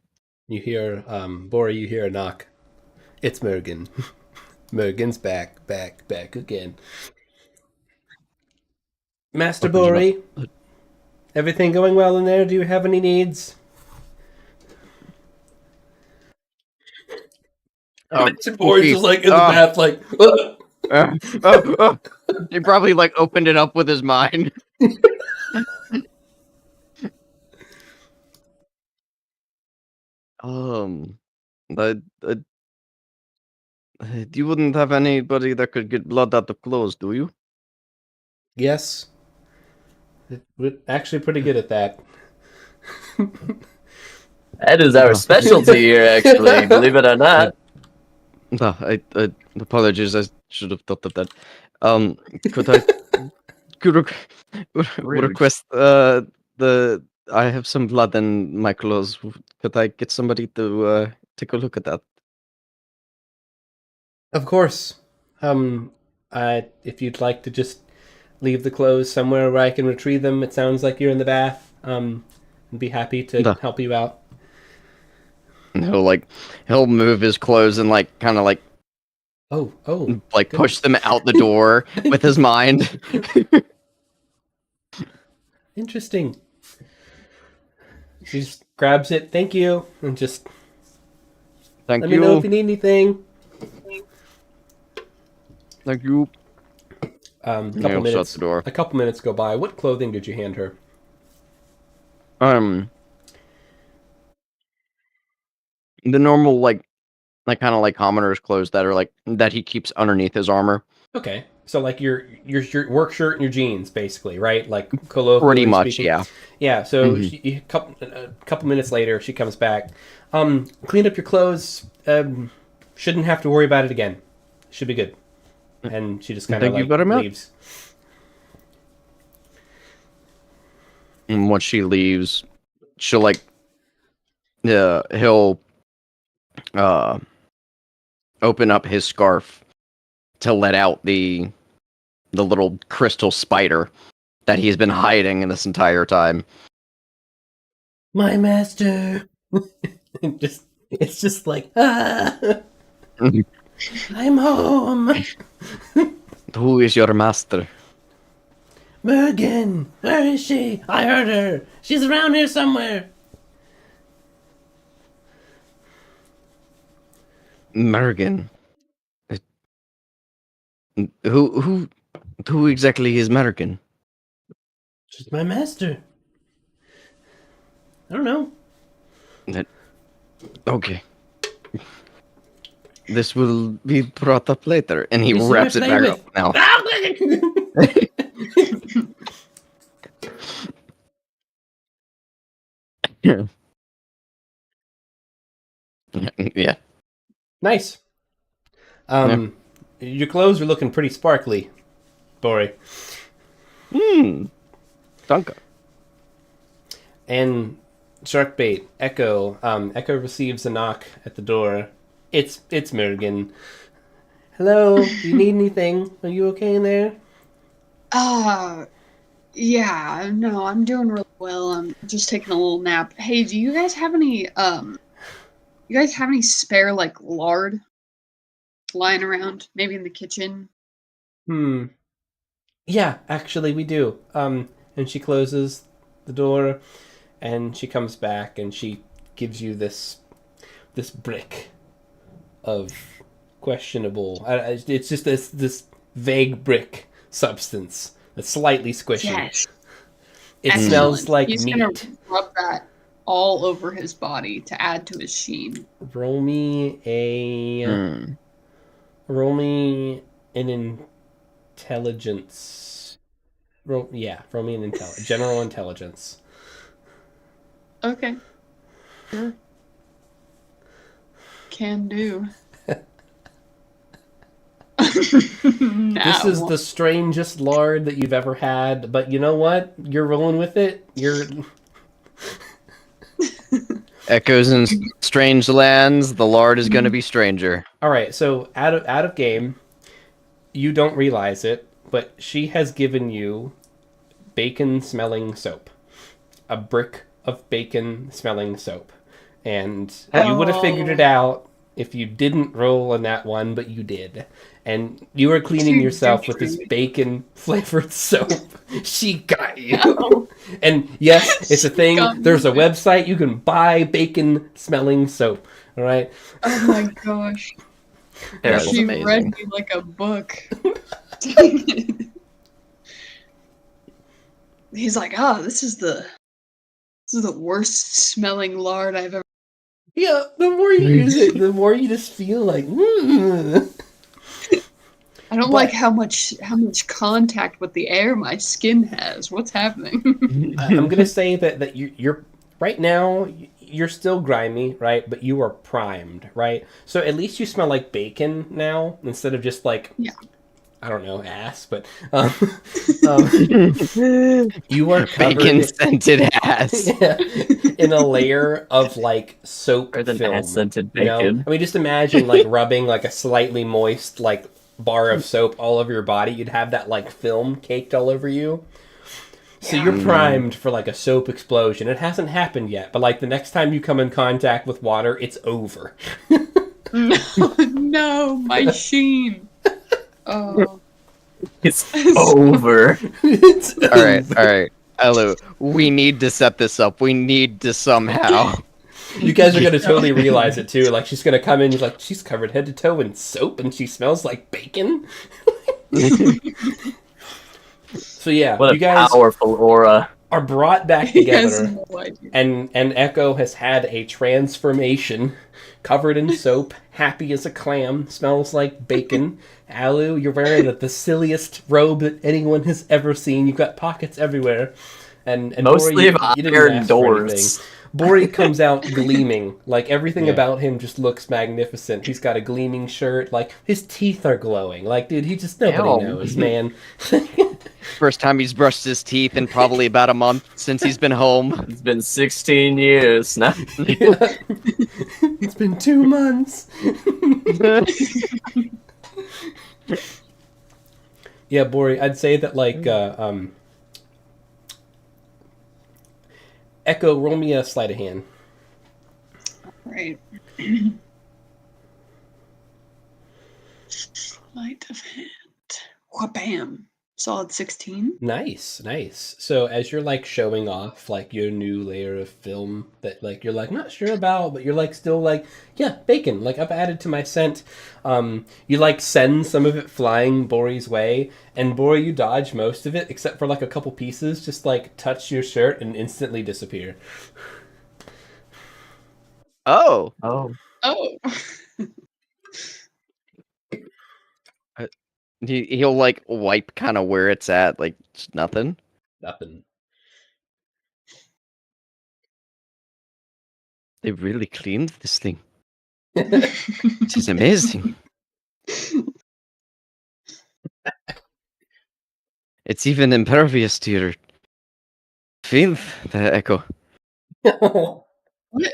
You hear, Bori, you hear a knock. It's Mergen. Mergen's back again. Master Opens it Bori, everything going well in there? Do you have any needs? Master Bori's just like in the bath, like. He probably like opened it up with his mind. But you wouldn't have anybody that could get blood out of clothes, do you? Yes. We're actually pretty good at that. That is our specialty here, actually, believe it or not. No, I apologies. I should have thought of that. Could I Rude. request I have some blood in my clothes. Could I get somebody to take a look at that? Of course. If you'd like to just leave the clothes somewhere where I can retrieve them, it sounds like you're in the bath. I'd be happy to No. help you out. And he'll move his clothes and kind of Oh, push them out the door with his mind. interesting. She just grabs it. Thank you, and just Thank let me know if you you. need anything. Thank you. Couple He'll shut minutes. the door. A couple minutes go by. What clothing did you hand her? The normal kind of commoner's clothes that are that he keeps underneath his armor. Okay, so like your work shirt and your jeans, basically, right? Like colloquially Pretty much, speaking. yeah. Yeah. So Mhm. a couple minutes later, she comes back. Cleaned up your clothes. Shouldn't have to worry about it again. Should be good. And she just kind of Thank you very much. leaves. And once she leaves, she'll he'll open up his scarf to let out the little crystal spider that he's been hiding in this entire time. My master. It's just like I'm home. Who is your master? Mergen, where is she? I heard her. She's around here somewhere. Mergen. Who exactly is Mergen? She's my master. I don't know. Okay. This will be brought up later, and he You see who wraps I it play back with? up now. Yeah. Nice. Your clothes are looking pretty sparkly, Bori. Danke. And Sharkbait, Echo. Echo receives a knock at the door. It's Mergen. Hello. Do you need anything? Are you okay in there? Yeah, no, I'm doing really well. I'm just taking a little nap. Hey, do you guys have any spare lard lying around? Maybe in the kitchen? Yeah, actually we do. And she closes the door and she comes back and she gives you this brick of questionable. It's just this vague brick substance that's slightly squishy. Yes. It Excellent. smells like He's meat. gonna rub that all over his body to add to his sheen. Roll me an intelligence. Roll me an general intelligence. Okay. Sure. Can do. This is the strangest lard that you've ever had, but you know what? You're rolling with it. You're Echoes in strange lands. The lard is going to be stranger. all right. So out of game, you don't realize it, but she has given you bacon-smelling soap, a brick of bacon-smelling soap, and you would have figured it out if you didn't roll on that one, but you did. And you were cleaning yourself with this bacon-flavored soap. She got you. No. And yes, it's a thing. got me. There's a website you can buy bacon-smelling soap. All right. Oh my gosh. Terrible. She amazing. read me like a book. Dang it. He's like, this is the worst smelling lard I've ever. Yeah, the more you use it, the more you just feel like. I don't like how much contact with the air my skin has. What's happening? I'm gonna say that you're right now. You're still grimy, right? But you are primed, right? So at least you smell like bacon now instead of just like I don't know, ass. But you are covered Bacon scented ass. in a layer of like soap Or than film. ass-scented You know? bacon. I mean, just imagine like rubbing like a slightly moist like bar of soap all over your body. You'd have that like film caked all over you. So you're primed for like a soap explosion. It hasn't happened yet, but like the next time you come in contact with water, it's over. No, my sheen. Oh. It's over. It's All right. Hello. We need to set this up. We need to somehow. You guys are gonna totally realize it too. Like she's gonna come in, like she's covered head to toe in soap, and she smells like bacon. So yeah, What you a guys powerful aura. are brought back He has together, no idea. and Echo has had a transformation, covered in soap, happy as a clam, smells like bacon. Alu, you're wearing the silliest robe that anyone has ever seen. You've got pockets everywhere, and Mostly Bori, of you didn't iron ask for doors. anything. Bori comes out gleaming. Like, everything about him just looks magnificent. He's got a gleaming shirt. Like, his teeth are glowing. Like, dude, nobody Ew. knows, man. First time he's brushed his teeth in probably about a month since he's been home. It's been 16 years now. It's been 2 months. Yeah, Bori, I'd say that, like, Echo, roll me a sleight of hand. Right. Sleight of hand. Wha-bam. Solid 16. Nice. So as you're like showing off like your new layer of film that like you're like not sure about, but you're like still like, yeah, bacon. Like I've added to my scent. You like send some of it flying Bori's way, and Bori, you dodge most of it except for like a couple pieces. Just like touch your shirt and instantly disappear. Oh. Oh. Oh. He'll like wipe kind of where it's at, like just nothing. Nothing. They really cleaned this thing. This is amazing. It's even impervious to your filth, the Echo. What?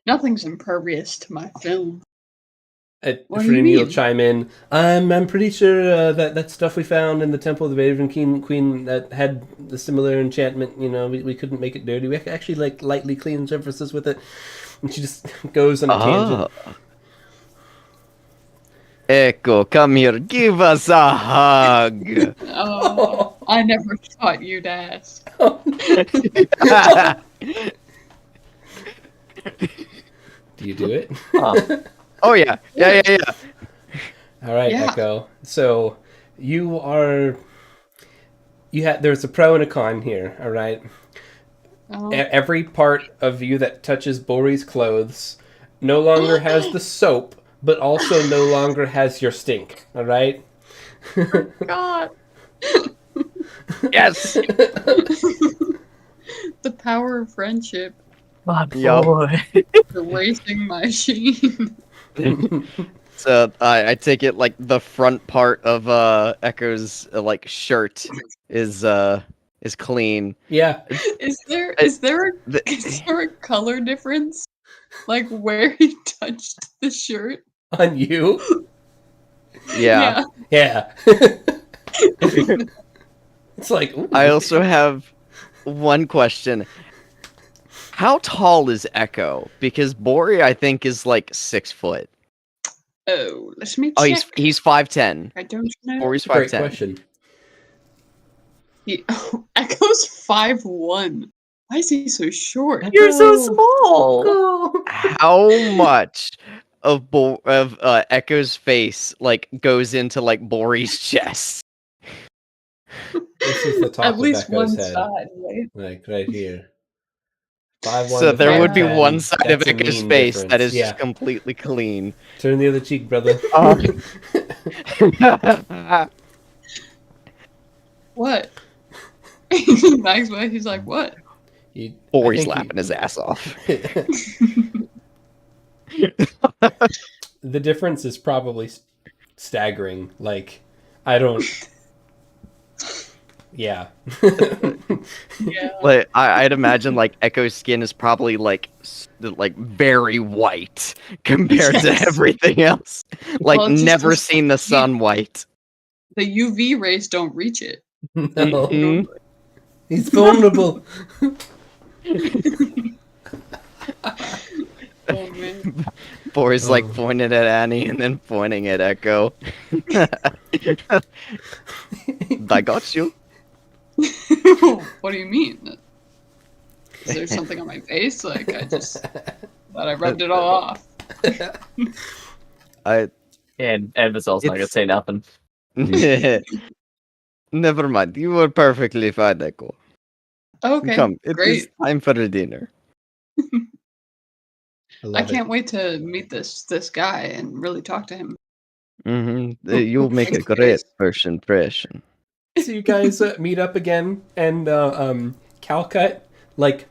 Nothing's impervious to my film. What do you Frini will mean? chime in. I'm pretty sure that stuff we found in the Temple of the Raven Queen that had the similar enchantment. You know, we couldn't make it dirty. We actually like lightly clean surfaces with it. And she just goes on a tangent. Echo, come here. Give us a hug. Oh, I never thought you'd ask. Do you do it? Oh, yeah. Yeah. All right, Yeah. Echo. So there's a pro and a con here. All right. Oh. Every part of you that touches Bori's clothes no longer has the soap, but also no longer has your stink. All right. God. Yes. The power of friendship. My Yup. boy. Erasing my sheen. So I take it like the front part of Echo's like shirt is clean. Yeah. Is there I- is there a, The- is there a color difference? Like where he touched the shirt? On you? yeah. Yeah. It's like, ooh. I also have one question. How tall is Echo? Because Bori, I think, is like 6 foot. Oh, let me check. Oh, he's 5'10". I don't know. Bori's Great 5'10". question. Echo's 5'1". Why is he so short? You're so Echo. small. Oh. How much of Echo's face like goes into like Bori's chest? This is the top At of least Echo's one head. side, right? Like right here. 5'1" So to there would be 5'10". one side of That's a Echo's mean face difference. that is Yeah. just completely clean. Turn the other cheek, brother. What? Max, he's like, what? Bori's laughing his ass off. The difference is probably staggering. Like, I don't. Yeah. Yeah. Like I'd imagine like Echo's skin is probably like very white compared to Yes. everything else. Like Well, it's just never this- seen the sun white. The UV rays don't reach it. No. Mhm. He's vulnerable. Oh man. Bori's like Oh. pointing at Annie and then pointing at Echo. I got you. What do you mean? Is there something on my face? Like I just thought I rubbed it all off. And Vazol's not gonna It's- say nothing. Never mind. You were perfectly fine, Echo. Okay, Come, it is great. time for dinner. I can't wait to meet this guy and really talk to him. You'll make a Thanks, great guys. first impression. So you guys meet up again, and Calcut like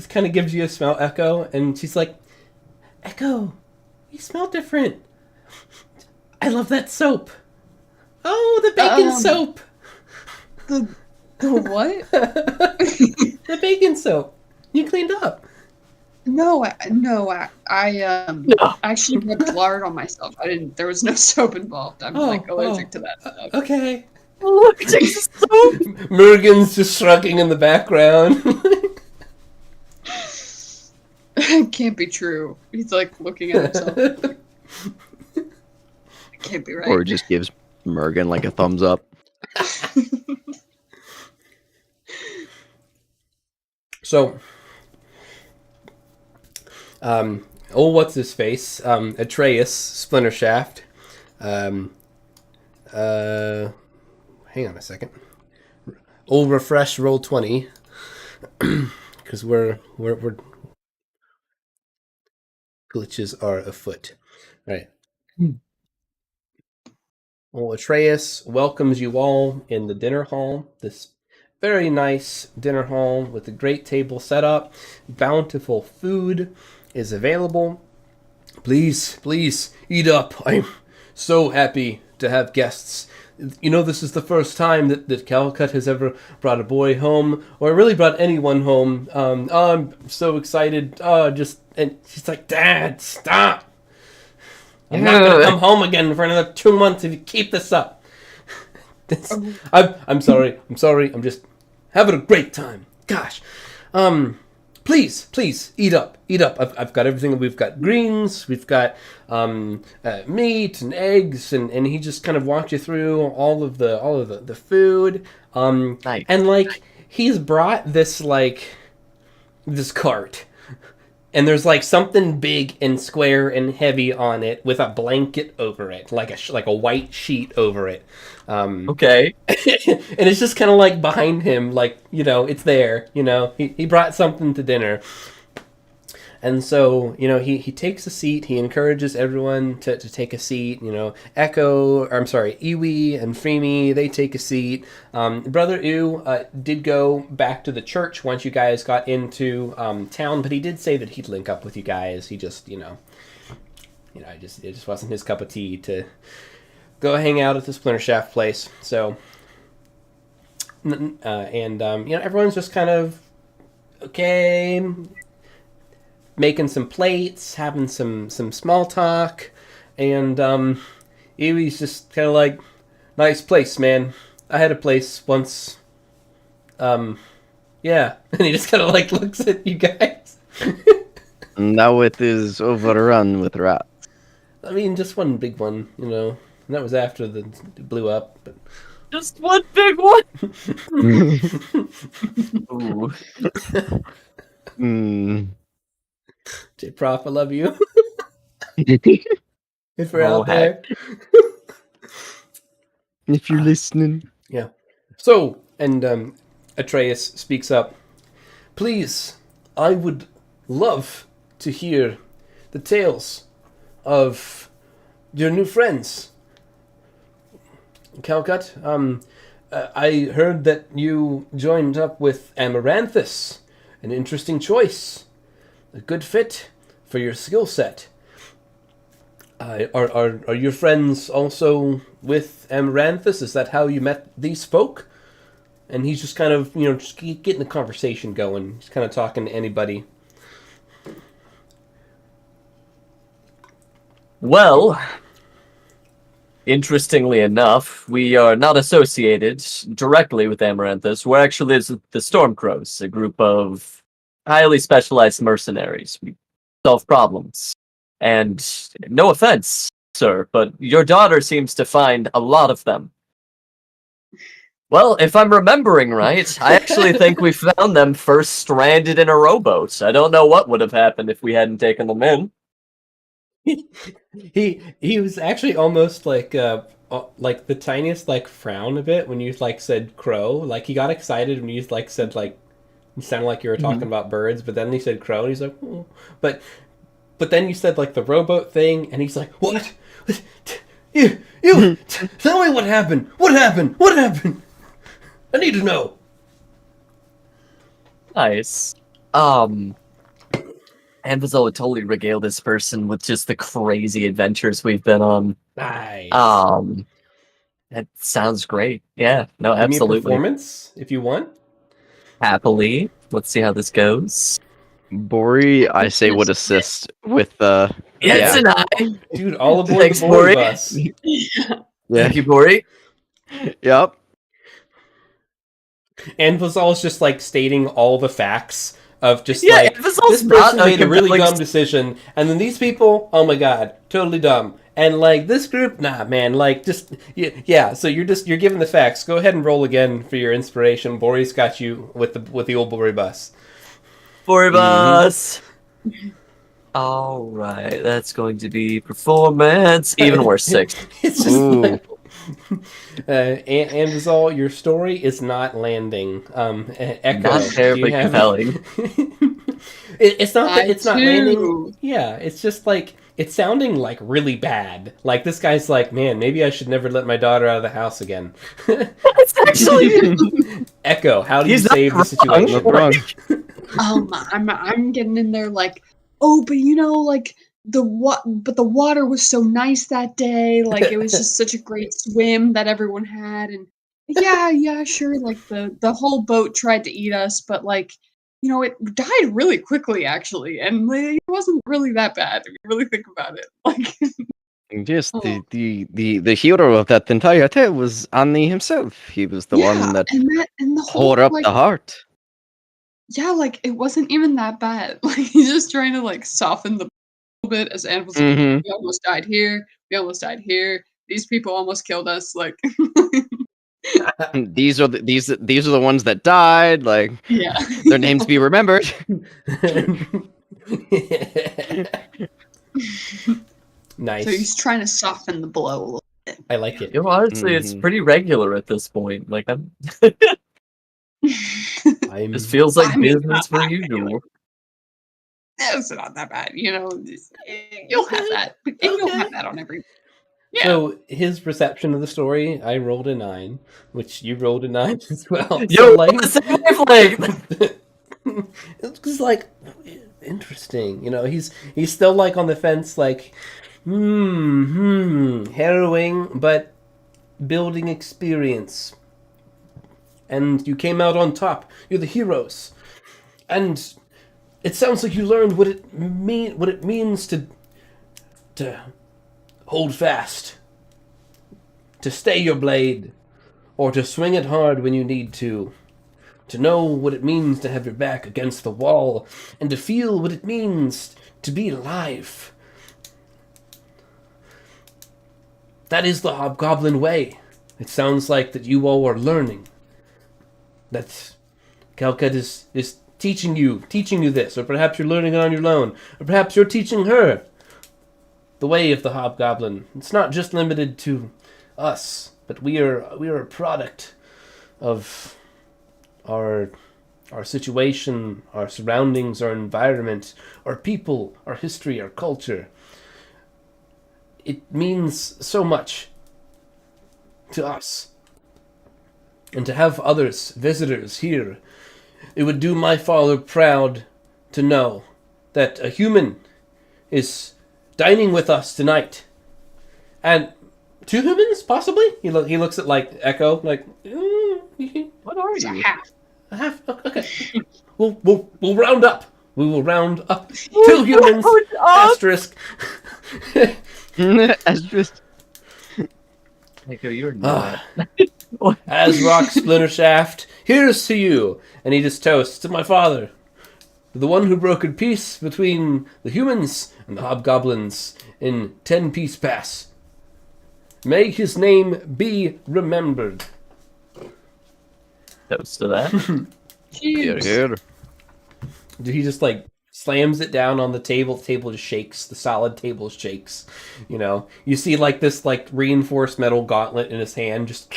kind of gives you a smell, Echo, and she's like, "Echo, you smell different. I love that soap. Oh, the bacon soap. The what? The bacon soap. You cleaned up." No, I No. actually rubbed lard on myself. I didn't. There was no soap involved. I'm like allergic to that stuff. Okay. Look, Jesus, so Morgan's just shrugging in the background. It can't be true. He's like looking at himself. It can't be right. Or just gives Mergen like a thumbs up. So, what's his face? Atreus, Splinter Shaft. Hang on a second. Old refresh roll 20. Because we're glitches are afoot. Right. Well, Atreus welcomes you all in the dinner hall. This very nice dinner hall with a great table set up. Bountiful food is available. Please, please, eat up. I'm so happy to have guests. You know, this is the first time that Calcut has ever brought a boy home, or really brought anyone home. I'm so excited. And she's like, "Dad, stop. I'm not going to come home again for another 2 months if you keep this up." I'm sorry. I'm just having a great time. Gosh. Please, eat up. I've got everything. We've got greens. We've got meat and eggs, and he just kind of walked you through all of the food. Nice. And like he's brought this this cart. And there's like something big and square and heavy on it with a blanket over it, like a white sheet over it. Okay. And it's just kind of like behind him, like, you know, it's there, you know, he brought something to dinner. And so, you know, he takes a seat. He encourages everyone to take a seat. You know, Iwi and Freemy, they take a seat. Brother U did go back to the church once you guys got into town, but he did say that he'd link up with you guys. He just, you know, it just wasn't his cup of tea to go hang out at the Splinter Shaft place. So, everyone's just kind of okay, making some plates, having some small talk, and Iwi's just kind of like, nice place, man. I had a place once. Yeah, and he just kind of like looks at you guys. Now it is overrun with rats. I mean, just one big one, and that was after it blew up. But Just one big one. Ooh. J Prof, I love you. If we're Oh, out there. If you're listening. Yeah. So, and Atreus speaks up. Please, I would love to hear the tales of your new friends. Calcut, I heard that you joined up with Amaranthus. An interesting choice. A good fit for your skill set. Are your friends also with Amaranthus? Is that how you met these folk? And he's just kind of, just getting the conversation going. He's kind of talking to anybody. Well, interestingly enough, we are not associated directly with Amaranthus. We're actually the Stormcrows, a group of highly specialized mercenaries. We solve problems. And no offense, sir, but your daughter seems to find a lot of them. Well, if I'm remembering right, I actually think we found them first stranded in a rowboat. I don't know what would have happened if we hadn't taken them in. He was actually almost like the tiniest frown a bit when you said crow. Like he got excited when you said you sounded like you were talking about birds, but then he said crow and he's like, oh. But then you said the rowboat thing and he's like, what? You tell me what happened. What happened? I need to know. Nice. Anvizol would totally regale this person with just the crazy adventures we've been on. Nice. That sounds great. Yeah, no, Give me a absolutely. performance if you want. Happily. Let's see how this goes. Bori, I say would assist with Yes, and I. Dude, all aboard Thanks, the Bori Bori. bus. Thank you, Bori. Yep. And Vazal's just stating all the facts of just Anvizol's this not person a made a really compelling dumb decision, and then these people, oh my god, totally dumb. And this group, nah, man, yeah. So you're giving the facts. Go ahead and roll again for your inspiration. Bori's got you with the old Bori bus. Bori bus. All right, that's going to be performance. Even worse, 6. It's just and Vazal, your story is not landing. Echo, Not terribly compelling. It's not that it's not landing. too. Yeah, it's just it's sounding really bad. This guy's man, maybe I should never let my daughter out of the house again. It's actually Echo, how do you He's not save the wrong. situation? I'm getting in there oh, but the water was so nice that day. It was just such a great swim that everyone had, and yeah, sure. The whole boat tried to eat us, but it died really quickly actually, and it wasn't really that bad if you really think about it. Yes, Oh. the hero of that entire tale was Annie himself. He was the one that and the whole tore up the heart. yeah, it wasn't even that bad. He's just trying to soften the a little bit as Anne was Mhm. we almost died here. We almost died here. These people almost killed us. These are the ones that died. Yeah. Their names be remembered. Nice. So he's trying to soften the blow a little bit. I like it. honestly, it's Mhm. pretty regular at this point. I'm This feels like I mean, business not for usual. It's not that bad, You'll have that. And you'll have that on every. Yeah. So his reception of the story, I rolled a 9, which you rolled a 9 as well. Yo, So the same wavelength! it's just interesting. He's still on the fence, Harrowing, but building experience. And you came out on top. You're the heroes. And it sounds like you learned what it means to hold fast, to stay your blade, or to swing it hard when you need to know what it means to have your back against the wall, and to feel what it means to be alive. That is the Hobgoblin way. It sounds like that you all are learning. That Calcut is teaching you this, or perhaps you're learning it on your own, or perhaps you're teaching her the way of the Hobgoblin. It's not just limited to us, but we are a product of our situation, our surroundings, our environment, our people, our history, our culture. It means so much to us. And to have others, visitors here, it would do my father proud to know that a human is dining with us tonight. And 2 humans, possibly? He looks at, like, Echo, like, What are It's a you? half. half, okay. We'll round up. We will round up 2 humans, Round up? asterisk. Asterisk. Echo, you're not. Asrock Splinter Shaft, here's to you. And he just toasts to my father, the one who brokered peace between the humans and the hobgoblins in 10 Peace Pass. May his name be remembered. Toast to that. Here, here. Dude, he just like slams it down on the table. The table just shakes. The solid table shakes. You know, you see like this like reinforced metal gauntlet in his hand just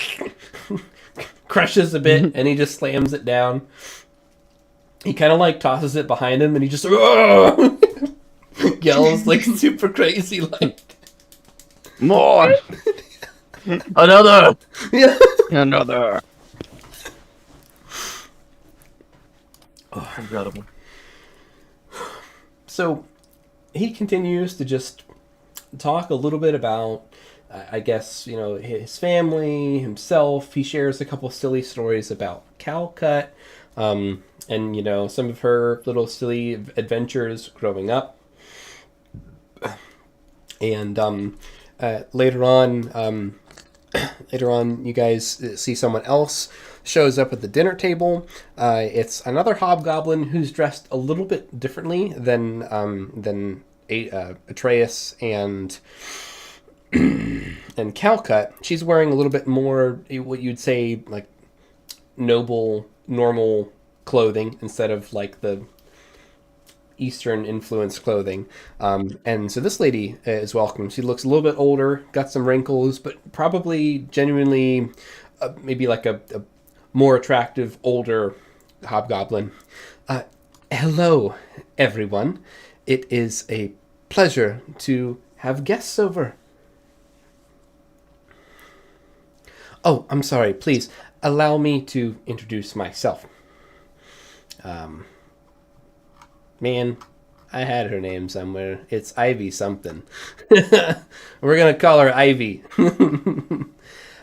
crushes a bit, and he just slams it down. He kind of like tosses it behind him, and he just yells like super crazy, like More. Another! yeah. Another. Incredible. So he continues to just talk a little bit about, I guess, you know, his family, himself. He shares a couple silly stories about Calcut, and, you know, some of her little silly adventures growing up. And later on, you guys see someone else shows up at the dinner table. It's another hobgoblin who's dressed a little bit differently than Atreus and Calcut. She's wearing a little bit more what you'd say like noble, normal clothing instead of like the Eastern influenced clothing. And so this lady is welcome. She looks a little bit older, got some wrinkles, but probably genuinely maybe like a more attractive, older hobgoblin. Hello, everyone. It is a pleasure to have guests over. Oh, I'm sorry. Please allow me to introduce myself. Man, I had her name somewhere. It's Ivy something. We're going to call her Ivy.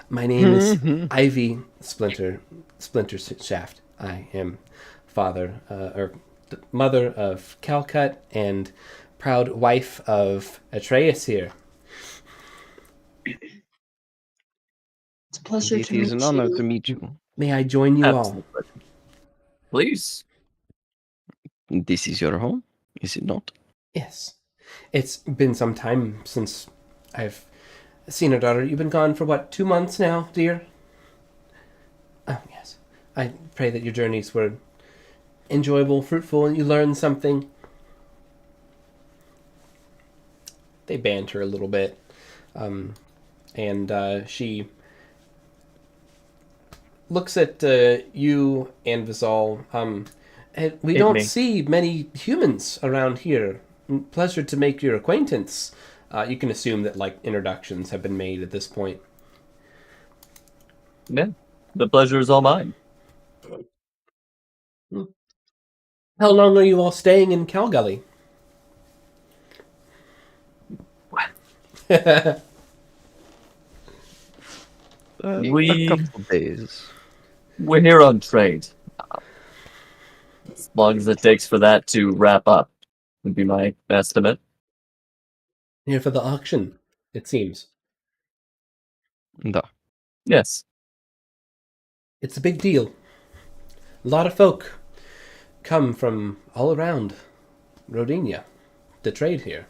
My name is Ivy Splinter Shaft. I am mother of Calcut and proud wife of Atreus here. It's a pleasure It to is meet an honor you. to meet you. May I join you all? Absolute pleasure. Please. This is your home, is it not? Yes. It's been some time since I've seen her daughter. You've been gone for what, 2 months now, dear? Oh, yes. I pray that your journeys were enjoyable, fruitful, and you learned something. They banter a little bit. And she looks at you and Vizal. We Hit don't me. see many humans around here. Pleasure to make your acquaintance. You can assume that like introductions have been made at this point. Yeah. The pleasure is all mine. How long are you all staying in Calgully? A We- couple days. We're here on trade. As long as it takes for that to wrap up, would be my estimate. Here for the auction, it seems. Da. Yes. It's a big deal. A lot of folk come from all around Rodinia to trade here.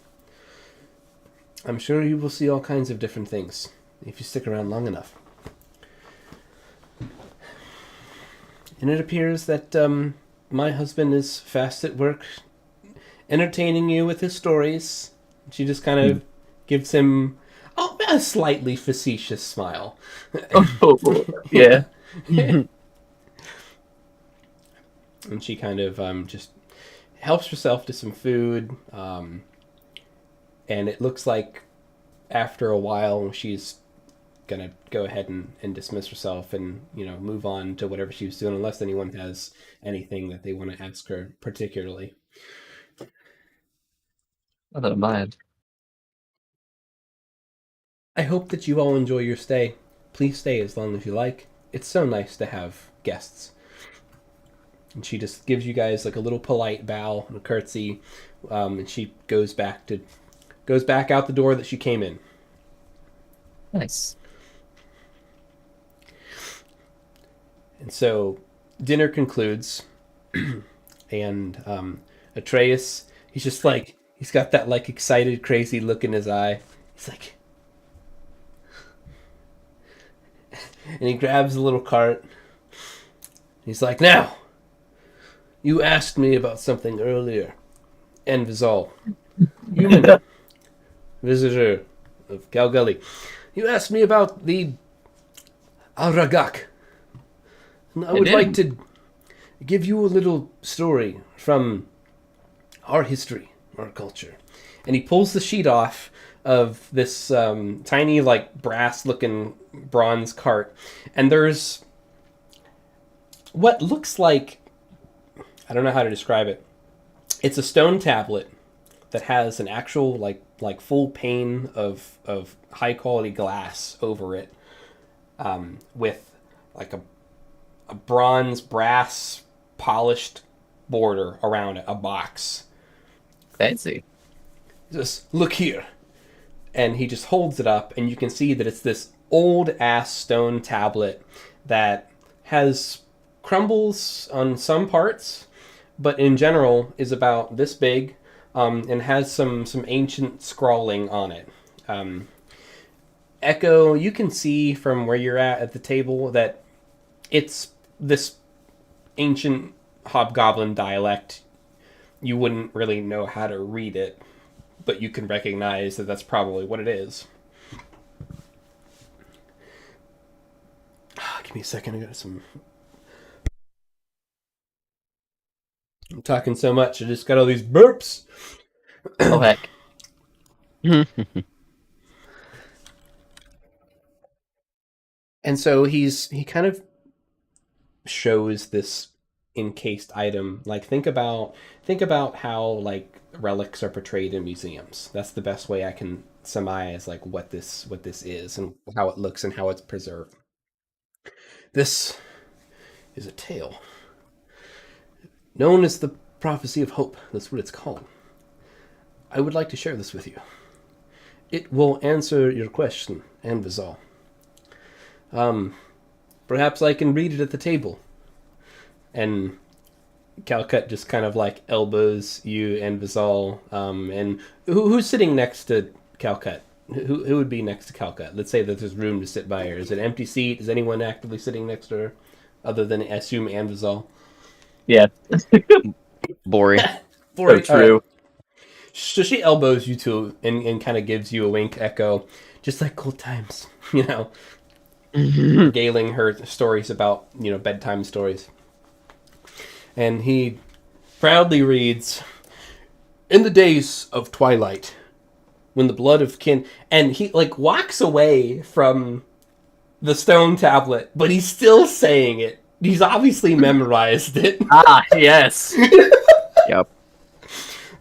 I'm sure you will see all kinds of different things if you stick around long enough. And it appears that my husband is fast at work entertaining you with his stories. She just kind of gives him a slightly facetious smile. Oh, yeah. And she kind of just helps herself to some food. And it looks like after a while she's going to go ahead and dismiss herself and, move on to whatever she was doing, unless anyone has anything that they want to ask her particularly. I don't mind. I hope that you all enjoy your stay. Please stay as long as you like. It's so nice to have guests. And she just gives you guys like a little polite bow and a curtsy, and she goes back out the door that she came in. Nice. And so dinner concludes, and Atreus, he's got that like excited, crazy look in his eye. He's like, and he grabs a little cart. He's like, now, you asked me about something earlier, Envizal, human visitor of Calgully. You asked me about the Alragak. And I would like to give you a little story from our history, our culture. And he pulls the sheet off of this tiny, like, brass-looking bronze cart. And there's what looks like, I don't know how to describe it. It's a stone tablet that has an actual, like full pane of high-quality glass over it, with, like, a bronze, brass, polished border around it, a box. Fancy. Just look here. And he just holds it up, and you can see that it's this old-ass stone tablet that has crumbles on some parts, but in general is about this big, and has some ancient scrawling on it. Echo, you can see from where you're at the table that it's this ancient hobgoblin dialect. You wouldn't really know how to read it, but you can recognize that that's probably what it is. Give me a second, I got some... I'm talking so much, I just got all these burps. Oh, heck. And so he kind of shows this encased item. Like, think about how like relics are portrayed in museums. That's the best way I can surmise like what this is and how it looks and how it's preserved. This is a tale known as the Prophecy of Hope. That's what it's called. I would like to share this with you. It will answer your question, Anvizal. Perhaps I can read it at the table. And Calcut just kind of like elbows you and Vizal. And who's sitting next to Calcut? Who would be next to Calcut? Let's say that there's room to sit by her. Is it an empty seat? Is anyone actively sitting next to her? Other than, I assume, Anvizal? Yeah. Boring. So true. So she elbows you two and kind of gives you a wink, Echo. Just like old times, regaling her stories about, bedtime stories. And he proudly reads, "In the days of twilight, when the blood of kin..." And he, walks away from the stone tablet, but he's still saying it. He's obviously memorized it. Ah, yes. Yep.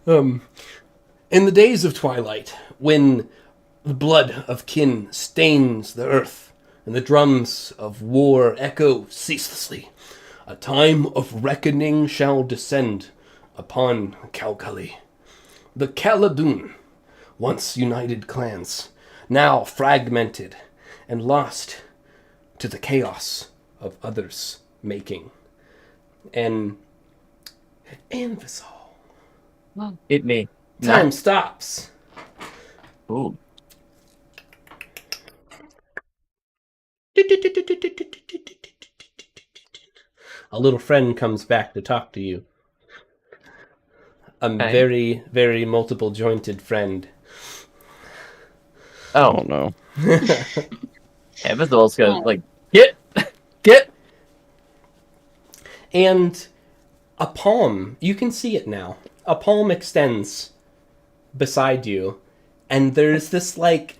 In the days of twilight, when The blood of kin stains the earth, and the drums of war echo ceaselessly. A time of reckoning shall descend upon Calcully. The Caladun, once united clans, now fragmented and lost to the chaos of others' making. And Visal. Hit me. Time stops. Ooh. A little friend comes back to talk to you. A Okay. very, very multiple jointed friend. Oh no. Yeah, Vizal's gonna, like, get! And a palm, you can see it now. A palm extends beside you, and there's this, like,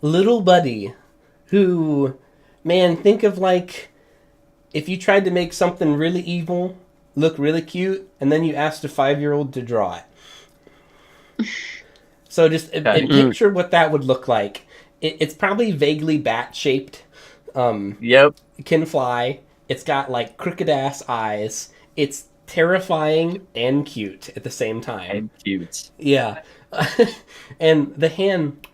little buddy who, man, think of, like, if you tried to make something really evil look really cute, and then you asked a 5-year-old to draw it. So just picture what that would look like. It's probably vaguely bat-shaped. Yep. It can fly. It's got, like, crooked-ass eyes. It's terrifying and cute at the same time. And cute. Yeah. And the hand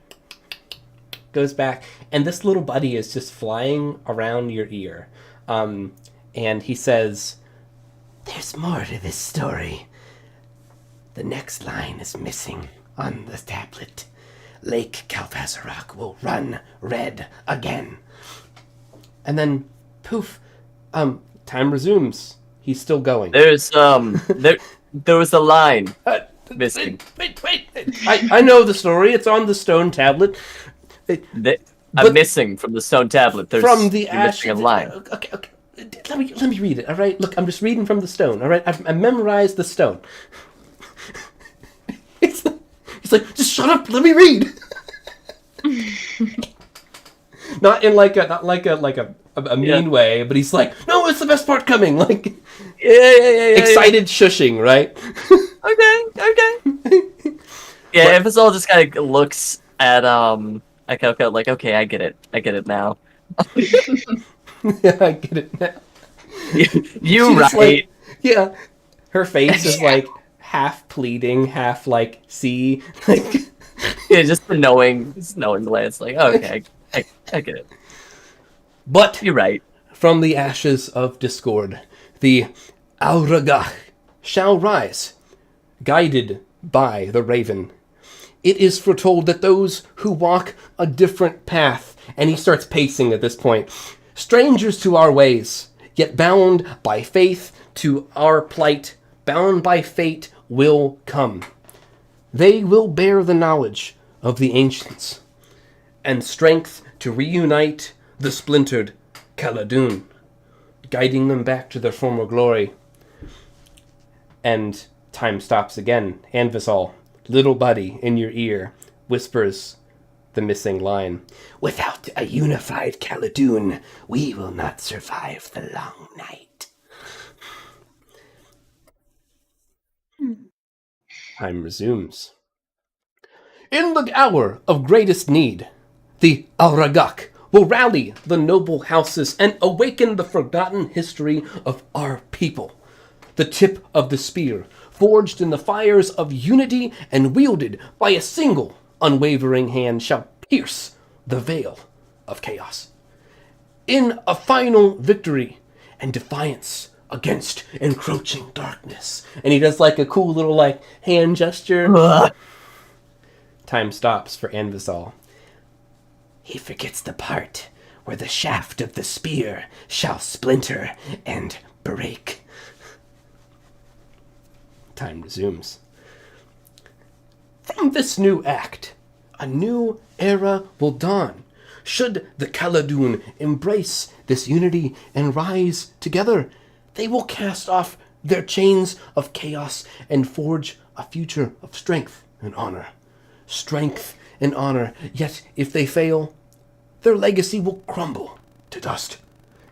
goes back, and this little buddy is just flying around your ear. And he says, "There's more to this story. The next line is missing on the tablet. Lake Kalvazarak will run red again." And then, poof, time resumes. He's still going. There's, there was a line missing. Wait. I know the story. It's on the stone tablet. I'm missing from the stone tablet. There's From the you're missing a line. Okay. Let me read it. All right. Look, I'm just reading from the stone. All right. I memorized the stone. He's like, just shut up. Let me read. Not like a mean way, but he's like, no, it's the best part coming. Like, Yeah. excited shushing, right? Okay. Yeah, if it's all just kind of looks at Coco like, okay, I get it now. Yeah, I get it now. You She's right? like, yeah, her face is like half pleading, half like see, like Yeah, just the knowing glance. Like, okay, I get it. But You're right. from the ashes of discord, the Auragach shall rise, guided by the raven. It is foretold that those who walk a different path, and he starts pacing at this point, strangers to our ways, yet bound by faith to our plight, bound by fate, will come. They will bear the knowledge of the ancients, and strength to reunite the splintered Caladun, guiding them back to their former glory. And time stops again. Anvisal, little buddy in your ear, whispers the missing line. Without a unified Caladun, we will not survive the long night. Time resumes. In the hour of greatest need, the Auragach will rally the noble houses and awaken the forgotten history of our people. The tip of the spear, forged in the fires of unity and wielded by a single unwavering hand, shall pierce the veil of chaos. In a final victory and defiance against encroaching darkness. And he does like a cool little like hand gesture. Time stops for Anvisal. He forgets the part where the shaft of the spear shall splinter and break. Time resumes. From this new act, a new era will dawn. Should the Caladun embrace this unity and rise together, they will cast off their chains of chaos and forge a future of strength and honor. Strength and honor, yet if they fail, their legacy will crumble to dust.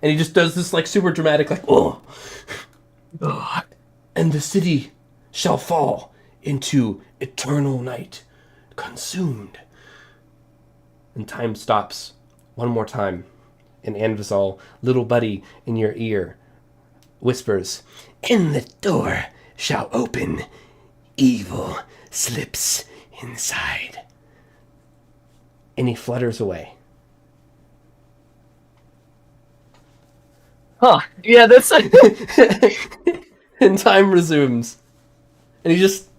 And he just does this like super dramatic, like, oh. And the city shall fall into eternal night, consumed And time stops one more time. And Anvizal, little buddy in your ear, whispers, "And the door shall open. Evil slips inside." And he flutters away. Huh. Yeah, that's And time resumes. And he just...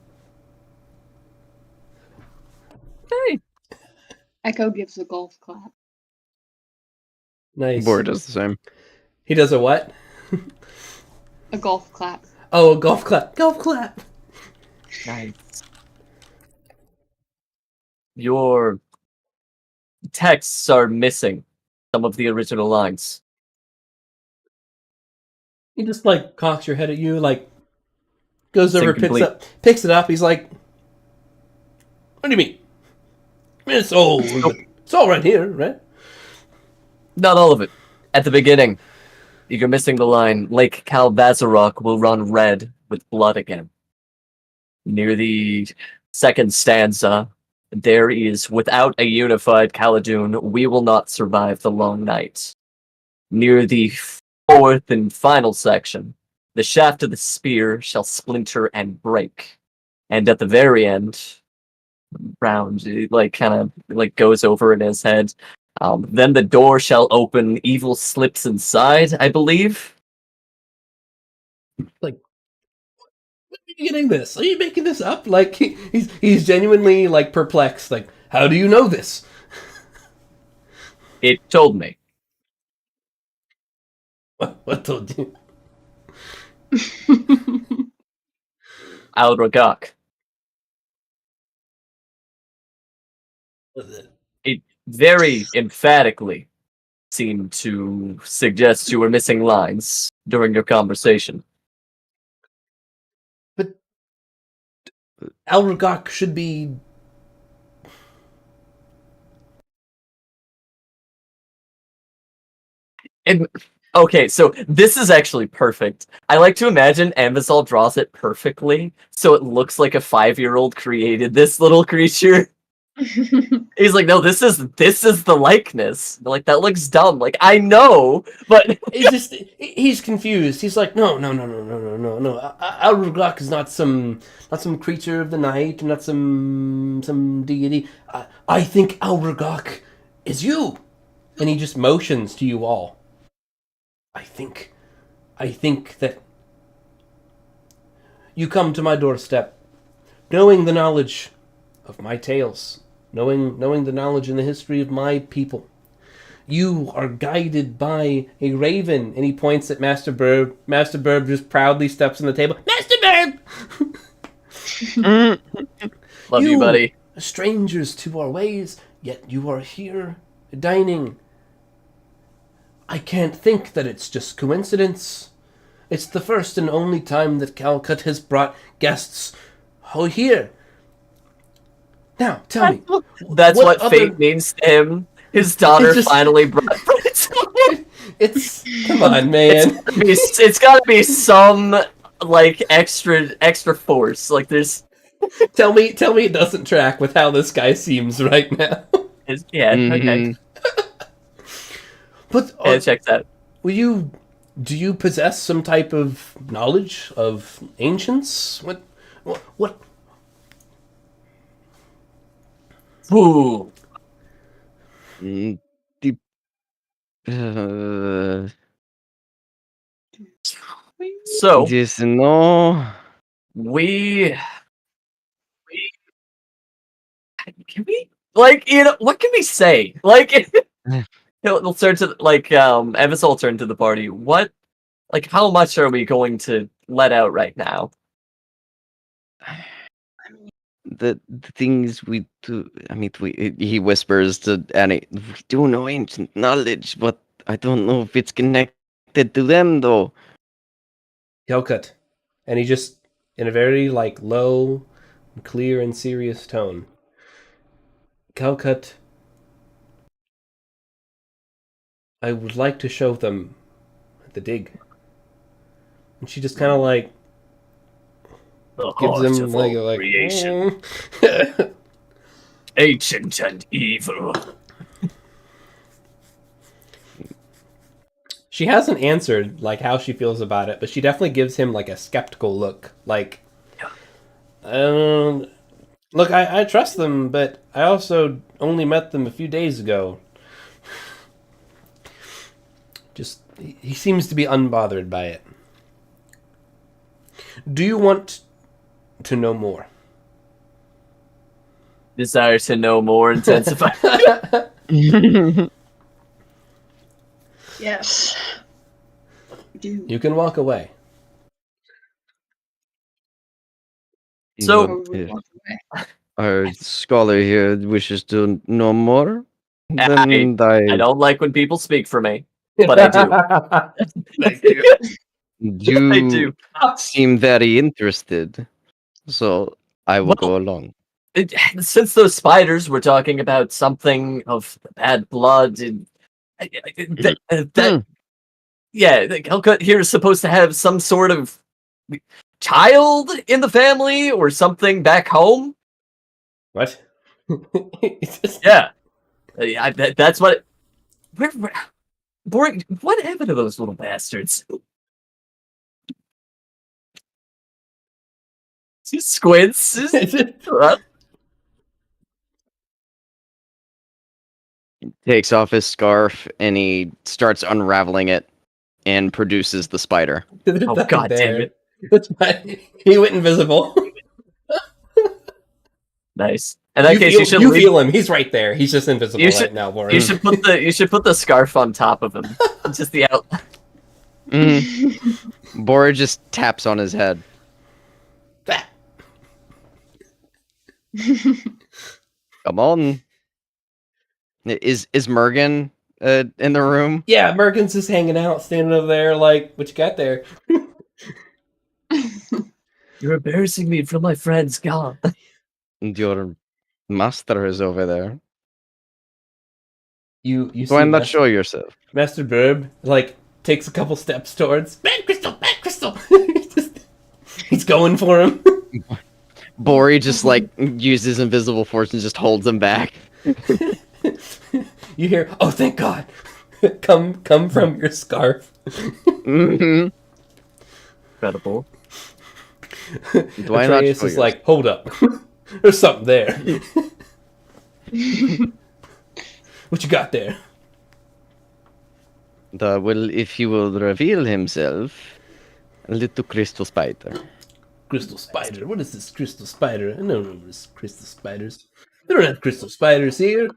Hey. Echo gives a golf clap. Nice. Boar does the same. He does a what? A golf clap. Oh, a golf clap. Golf clap. Nice. Your texts are missing some of the original lines. He just, like, cocks your head at you, like, goes over, Incomplete. picks it up. He's like, "What do you mean? It's all right here, right?" Not all of it. At the beginning, you're missing the line, Lake Kalvazarok will run red with blood again. Near the second stanza, there is, without a unified Khaldun, we will not survive the long night. Near the fourth and final section, the shaft of the spear shall splinter and break. And at the very end, round, it like kind of like goes over in his head. Then the door shall open, evil slips inside, I believe. Like, are you getting this? Are you making this up? Like, he's genuinely, like, perplexed. Like, how do you know this? It told me. What told you? Aldragak. It very emphatically seemed to suggest you were missing lines during your conversation. But Alragok should be... And okay, so this is actually perfect. I like to imagine Ambisal draws it perfectly, so it looks like a 5-year-old created this little creature. He's like, no, this is the likeness. They're like, that looks dumb. Like, I know, but he's confused. He's like, no. Alragok is not some creature of the night, not some deity. I think Alragok is you. And he just motions to you all. I think that you come to my doorstep, knowing the knowledge of my tales, knowing the knowledge and the history of my people. You are guided by a raven, and he points at Master Burb. Master Burb just proudly steps on the table. Master Burb! love you, buddy. Strangers to our ways, yet you are here, dining. I can't think that it's just coincidence. It's the first and only time that Calcut has brought guests here. Now, tell me. That's what fate means to him. His daughter finally brought It's... Come on, man. It's gotta be some, like, extra force. Like, there's... Tell me it doesn't track with how this guy seems right now. Yeah, okay. But Yeah, check that. do you possess some type of knowledge of ancients? What? Ooh. The So, yes, no. we can we, like, you know, what can we say? Like, he'll turn to, like, Evis will turn to the party. What, like, how much are we going to let out right now? The things we do. I mean, he whispers to Annie. We do know ancient knowledge, but I don't know if it's connected to them, though. Calcut. And he just, in a very, like, low, clear, and serious tone. Calcut, I would like to show them the dig. And she just kind of, like, gives him, like creation, ancient and evil. She hasn't answered like how she feels about it, but she definitely gives him like a skeptical look. Like, look, I trust them, but I also only met them a few days ago. Just he seems to be unbothered by it. Do you want to know more? Desire to know more intensify. Yes. I do. You can walk away. So- Or we walk away. Our scholar here wishes to know more. I Then I don't like when people speak for me, but I do. I do. You I do. seem very interested, so I will go along. Since those spiders were talking about something of bad blood, and that yeah, Hellcut here is supposed to have some sort of child in the family or something back home. What? It's just- Yeah, that's what. Boring. What happened to those little bastards? He squints. Takes off his scarf and he starts unraveling it and produces the spider. There's Oh, nothing God damn there. it. That's fine. He went invisible. Nice. In that case, you should you leave. feel him. He's right there. He's just invisible You should- right now, Boris. You should put the scarf on top of him. Just the out. Bora just taps on his head. Come on. Is Mergen in the room? Yeah, Merkin's just hanging out, standing over there, like, what you got there? You're embarrassing me in front of my friends, God. And your master is over there. You So see I'm not Master, sure yourself. Master Burb, like, takes a couple steps towards Bad Crystal! He's going for him. Bori just like uses invisible force and just holds him back. You hear, oh, thank God. come from your scarf. Mhm. Incredible. Do I not Atreus show is you? like, hold up. There's something there. What you got there? Well, if he will reveal himself, a little crystal spider. Crystal spider. What is this crystal spider? I don't know this crystal spiders. They don't have crystal spiders here.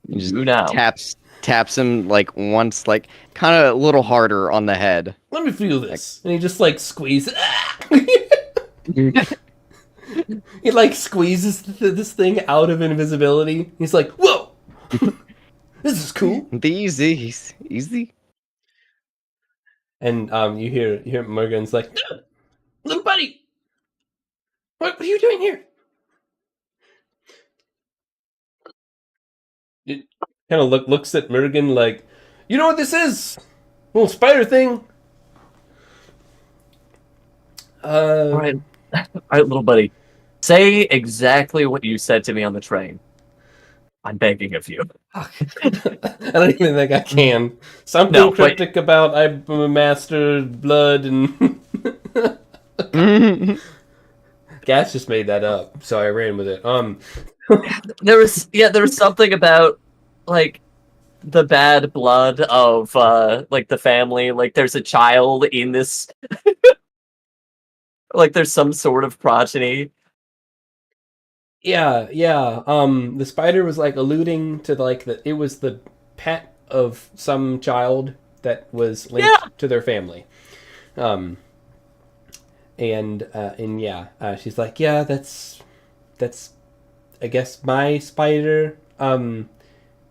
He just You now. taps him like once, like kind of a little harder on the head. Let me feel this. And he just like squeezes. He like squeezes this thing out of invisibility. He's like, whoa! This is cool. Easy. And you hear Morgan's like, no! Little buddy! What are you doing here? It kind of looks at Mergen like, you know what this is? Little spider thing. All right, little buddy. Say exactly what you said to me on the train. I'm begging of you. I don't even think I can. Something No, wait. cryptic about I'm a master blood and Gas just made that up, so I ran with it. There was something about like the bad blood of like the family. Like there's a child in this. Like there's some sort of progeny. Yeah. The spider was like alluding to like that it was the pet of some child that was linked to their family. She's like, yeah, that's I guess my spider.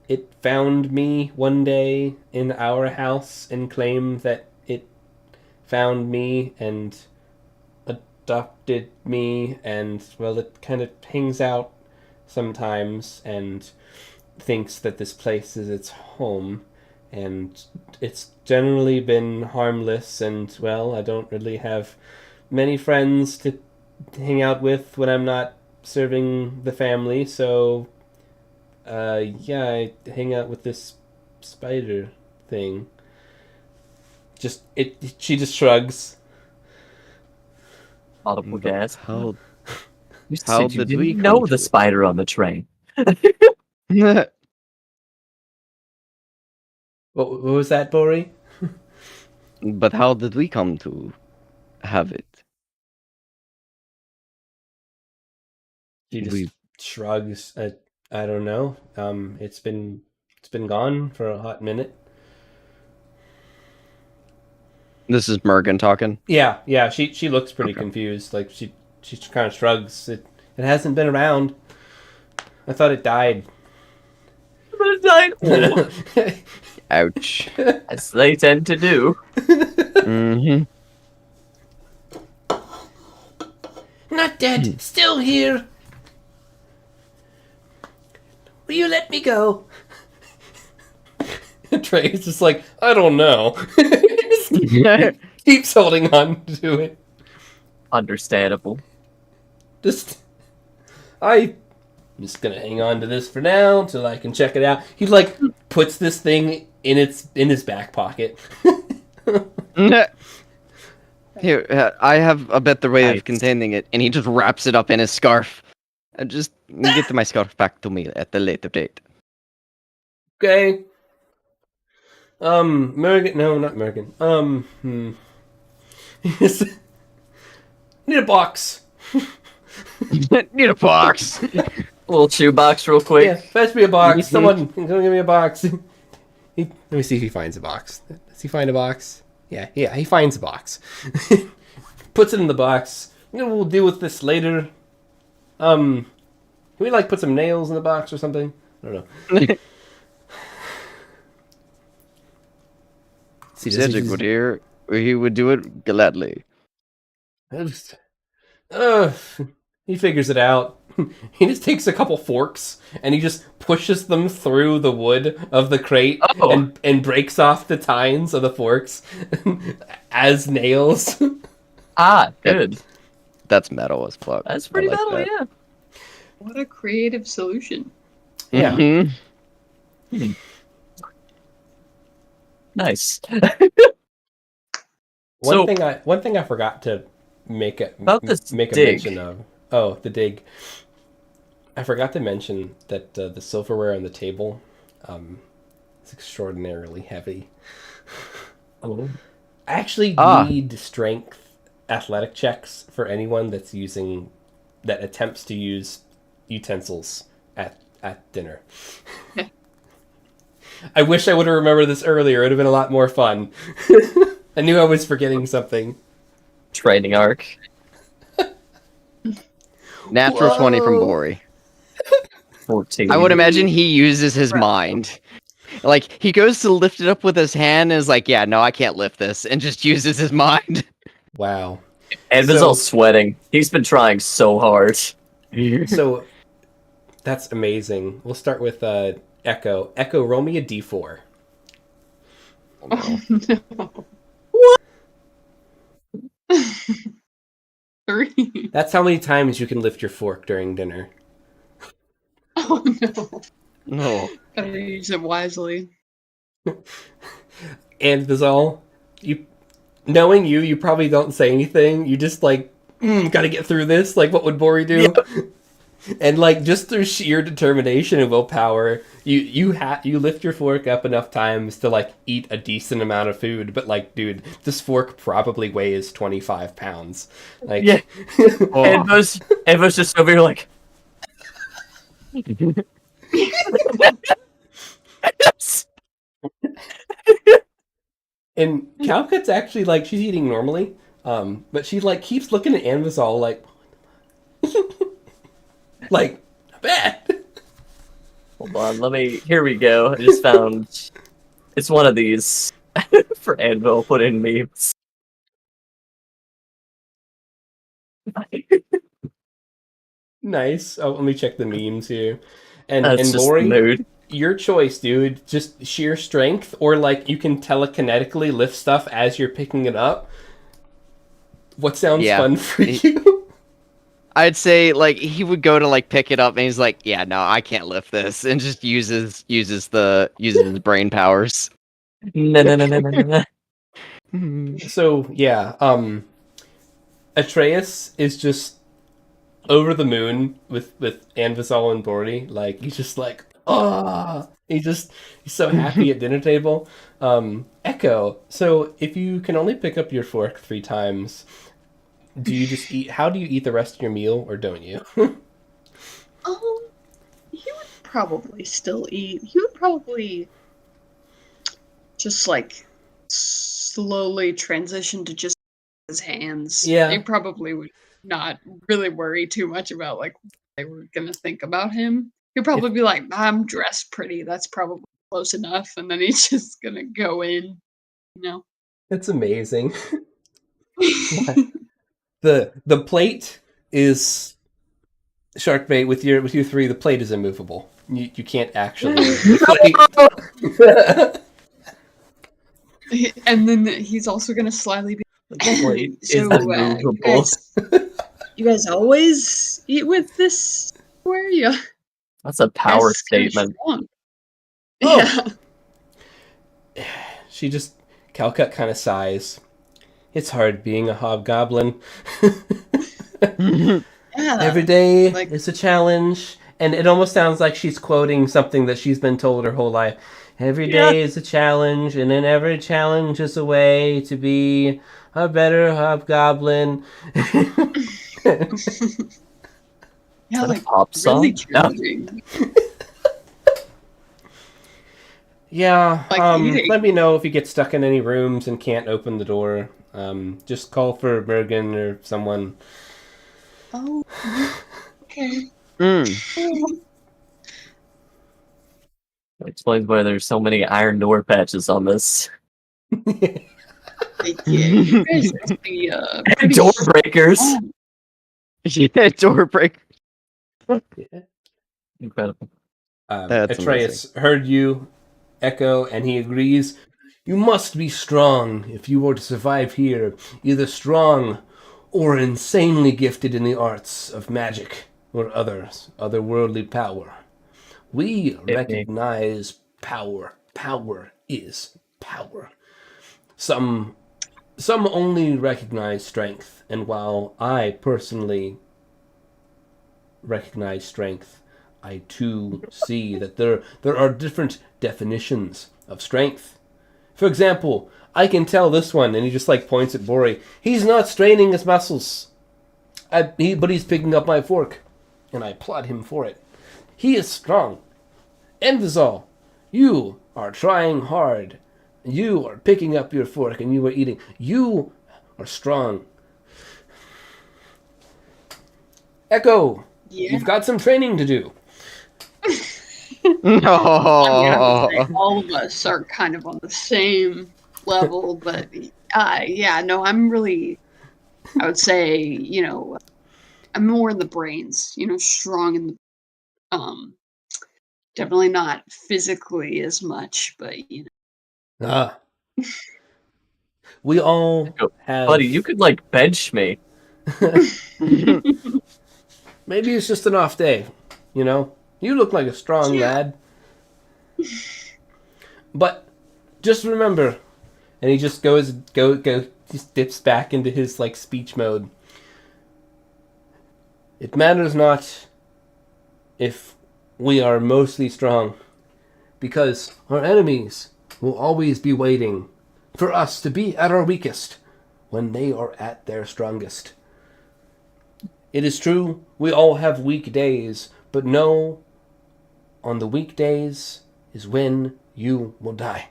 It found me one day in our house and claimed that it found me and adopted me, and well, it kind of hangs out sometimes and thinks that this place is its home, and it's generally been harmless, and well, I don't really have many friends to hang out with when I'm not serving the family, so I hang out with this spider thing. She just shrugs. Audible gas. How You how said you did we didn't come know to the it? spider on the train. What was that, Bori? But how did we come to have it? She just We shrugs. I don't know. It's been gone for a hot minute. This is Mergen talking. Yeah. She looks pretty Okay. confused. Like she kind of shrugs. It hasn't been around. I thought it died. But it died. Ouch. As they tend to do. Mm-hmm. Not dead. Still here. Will you let me go? Trey is just like, I don't know. Keeps holding on to it. Understandable. I'm just gonna hang on to this for now until I can check it out. He like puts this thing in his back pocket. Here, I have a better way Nice. of containing it, and he just wraps it up in his scarf. And just get my scarf back to me at a later date. Okay. Mergen. No, not Mergen. Need a box. Need a box. A little chew box real quick. Yeah, fetch me a box. Someone, come give me a box. Let me see if he finds a box. Does he find a box? Yeah, he finds a box. Puts it in the box. We'll deal with this later. Can we like put some nails in the box or something? I don't know. See, does he Cedric would hear. He would do it gladly. He figures it out. He just takes a couple forks and he just pushes them through the wood of the crate and breaks off the tines of the forks as nails. Ah, good. That's metal as fuck. That's I pretty like metal, that. yeah. What a creative solution. Yeah. Mhm. Nice. One thing I forgot to make a About this make a dig. mention of. Oh, the dig. I forgot to mention that the silverware on the table is extraordinarily heavy. Oh. I actually Ah. need strength athletic checks for anyone that attempts to use utensils at dinner. I wish I would have remembered this earlier. It would have been a lot more fun. I knew I was forgetting something. Training arc. Natural 20 from Whoa. Bori. 14. I would imagine he uses his mind. Like, he goes to lift it up with his hand and is like, yeah, no, I can't lift this, and just uses his mind. Wow. And So- all sweating. He's been trying so hard. So that's amazing. We'll start with Echo. Echo, roll me a d4. Oh no. 3. That's how many times you can lift your fork during dinner. Oh no. No. Better use it wisely. And Vizal, knowing you probably don't say anything. You just like, gotta get through this. Like, what would Bori do? And like, just through sheer determination and willpower, you lift your fork up enough times to like eat a decent amount of food. But like, dude, this fork probably weighs 25 pounds. Like, Yeah. Oh. Evo's just over here like. And Calcut's actually like, she's eating normally, but she like keeps looking at Anvizal like, like, bad. Hold on, here we go. I just found. It's one of these for Anvil. Put in memes. Nice. Oh, let me check the memes here. And That's and just Bori, mood. your choice, dude. Just sheer strength, or like you can telekinetically lift stuff as you're picking it up. What sounds Yeah. fun for you? I'd say, like, he would go to, like, pick it up, and he's like, yeah, no, I can't lift this, and just uses his brain powers. No. So yeah, Atreus is just over the moon with Anvisal and Bordy. Like he's just like, ah, he's so happy at dinner table. Echo. So if you can only pick up your fork 3 times, do you just eat? How do you eat the rest of your meal, or don't you? He would probably still eat. He would probably just like slowly transition to just his hands. Yeah. He probably would not really worry too much about like what they were gonna think about him. He'd probably be like, I'm dressed pretty, that's probably close enough, and then he's just gonna go in, you know. It's amazing. The plate is shark bait with your 3. The plate is immovable. You can't actually move the plate. And then he's also gonna slyly be Plate is so, immovable. you guys always eat with this where you That's a power That's kinda statement. strong. Oh. Yeah. She just Calcut kind of sighs. It's hard being a hobgoblin. Yeah. Every day like- is a challenge, and it almost sounds like she's quoting something that she's been told her whole life. Every day is a challenge, and then every challenge is a way to be a better hobgoblin. Yeah, that a like pop song? really No. challenging. Yeah, Like eating. let me know if you get stuck in any rooms and can't open the door. Just call for Bergen or someone. Oh, okay. Mm. That explains why there's so many iron door patches on this. Like, yeah, you guys must be pretty Door breakers! strong. Yeah, door break. Incredible. That's Atreus heard you, Echo, and he agrees. You must be strong if you are to survive here. Either strong or insanely gifted in the arts of magic or otherworldly power. We recognize power. Power is power. Some only recognize strength, and while I personally recognize strength, I too see that there are different definitions of strength. For example, I can tell this one, and he just like points at Bori. He's not straining his muscles, but he's picking up my fork, and I applaud him for it. He is strong. Envisal, you are trying hard. You are picking up your fork, and you are eating. You are strong. Echo, Yeah. you've got some training to do. No. I would say all of us are kind of on the same level, but yeah, no, I'm really, I would say, you know, I'm more in the brains, you know, strong in the, definitely not physically as much, but you know. We all Echo, have... Buddy, you could like bench me. Maybe it's just an off day, you know? You look like a strong lad. But just remember, and he just just dips back into his like speech mode. It matters not if we are mostly strong, because our enemies will always be waiting for us to be at our weakest when they are at their strongest. It is true, we all have weak days, but know, on the weekdays is when you will die.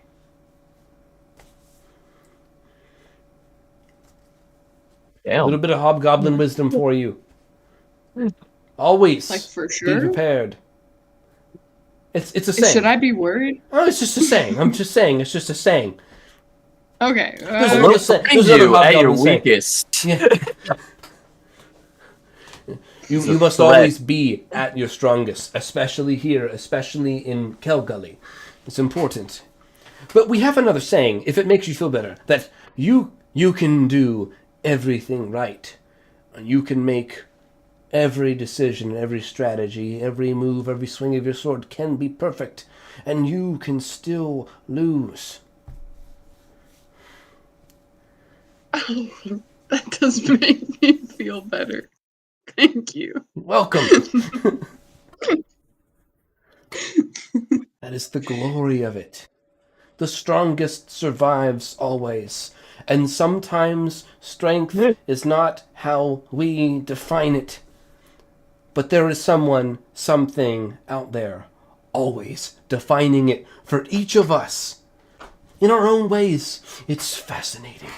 A Damn. little bit of hobgoblin wisdom for you. Always Like for be sure. prepared. It's a saying. Should I be worried? Oh, it's just a saying. I'm just saying. It's just a saying. Okay. There's I another will saying. find There's another you at your hobgoblin saying. weakest. Yeah. You must threat. always be at your strongest, especially here, especially in Kelgully. It's important. But we have another saying, if it makes you feel better, that you can do everything right. And you can make every decision, every strategy, every move, every swing of your sword can be perfect. And you can still lose. That does make me feel better. Thank you. Welcome. That is the glory of it. The strongest survives always, and sometimes strength is not how we define it. But there is someone, something out there, always defining it for each of us. In our own ways. It's fascinating.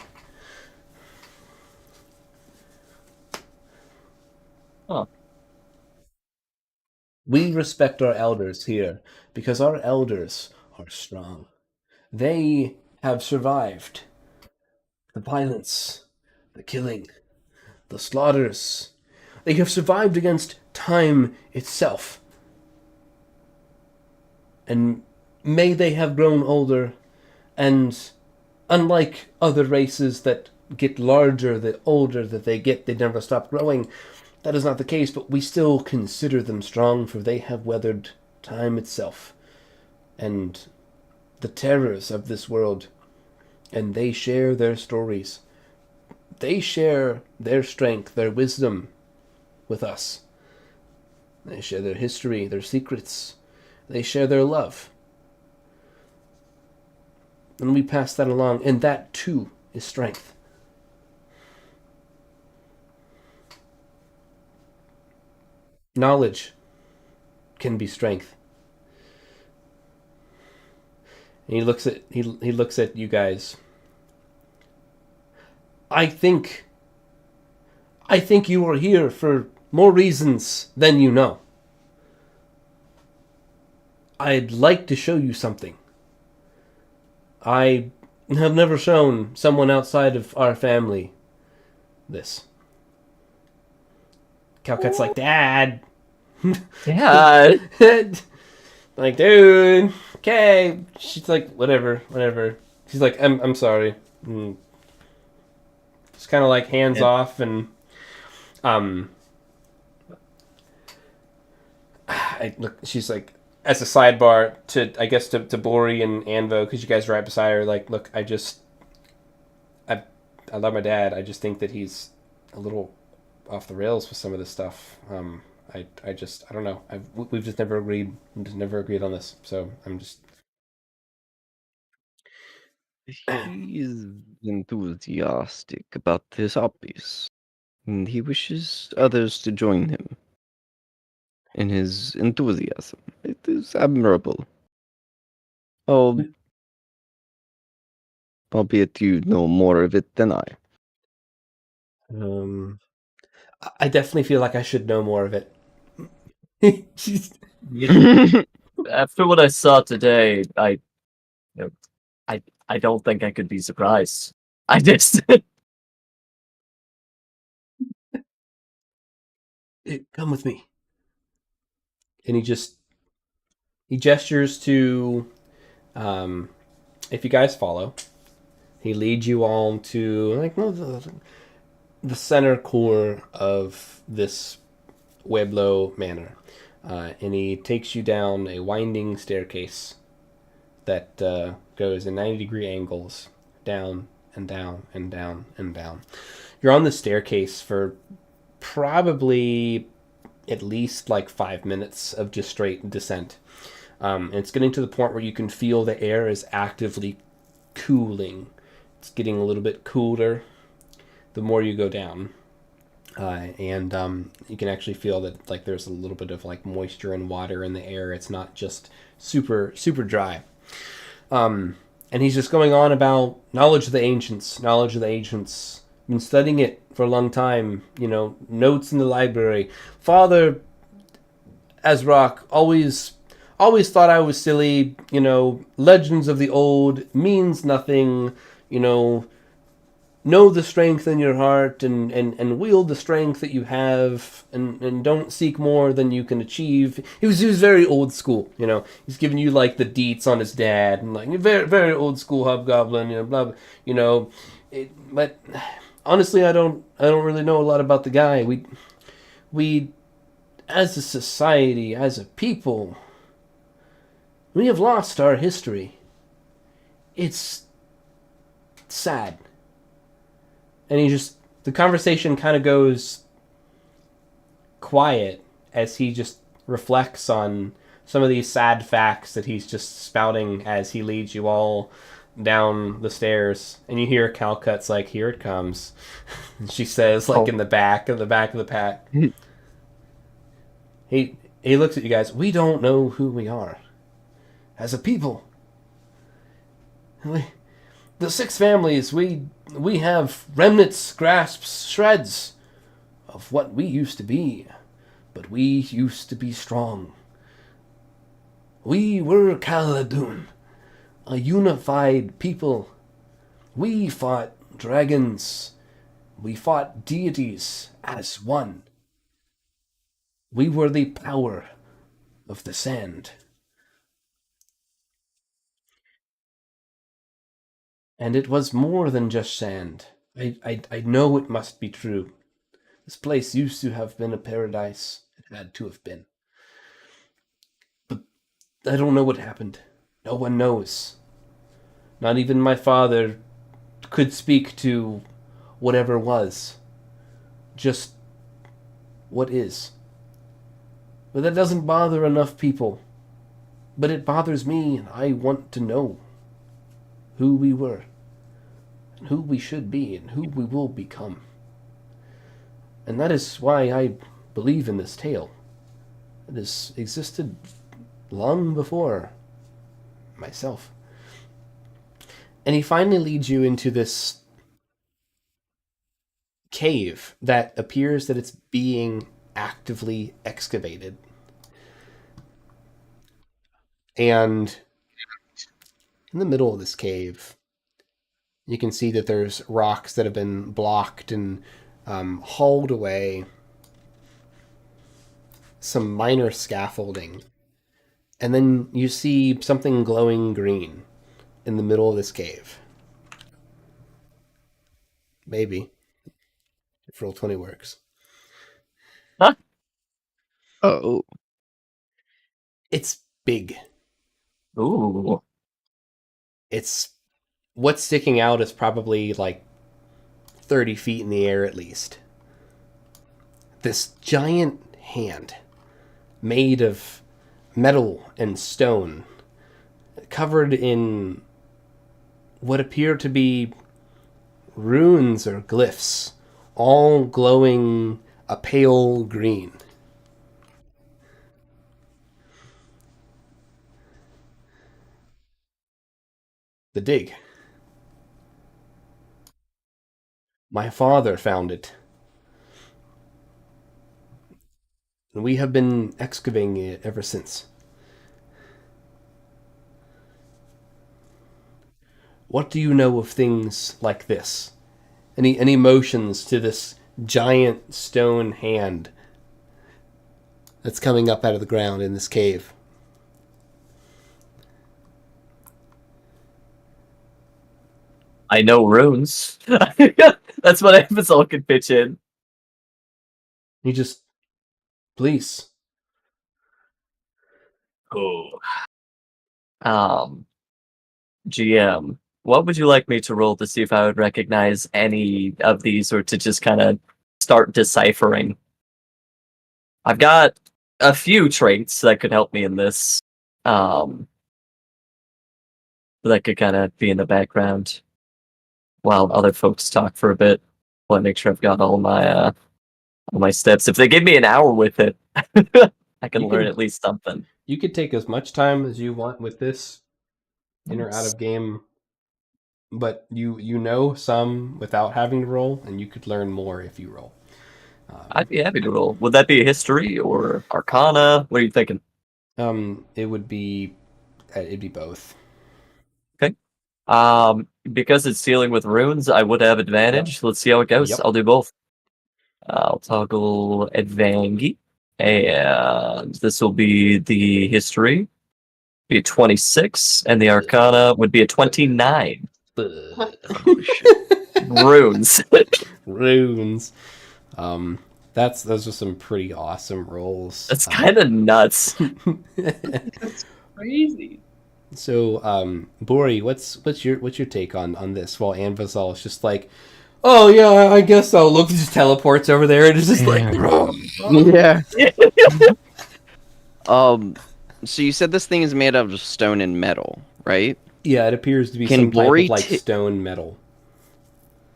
Huh. We respect our elders here because our elders are strong. They have survived the violence, the killing, the slaughters. They have survived against time itself. And may they have grown older, and unlike other races that get larger the older that they get, they never stop growing. That is not the case, but we still consider them strong, for they have weathered time itself and the terrors of this world, and they share their stories. They share their strength, their wisdom with us. They share their history, their secrets. They share their love. And we pass that along, and that too is strength. Knowledge can be strength. And he looks at you guys. I think you are here for more reasons than you know. I'd like to show you something. I have never shown someone outside of our family this. Calcut's like, Dad. Dad. Like, dude, okay. She's like, whatever. She's like, I'm sorry. Just kind of like hands off, and she's like, as a sidebar to Bori and Anvo, because you guys are right beside her, like, look, I love my dad. I just think that he's a little off the rails with some of this stuff. I don't know. We've just never agreed. On this. So I'm just. He is enthusiastic about his hobbies, and he wishes others to join him in his enthusiasm. It is admirable. Albeit you know more of it than I. I definitely feel like I should know more of it. After what I saw today, I don't think I could be surprised. I just Come with me. And he gestures to, if you guys follow, he leads you all to like the center core of this Pueblo manor, and he takes you down a winding staircase that goes in 90-degree angles, down and down and down and down. You're on the staircase for probably at least like 5 minutes of just straight descent. And it's getting to the point where you can feel the air is actively cooling. It's getting a little bit cooler the more you go down. And you can actually feel that like there's a little bit of like moisture and water in the air. It's not just super dry. And he's just going on about knowledge of the ancients. Been studying it for a long time. Notes in the library. Father Azrock always thought I was silly. Legends of the old means nothing. Know the strength in your heart and wield the strength that you have and don't seek more than you can achieve. He was very old school, He's giving you like the deets on his dad and like very very old school hobgoblin, blah blah. But honestly, I don't really know a lot about the guy. We as a society, as a people, we have lost our history. It's sad. And the conversation kind of goes quiet as he just reflects on some of these sad facts that he's just spouting as he leads you all down the stairs. And you hear Calcut's like, "Here it comes." And she says, like, in the back of the pack. He looks at you guys. "We don't know who we are as a people. The 6 families, we have remnants, grasps, shreds of what we used to be, but we used to be strong. We were Caladun, a unified people. We fought dragons. We fought deities as one. We were the power of the sand. And it was more than just sand. I know it must be true. This place used to have been a paradise. It had to have been. But I don't know what happened. No one knows. Not even my father could speak to whatever was. Just what is. But that doesn't bother enough people. But it bothers me, and I want to know who we were, and who we should be, and who we will become. And that is why I believe in this tale. It has existed long before myself." And he finally leads you into this cave that appears that it's being actively excavated. And in the middle of this cave, you can see that there's rocks that have been blocked and hauled away, some minor scaffolding, and then you see something glowing green in the middle of this cave. Maybe. If Roll20 works. Huh? Oh. It's big. Ooh. What's sticking out is probably like 30 feet in the air at least. This giant hand made of metal and stone, covered in what appear to be runes or glyphs, all glowing a pale green. The dig. My father found it. And we have been excavating it ever since. What do you know of things like this? Any motions to this giant stone hand that's coming up out of the ground in this cave? I know runes. That's what Amazon could pitch in. You just, please. Oh. GM, what would you like me to roll to see if I would recognize any of these, or to just kind of start deciphering? I've got a few traits that could help me in this. That could kind of be in the background while other folks talk for a bit. Well, I make sure I've got all my steps. If they give me an hour with it, I can learn at least something. You could take as much time as you want with this, in or out of game, but you know some without having to roll, and you could learn more if you roll. I'd be happy to roll. Would that be a history or arcana? What are you thinking? It would be, it'd be both. Okay. Because it's dealing with runes, I would have advantage. Yep. Let's see how it goes. Yep. I'll do both. I'll toggle advantage, and this will be the history. Be a 26, and the arcana would be a 29. Runes. Runes. Those are some pretty awesome rolls. That's kind of nuts. That's crazy. So, Bori, what's your take on this? While Anvazal is just like, oh yeah, I guess I'll look. Just teleports over there and it's just like, Yeah. So you said this thing is made out of stone and metal, right? yeah, it appears to be Can some type Bori of like ta- stone metal.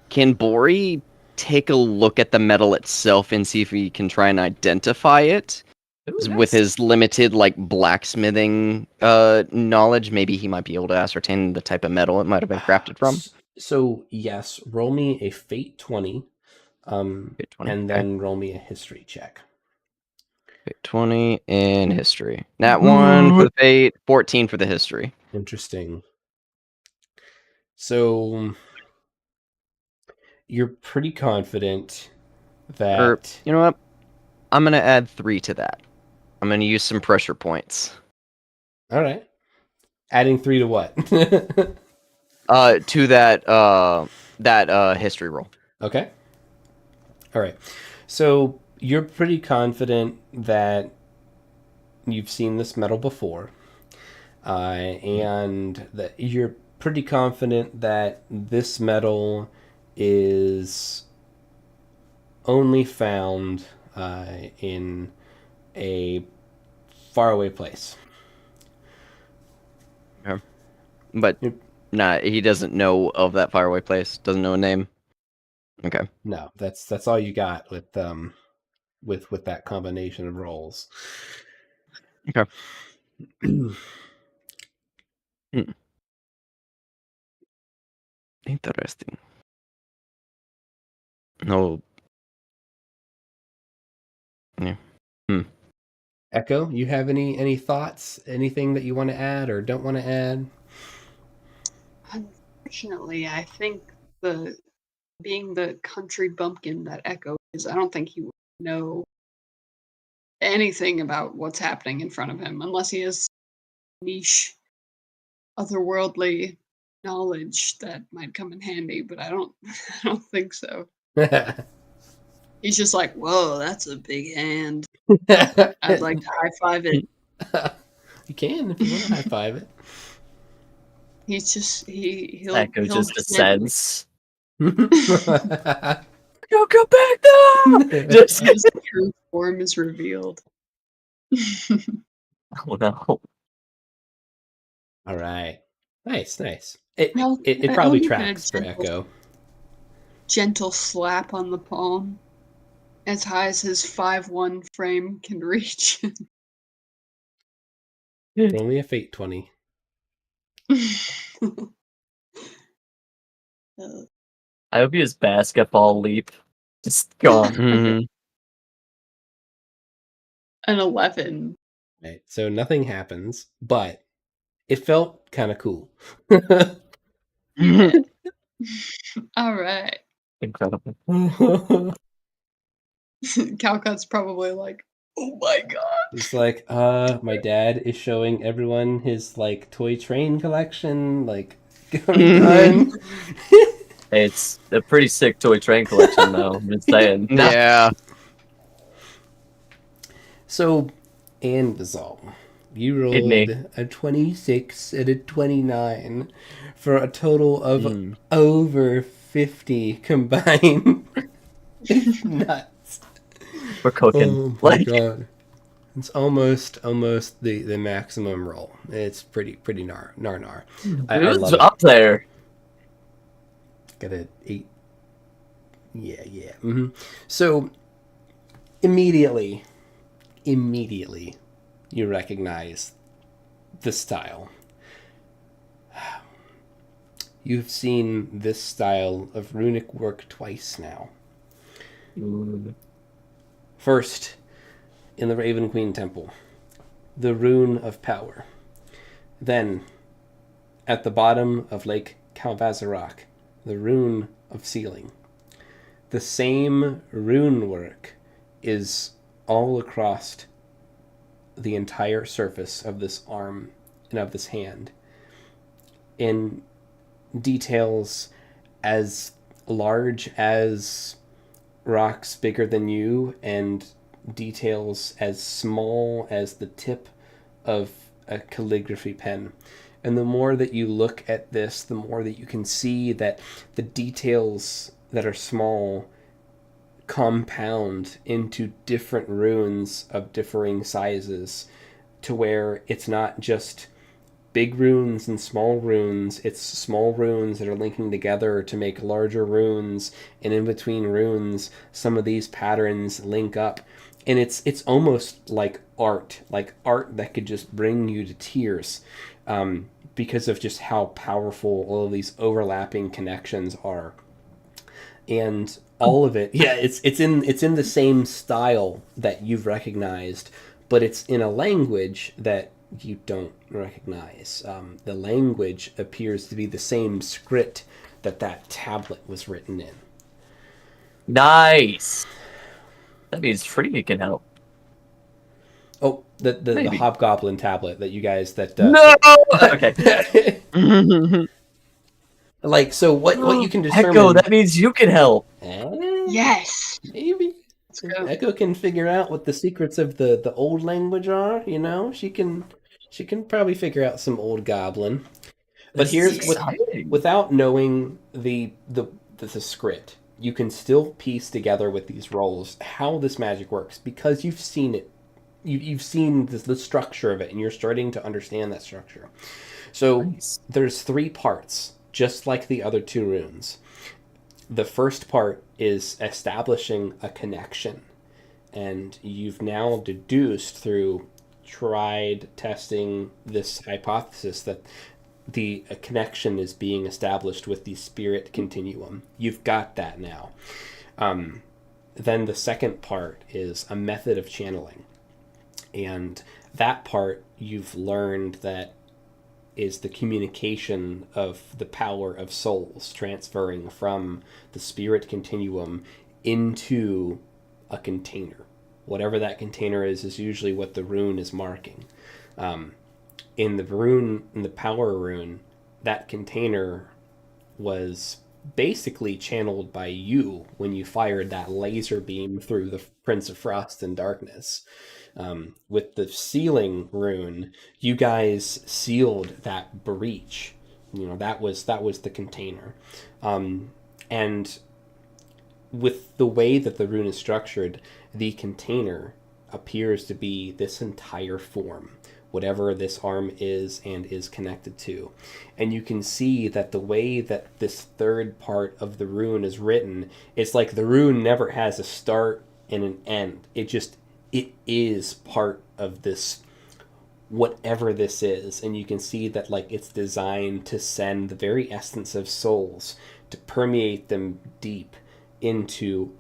Can Bori take a look at the metal itself and see if he can try and identify it? Ooh, With nice. his limited like blacksmithing knowledge, maybe he might be able to ascertain the type of metal it might have been crafted from. So yes, roll me a fate 20, Fate 20, and okay. then roll me a history check. Fate 20 in history. Nat 1 for the fate, 14 for the history. Interesting. So you're pretty confident that Or you know what? I'm gonna add 3 to that. I'm gonna use some pressure points. all right. Adding 3 to what? To that history roll. Okay. All right. So you're pretty confident that you've seen this metal before, and that you're pretty confident that this metal is only found in a faraway place. But Yep. nah, he doesn't know of that faraway place. Doesn't know a name. Okay. No, that's all you got with that combination of rolls. Okay. Interesting. No. Yeah. Echo, you have any thoughts? Anything that you want to add or don't want to add? Unfortunately, I think being the country bumpkin that Echo is, I don't think he would know anything about what's happening in front of him unless he has niche otherworldly knowledge that might come in handy, but I don't I don't think so. He's just like, whoa, that's a big hand. I'd like to high five it. You can if you want to high five it. He's just he'll Echo he'll just gently- descends. Go back there! Just his true form is revealed. oh no. All right. Nice. It Well, it I'll probably give it a tracks for Echo. gentle slap on the palm, as high as his 5'1" frame can reach. Roll me a fate 20. I hope he has basketball leap. Just gone. Mhm. An 11. Right. So nothing happens, but it felt kind of cool. Yeah. All right. Incredible. Calcutt's probably like, oh my god. It's like, my dad is showing everyone his like toy train collection. Like, I'm done. Hey, it's a pretty sick toy train collection, though. I'm just saying. Yeah. So, Anvizal, you Hit me. rolled a 26 and a 29 for a total of Mm. over 50 combined. It's nuts. We're cooking. Oh my Like, god. It's almost the maximum roll. It's pretty nar. I it was love it. up there. Got an 8. Yeah. Mm-hmm. So immediately you recognize the style. You've seen this style of runic work twice now. First, in the Raven Queen Temple, the Rune of Power. Then, at the bottom of Lake Kalvazarak, the Rune of Sealing. The same rune work is all across the entire surface of this arm and of this hand, in details as large as rocks bigger than you, and details as small as the tip of a calligraphy pen. And the more that you look at this, the more that you can see that the details that are small compound into different runes of differing sizes, to where it's not just big runes and small runes, it's small runes that are linking together to make larger runes, and in between runes some of these patterns link up, and it's almost like art that could just bring you to tears, because of just how powerful all of these overlapping connections are. And all of it, yeah, it's in the same style that you've recognized, but it's in a language that you don't recognize. The language appears to be the same script that tablet was written in. Nice. That means Free can help. Oh, the Maybe. hobgoblin tablet that you guys No. Okay. Like, so what you can determine. Echo, that means you can help. Yes. Maybe. Let's go. Echo can figure out what the secrets of the old language are. You know, she can probably figure out some old goblin. But This here's is exciting. without knowing the script, you can still piece together with these rolls how this magic works, because you've seen it. You've seen the structure of it, and you're starting to understand that structure. So Nice. there's 3 parts, just like the other 2 runes. The first part is establishing a connection, and you've now deduced through tried testing this hypothesis that a connection is being established with the spirit continuum. You've got that now. Then the second part is a method of channeling, and that part you've learned that is the communication of the power of souls transferring from the spirit continuum into a container. Whatever that container is usually what the rune is marking. In the power rune, that container was basically channeled by you when you fired that laser beam through the Prince of Frost and Darkness. With the sealing rune, you guys sealed that breach. You know, that was the container. And with the way that the rune is structured, the container appears to be this entire form, whatever this arm is and is connected to. And you can see that the way that this third part of the rune is written, it's like the rune never has a start and an end. It is part of this, whatever this is. And you can see that, like, it's designed to send the very essence of souls, to permeate them deep into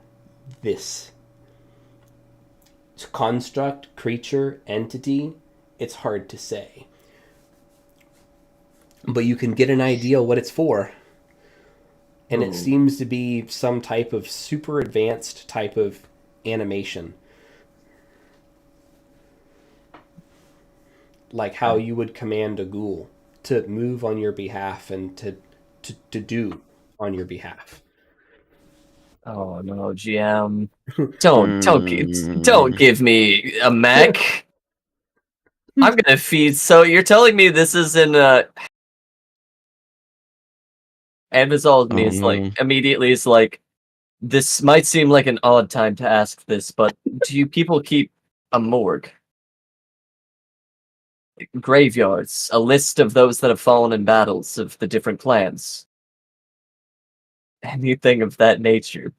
this construct, creature, entity. It's hard to say, but you can get an idea what it's for. And it seems to be some type of super advanced type of animation, like how you would command a ghoul to move on your behalf and to do on your behalf. Oh no, GM! Don't give me a mech. I'm gonna feed. So you're telling me this is in and resolved me is like immediately is like, this might seem like an odd time to ask this, but do you people keep a morgue? Graveyards, a list of those that have fallen in battles of the different clans. Anything of that nature.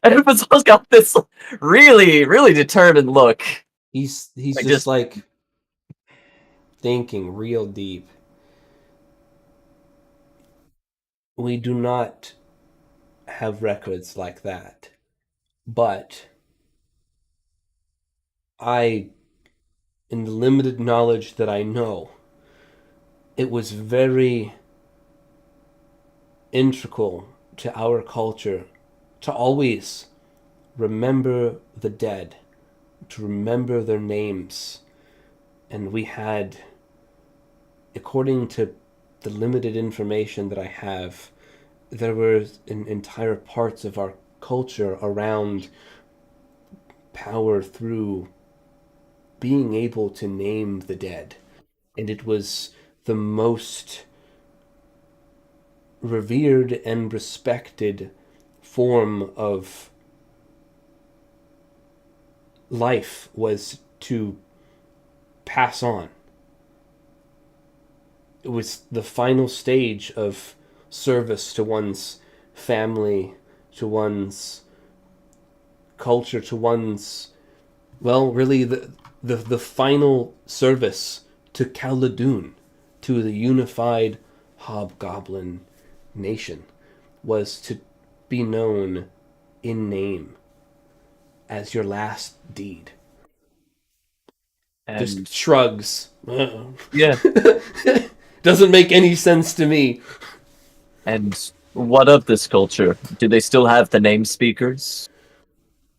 And Bazel's got this really, really determined look. He's Like, just like thinking real deep. We do not have records like that, but in the limited knowledge that I know, it was very integral to our culture to always remember the dead, to remember their names. And we had, according to the limited information that I have, there were entire parts of our culture around power through being able to name the dead. And it was the most revered and respected form of life was to pass on. It was the final stage of service to one's family, to one's culture, to one's, well, really the final service to Khaldun, to the unified hobgoblin nation, was to be known in name as your last deed. And Just shrugs. yeah. Doesn't make any sense to me. And what of this culture? Do they still have the name speakers?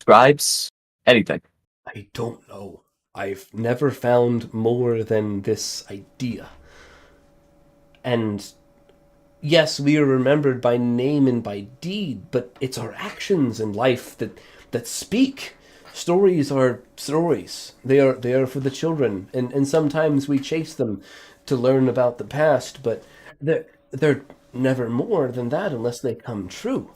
Scribes? Anything? I don't know. I've never found more than this idea. And yes, we are remembered by name and by deed, but it's our actions in life that speak. Stories are stories. They are for the children, and sometimes we chase them to learn about the past, but they're never more than that unless they come true.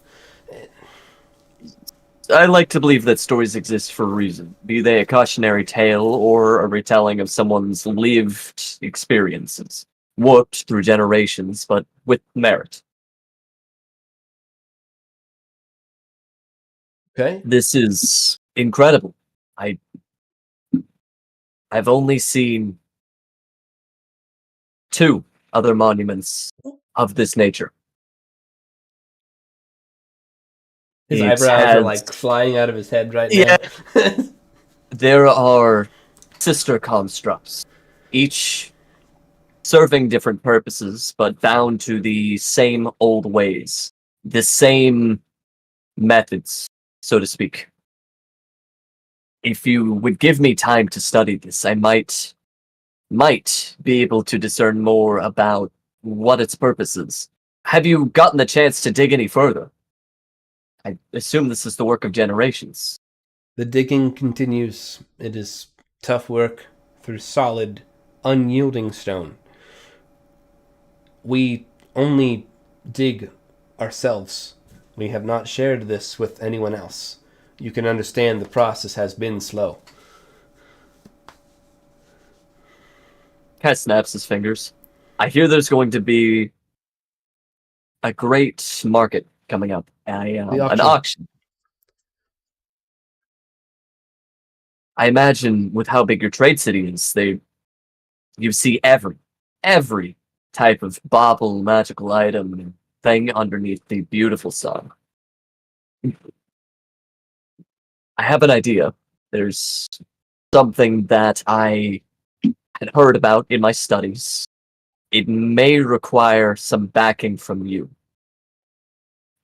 I like to believe that stories exist for a reason, be they a cautionary tale or a retelling of someone's lived experiences, warped through generations, but with merit. Okay? This is incredible. I've only seen 2 other monuments of this nature. His It's eyebrows are had- like flying out of his head right Yeah. now. There are sister constructs, each serving different purposes, but bound to the same old ways, the same methods, so to speak. If you would give me time to study this, I might be able to discern more about what its purpose is. Have you gotten the chance to dig any further? I assume this is the work of generations. The digging continues. It is tough work through solid, unyielding stone. We only dig ourselves. We have not shared this with anyone else. You can understand the process has been slow. Kind of snaps his fingers. I hear there's going to be a great market coming up. An auction. I imagine with how big your trade city is, you see every type of bauble, magical item, and thing underneath the beautiful sun. I have an idea. There's something that I had heard about in my studies. It may require some backing from you,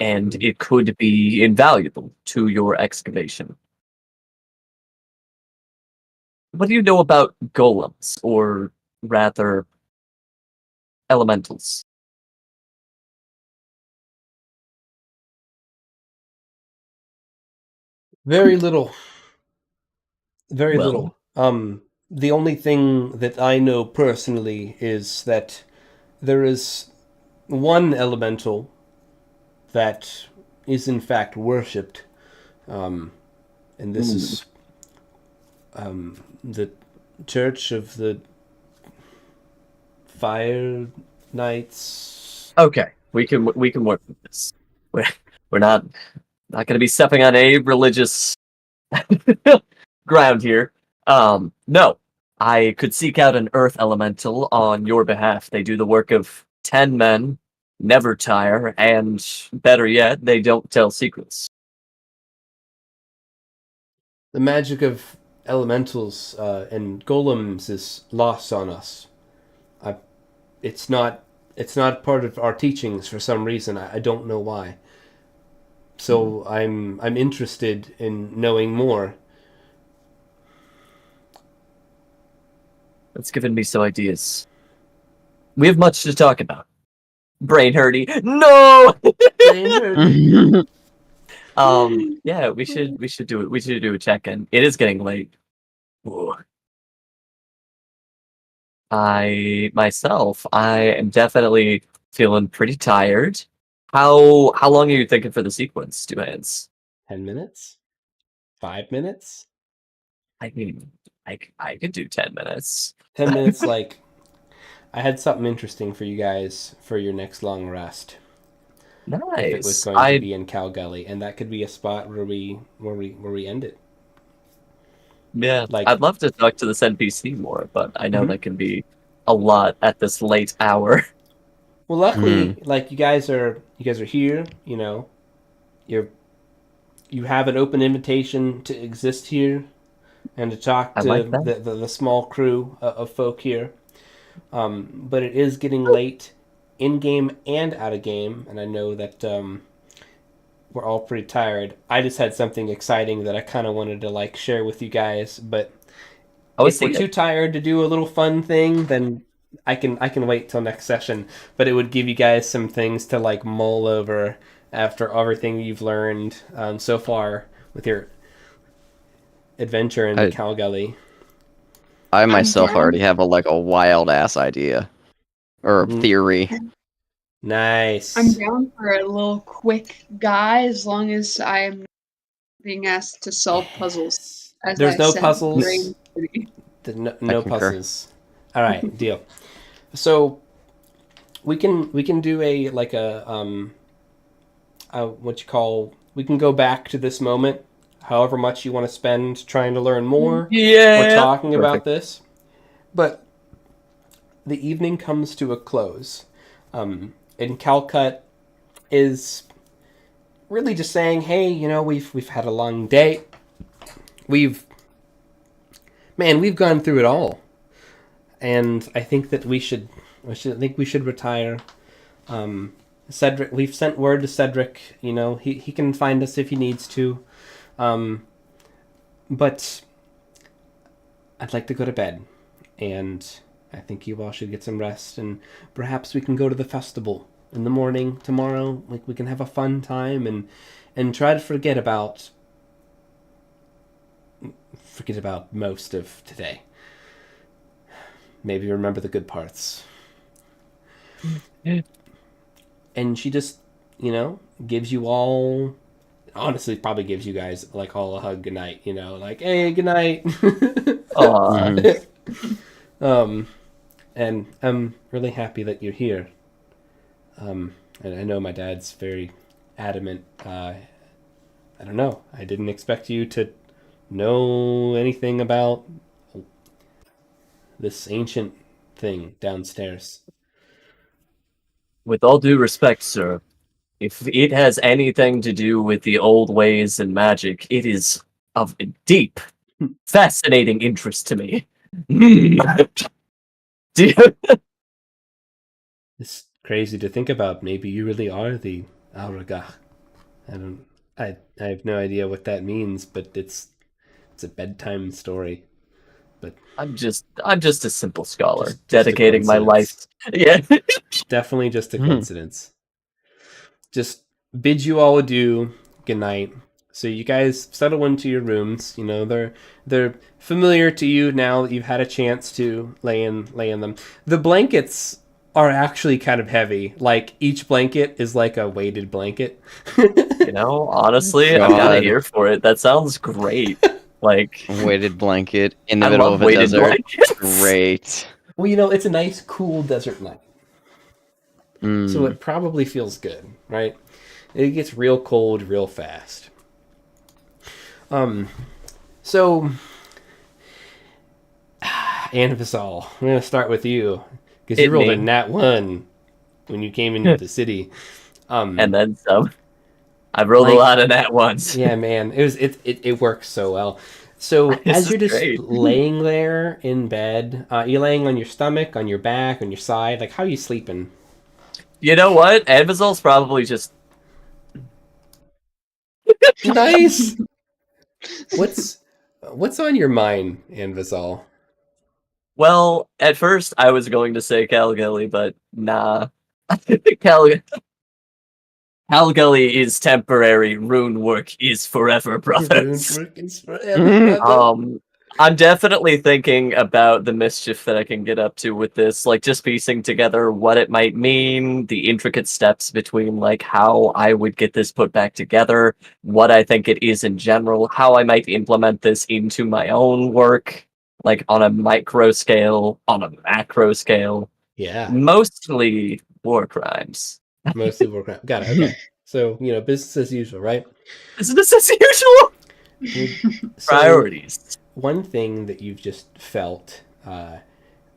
and it could be invaluable to your excavation. What do you know about golems, or rather, elementals? Very little. Very Well. little. The only thing that I know personally is that there is one elemental that is in fact worshipped. And this is the Church of the Fire Knights. Okay, we can work with this. We're not going to be stepping on a religious ground here. No, I could seek out an earth elemental on your behalf. They do the work of 10 men, never tire, and better yet, they don't tell secrets. The magic of elementals and golems is lost on us. It's not part of our teachings for some reason. I don't know why. So I'm interested in knowing more. That's given me some ideas. We have much to talk about. Brain hurty. No. Yeah, we should do it. We should do a check-in. It is getting late. Ooh. I am definitely feeling pretty tired. How long are you thinking for the sequence, TwoHands? 10 minutes? 5 minutes? I mean, I could do 10 minutes. 10 minutes, like, I had something interesting for you guys for your next long rest. If it was Nice. going to be in Cow Gully, and that could be a spot where we end it. Yeah, Like- I'd love to talk to this NPC more, but I know Mhm. that can be a lot at this late hour. Well, luckily, like you guys are here. You know, you have an open invitation to exist here, and to talk I to like that. the small crew of folk here. But it is getting late, in game and out of game, and I know that we're all pretty tired. I just had something exciting that I kind of wanted to like share with you guys, but if we're too tired to do a little fun thing, then I can wait till next session. But it would give you guys some things to like mull over after everything you've learned so far with your adventure in Cow Gully. I myself down. already have a wild ass idea or theory. Nice. I'm down for a little quick guy as long as I'm being asked to solve puzzles. As There's I no said, puzzles. Brain City. No concur. puzzles. All right, deal. So we can do a we can go back to this moment, however much you want to spend trying to learn more or talking about this. But the evening comes to a close. And Calcut is really just saying, "Hey, you know, we've had a long day. We've gone through it all, and I think that we should retire. Cedric, we've sent word to Cedric. You know, he can find us if he needs to, but I'd like to go to bed, and I think you all should get some rest, and perhaps we can go to the festival in the morning tomorrow. Like, we can have a fun time and try to forget about most of today. Maybe remember the good parts." And she just, you know, gives you all, honestly, probably gives you guys like all a hug goodnight, you know, like, "Hey, good night." Aw. And I'm really happy that you're here. And I know my dad's very adamant. I don't know. I didn't expect you to know anything about this ancient thing downstairs. With all due respect, sir, if it has anything to do with the old ways and magic, it is of deep, fascinating interest to me. It's crazy to think about. Maybe you really are the Auragach. I have no idea what that means, but it's a bedtime story. But I'm just a simple scholar, Just a dedicating my life. coincidence. Yeah. Definitely just a coincidence. Just bid you all adieu. Good night. So you guys settle into your rooms. You know, they're familiar to you now that you've had a chance to lay in them. The blankets are actually kind of heavy. Like, each blanket is like a weighted blanket. You know, honestly, I'm kind of God. here for it. That sounds great. Like, Weighted blanket in the I middle love of a weighted desert. blankets. Great. Well, you know, it's a nice, cool desert night. Mm. So it probably feels good, right? It gets real cold real fast. So, Anvisal, I'm going to start with you. Because you rolled a nat 1 when you came into the city. And then some. I've rolled a lot of nat ones. Yeah, man. It works so well. So as you're just laying there in bed, you laying on your stomach, on your back, on your side? Like, how are you sleeping? You know what? Anvisal's probably just... Nice! What's on your mind, Anvisal? Well, at first I was going to say Calgully, but nah. Calgully is temporary, rune work is forever, brothers. Rune work is forever, brother. I'm definitely thinking about the mischief that I can get up to with this, like just piecing together what it might mean, the intricate steps between like how I would get this put back together, what I think it is in general, how I might implement this into my own work, like on a micro scale, on a macro scale, Yeah, mostly war crimes. mostly work around. Got it. Okay. So, business as usual, right? Business as usual. So, Priorities. one thing that you've just felt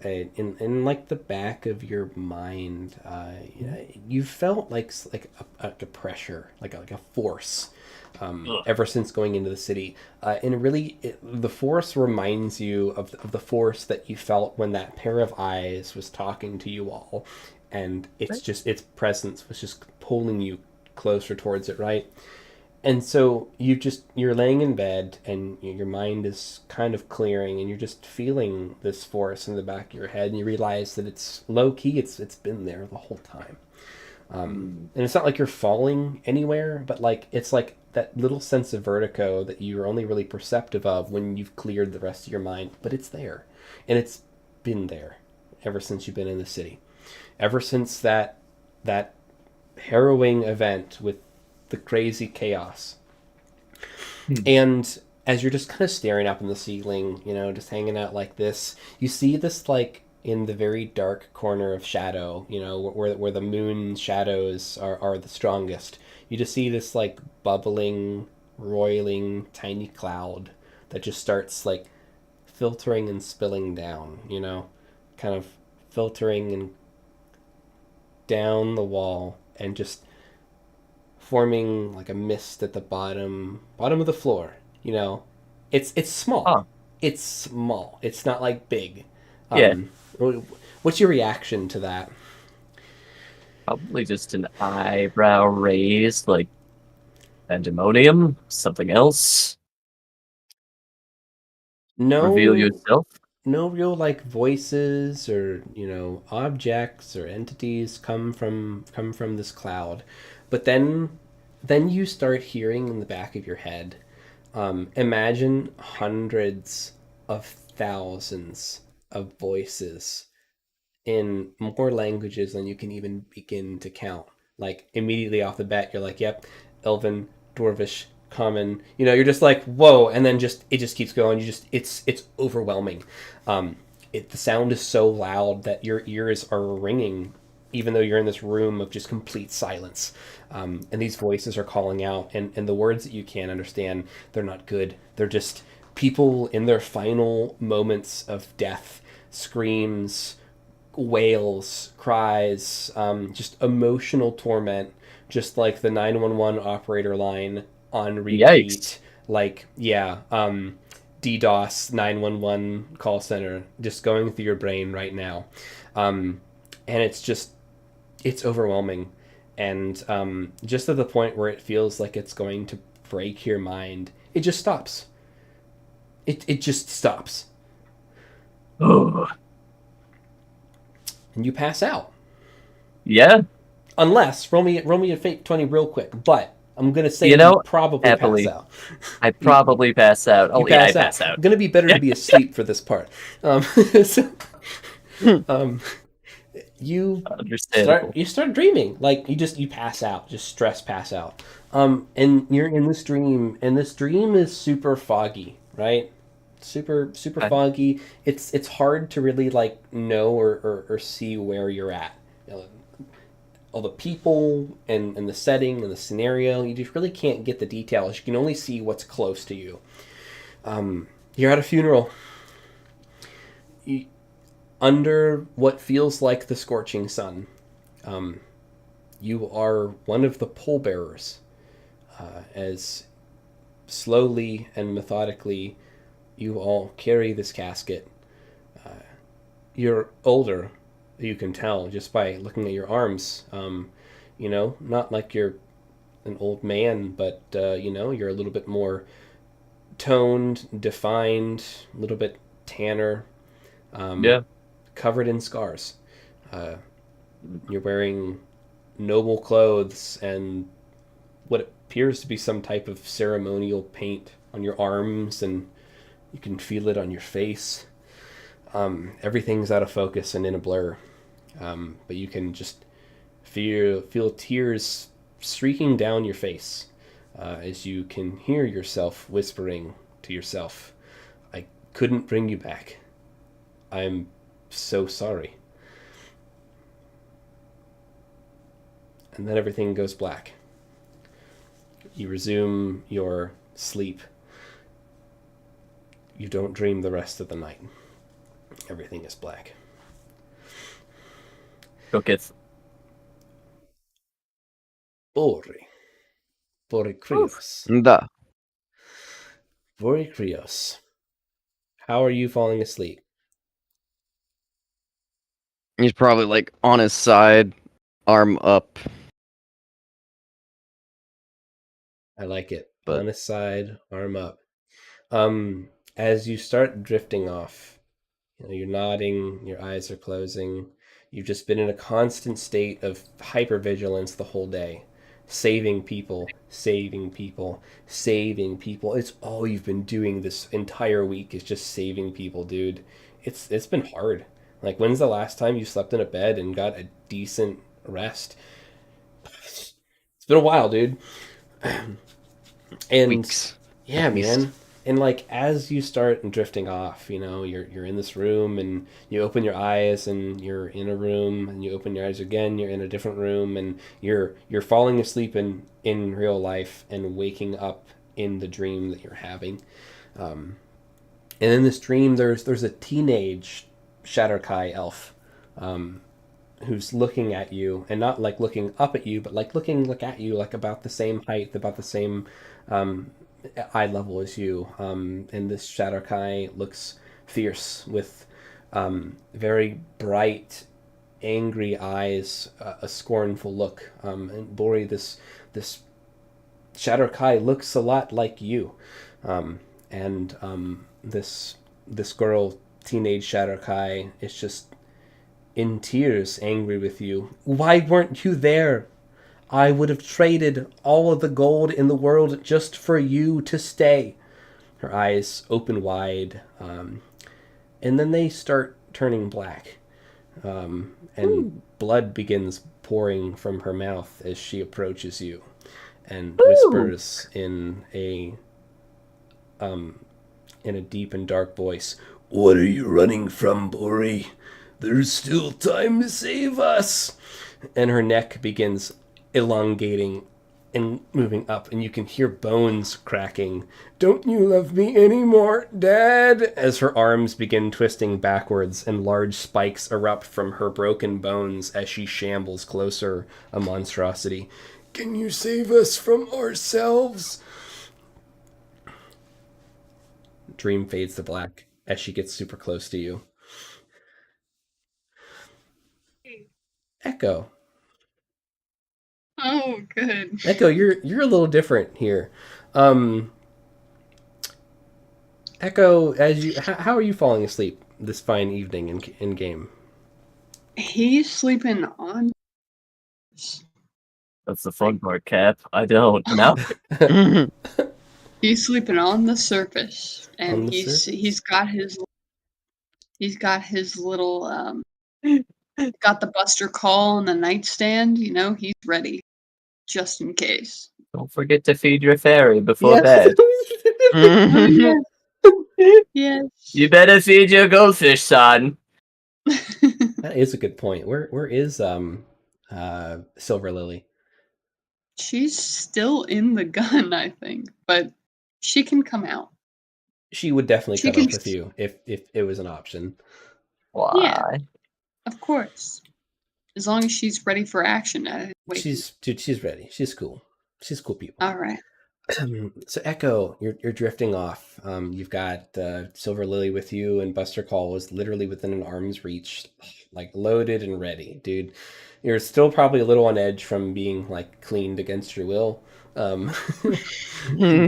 in like the back of your mind, you felt like a pressure, like a force, ever since going into the city, and really the force reminds you of the force that you felt when that pair of eyes was talking to you all, and it's just its presence was just pulling you closer towards it, right? And so you're laying in bed and your mind is kind of clearing and you're just feeling this force in the back of your head and you realize that it's low key, it's been there the whole time. And it's not like you're falling anywhere, but like it's like that little sense of vertigo that you're only really perceptive of when you've cleared the rest of your mind, but it's there. And it's been there ever since you've been in the city. Ever since that harrowing event with the crazy chaos. And as you're just kind of staring up in the ceiling, just hanging out like this, you see this like in the very dark corner of shadow, where the moon shadows are the strongest. You just see this like bubbling, roiling, tiny cloud that just starts like filtering and spilling down, kind of filtering and down the wall and just forming like a mist at the bottom of the floor. It's small. Huh. It's small. It's not like big. Yeah. What's your reaction to that? Probably just an eyebrow raised, like pandemonium, something else. No, Reveal yourself. no real like voices or objects or entities come from this cloud, but then you start hearing in the back of your head. Imagine hundreds of thousands of voices in more languages than you can even begin to count. Like immediately off the bat, you're like, "Yep, Elven, Dwarvish, Common." You're just like, "Whoa!" And then it just keeps going. It's overwhelming. The sound is so loud that your ears are ringing, even though you're in this room of just complete silence. And these voices are calling out, and the words that you can't understand, they're not good. They're just people in their final moments of death, screams, wails, cries, just emotional torment, just like the 911 operator line on repeat. Yikes. Like, yeah, DDoS 911 call center just going through your brain right now. And it's overwhelming. And just at the point where it feels like it's going to break your mind, it just stops. It just stops. Ugh. And you pass out. Yeah. Unless, roll me a fake 20 real quick, but I'm going to say You know, you probably happily. pass out. I probably pass out. Oh, You yeah, I pass out. pass out. It's going to be better to be asleep for this part. So, you Understandable. start dreaming. Like, you pass out. Just stress pass out. And you're in this dream, and this dream is super foggy, right? Super Okay. foggy. It's hard to really like know or see where you're at. All the people and the setting and the scenario, you just really can't get the details. You can only see what's close to you. You're at a funeral. Under what feels like the scorching sun. You are one of the pallbearers. As slowly and methodically you all carry this casket. You're older, you can tell just by looking at your arms. Not like you're an old man, but you're a little bit more toned, defined, a little bit tanner. Yeah. Covered in scars. You're wearing noble clothes and what appears to be some type of ceremonial paint on your arms and You can feel it on your face. Everything's out of focus and in a blur. But you can just feel tears streaking down your face as you can hear yourself whispering to yourself, I couldn't bring you back. I'm so sorry. And then everything goes black. You resume your sleep. You don't dream the rest of the night. Everything is black. Cooketh. Bori. Borikrios. Da. Borikrios. How are you falling asleep? He's probably like on his side, arm up. I like it. But- On his side, arm up. As you start drifting off, you're nodding, your eyes are closing. You've just been in a constant state of hypervigilance the whole day. Saving people, saving people, saving people. It's all you've been doing this entire week is just saving people, dude. It's been hard. Like, when's the last time you slept in a bed and got a decent rest? It's been a while, dude. And Weeks. yeah, at least. man. And like as you start drifting off, you're in this room and you open your eyes and you're in a room and you open your eyes again, you're in a different room and you're falling asleep in real life and waking up in the dream that you're having. And in this dream there's a teenage Shatterkai elf who's looking at you, and not like looking up at you, but like looking at you, like about the same height, about the same eye level as you. And this Shatterkai looks fierce with very bright, angry eyes, a scornful look. And Bori, this Shatterkai looks a lot like you. This girl, teenage Shatterkai, is just in tears, angry with you. Why weren't you there? I would have traded all of the gold in the world just for you to stay. Her eyes open wide, and then they start turning black. And blood begins pouring from her mouth as she approaches you and whispers in a deep and dark voice, "What are you running from, Bori? There's still time to save us." And her neck begins elongating and moving up, and you can hear bones cracking. "Don't you love me anymore, Dad?" As her arms begin twisting backwards and large spikes erupt from her broken bones as she shambles closer, a monstrosity. "Can you save us from ourselves?" Dream fades to black as she gets super close to you. Echo. Oh, good. Echo, you're a little different here. Echo, how are you falling asleep this fine evening in game? He's sleeping on. That's the fun part, Cap. I don't. Now? He's sleeping on the surface, and On the he's surface? he's got his little got the Buster call on the nightstand. He's ready just in case. Don't forget to feed your fairy before bed. Oh, yes. You better feed your goldfish, son. That is a good point. Where is Silver Lily? She's still in the gun, I think, but she can come out. She would definitely She cut up can- with you if it was an option. Why? Yeah. Of course. As long as she's ready for action. She's ready. She's cool. She's cool people. All right. So Echo, you're drifting off. You've got Silver Lily with you, and Buster Call is literally within an arm's reach, like loaded and ready, dude. You're still probably a little on edge from being like cleaned against your will. Like, man,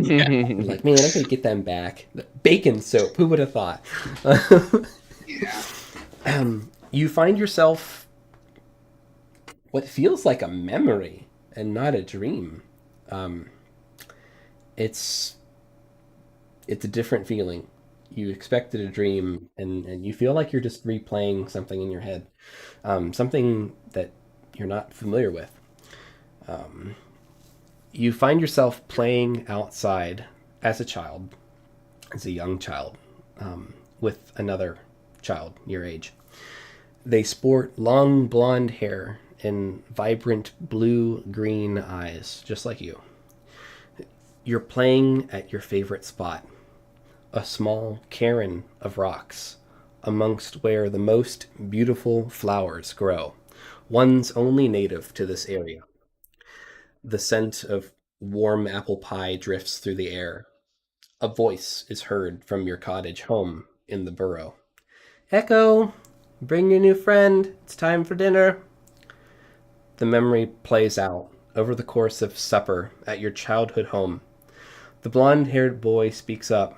I gotta get them back. Bacon soap. Who would have thought? Yeah. You find yourself what feels like a memory and not a dream. It's a different feeling. you expected a dream, and you feel like you're just replaying something in your head, something that you're not familiar with. You find yourself playing outside as a child, as a young child, with another child your age. They sport long blonde hair and vibrant blue-green eyes, just like you. You're playing at your favorite spot, a small cairn of rocks, amongst where the most beautiful flowers grow, ones only native to this area. The scent of warm apple pie drifts through the air. A voice is heard from your cottage home in the burrow. Echo, bring your new friend. It's time for dinner. The memory plays out over the course of supper at your childhood home. The blonde-haired boy speaks up.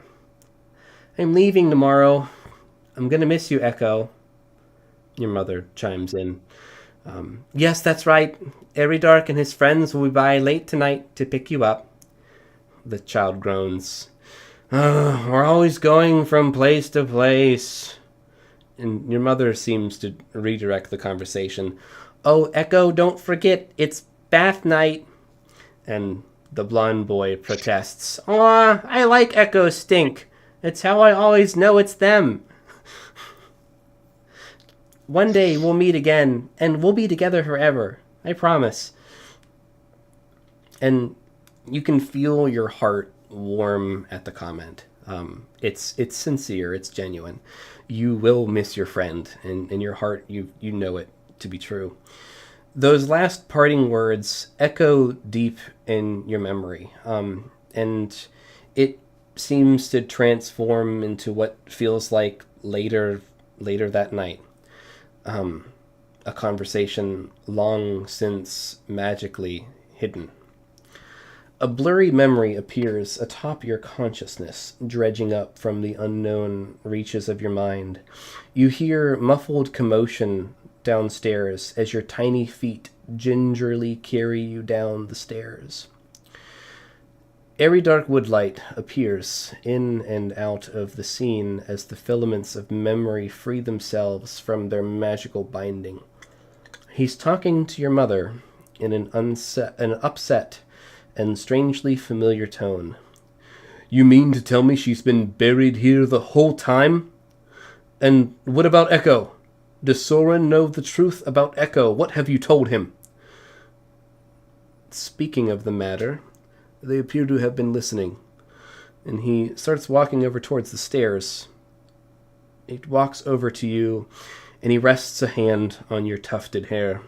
I'm leaving tomorrow. I'm gonna miss you, Echo. Your mother chimes in. Yes, that's right. Eridark and his friends will be by late tonight to pick you up. The child groans. We're always going from place to place. And your mother seems to redirect the conversation. Oh, Echo, don't forget, it's bath night. And the blonde boy protests. Aw, I like Echo's stink. It's how I always know it's them. One day we'll meet again, and we'll be together forever. I promise. And you can feel your heart warm at the comment. It's sincere, it's genuine. You will miss your friend, and in your heart you know it to be true. Those last parting words echo deep in your memory, and it seems to transform into what feels like later that night. A conversation long since magically hidden. A blurry memory appears atop your consciousness, dredging up from the unknown reaches of your mind. You hear muffled commotion downstairs as your tiny feet gingerly carry you down the stairs. Airy dark woodlight appears in and out of the scene as the filaments of memory free themselves from their magical binding. He's talking to your mother in an upset and strangely familiar tone. You mean to tell me she's been buried here the whole time? And what about Echo? Does Soren know the truth about Echo? What have you told him? Speaking of the matter, they appear to have been listening, and he starts walking over towards the stairs. He walks over to you, and he rests a hand on your tufted hair.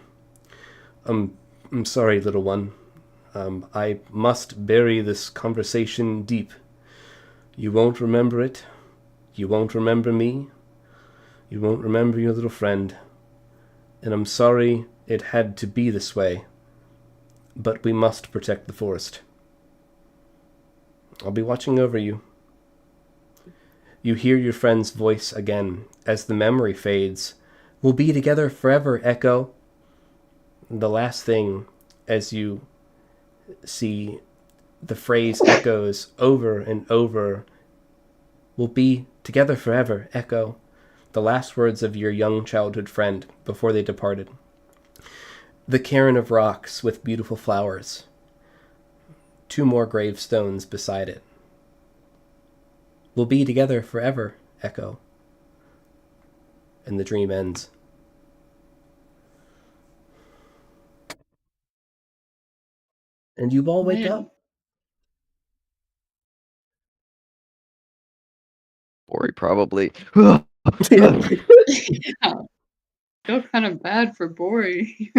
I'm sorry, little one. I must bury this conversation deep. You won't remember it. You won't remember me. You won't remember your little friend. And I'm sorry it had to be this way. But we must protect the forest. I'll be watching over you. You hear your friend's voice again as the memory fades. We'll be together forever, Echo. The last thing, as you see the phrase echoes over and over, we'll be together forever, Echo. The last words of your young childhood friend before they departed. The cairn of rocks with beautiful flowers. 2 more gravestones beside it. We'll be together forever, Echo. And the dream ends. And you all wake up. Bori probably. Yeah. I feel kind of bad for Bori.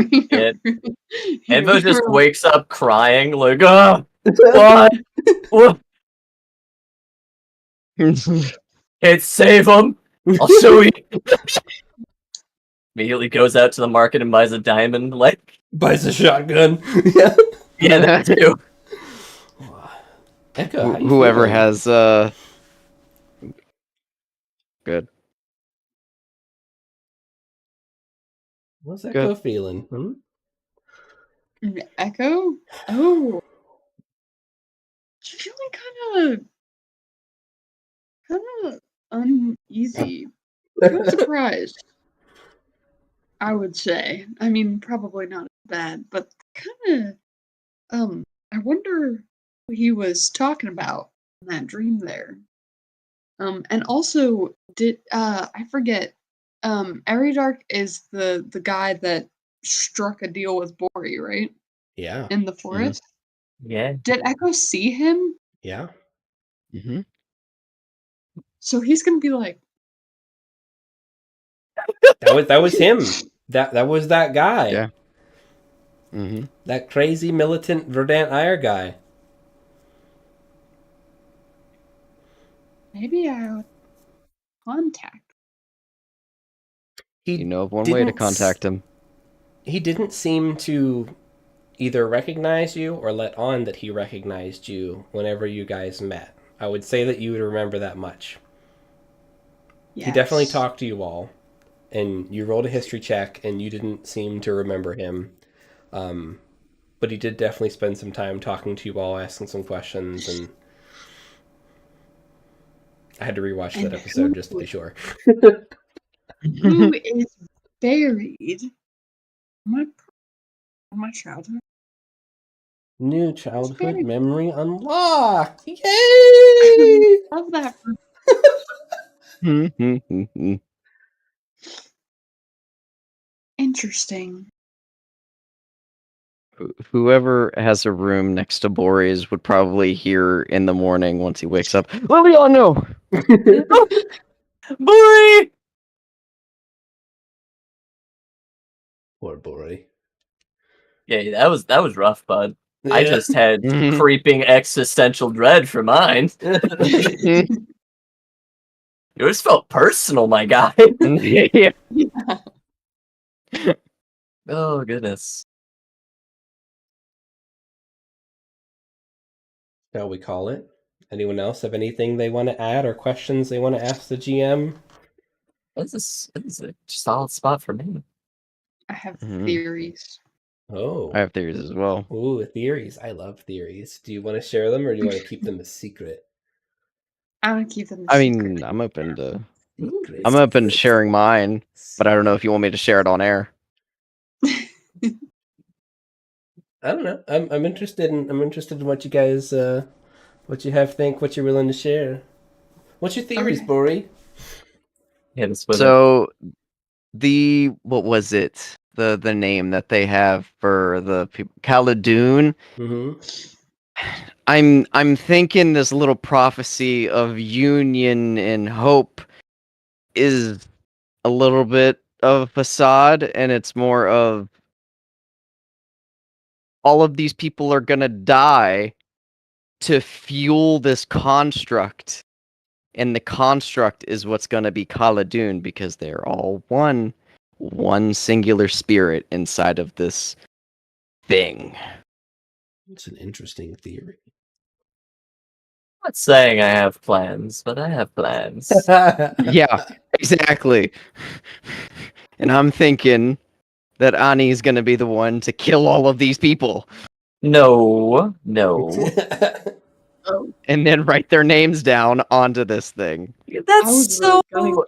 Envo just wakes up crying, like, oh, what? What? Can't save him. I'll show you. Immediately goes out to the market and buys a diamond, like, Buys a shotgun. Yeah. yeah, that too. Echo, how you Whoever feeling? has good. What's Echo feeling? Echo? Oh. Feeling kind of uneasy. Not surprised, I would say. I mean, probably not bad, but kind of, I wonder what he was talking about in that dream there. And also, I forget, Eridark is the guy that struck a deal with Bori, right? Yeah. In the forest? Yeah. Did Echo see him? Yeah. Mm-hmm. So he's gonna be like, That was him. That was that guy. Yeah. Mm-hmm. That crazy militant Verdant Ire guy. maybe I'll contact. He You know of one way to didn't contact him. He didn't seem to either recognize you or let on that he recognized you whenever you guys met. I would say that you would remember that much. Yes. He definitely talked to you all, and you rolled a history check, and you didn't seem to remember him. But he did definitely spend some time talking to you all, asking some questions, and I had to rewatch And that episode who- just to be sure. Who is buried in my childhood? New childhood Very- memory unlocked! Yay! Love that. Interesting. Whoever has a room next to Boris would probably hear in the morning once he wakes up. Liliano! Bori! Poor Bori. Yeah, that was rough, bud. I Yeah. just had Mhm. creeping existential dread for mine. Yours felt personal, my guy. Yeah. Oh goodness. Shall we call it? Anyone else have anything they want to add or questions they want to ask the GM? This is a solid spot for me. I have Mhm. theories. Oh. I have theories as well. Ooh, theories. I love theories. Do you want to share them or do you want to keep them a secret? I want to keep them a I secret. mean, I'm open to Secret. I'm open to sharing mine, but I don't know if you want me to share it on air. I don't know. I'm interested in what you guys what you have think, what you're willing to share. What's your theories, Okay. Bori? Hit us with it. So what was it? The name that they have for the people, Khaldun. Mm-hmm. I'm thinking this little prophecy of union and hope is a little bit of a facade, and it's more of all of these people are gonna die to fuel this construct, and the construct is what's gonna be Khaldun because they're all one singular spirit inside of this thing. It's an interesting theory. I'm not saying I have plans, but I have plans. Yeah, exactly. And I'm thinking that Ani is gonna be the one to kill all of these people No. Oh, and then write their names down onto this thing. I That's was so really gunning-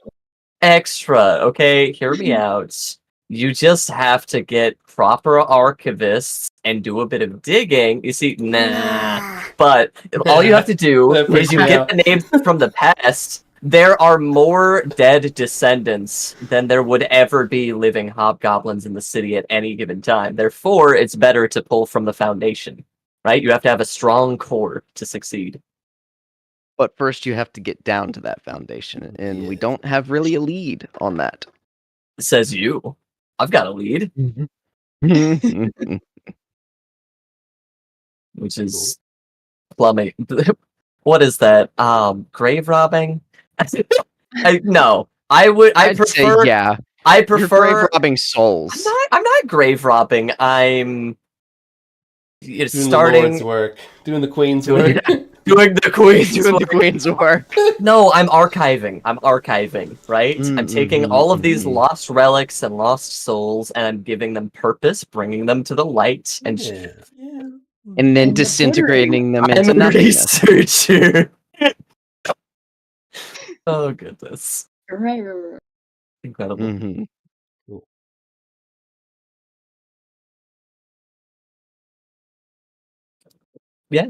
extra. Okay, hear me out. You just have to get proper archivists and do a bit of digging. You see, nah. But all you have to do That freaks is you me get out. the names from the past. There are more dead descendants than there would ever be living hobgoblins in the city at any given time. Therefore, it's better to pull from the foundation, right? You have to have a strong core to succeed. But first you have to get down to that foundation, and we Yeah. don't have really a lead on that. Says you. I've got a lead, which is plumbing. What is that? Grave robbing? No. I I'd prefer. say yeah. I You're grave prefer. robbing souls. I'm not grave robbing. I'm Doing starting the Lord's work. Doing the Queen's Doing- work. doing the queen's Doing the work. queen's work. No, I'm archiving, right? I'm taking all of these lost relics and lost souls, and I'm giving them purpose, bringing them to the light, and Yeah. And then And the disintegrating them I'm into a nothingness. researcher. Oh goodness. Right. Incredible. Mm-hmm. Yeah.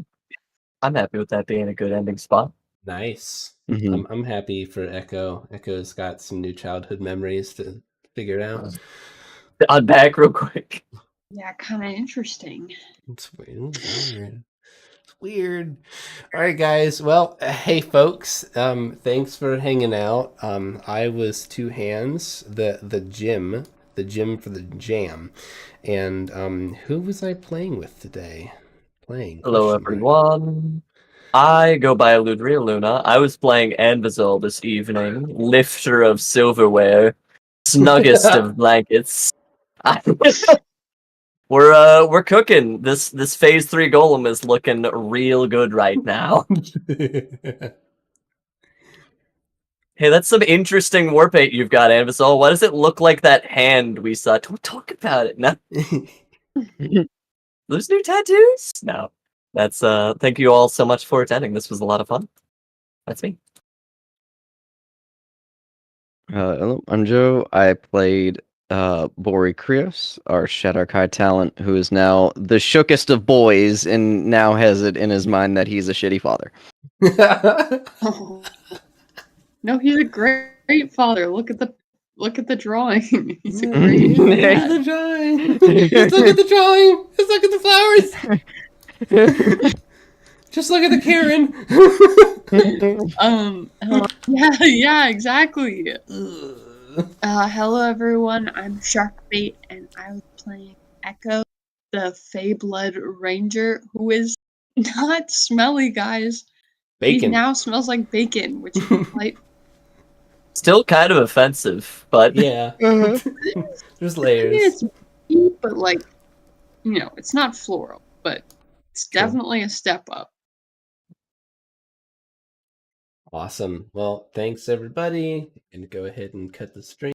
I'm happy with that being a good ending spot. Nice. Mm-hmm. I'm happy for Echo. Echo's got some new childhood memories to figure out. Unpack real quick. Yeah, kind of interesting. It's weird. It's weird. It's weird. All right, guys. Well, hey, folks. Thanks for hanging out. I was TwoHands, the gym for the jam, and who was I playing with today? Hello, Question mark. everyone. I go by Aludriea Luna. I was playing Anvizol this evening, lifter of silverware, snuggest of blankets. We're cooking. This phase 3 golem is looking real good right now. Hey, that's some interesting warpaint you've got, Anvizol. Why does it look like that hand we saw? Don't talk about it. No. Those new tattoos? No. That's thank you all so much for attending. This was a lot of fun. That's me. Hello, I'm Joe. I played Bori Krios, our Shadowkai talent, who is now the shookest of boys and now has it in his mind that he's a shitty father. Oh. No, he's a great father. Look at the drawing. He's a great Look at dad. the drawing. Just look at the drawing. Just look at the flowers. Just look at the Karen. Yeah, exactly. Hello everyone, I'm Sharkbait and I was playing Echo, the Fey Blood Ranger, who is not smelly, guys. He Bacon. now smells like bacon, which is quite Still kind of offensive, but Yeah. There's I mean, layers. it's cute, but like, it's not floral, but it's True. definitely a step up. Awesome. Well, thanks everybody. And go ahead and cut the string.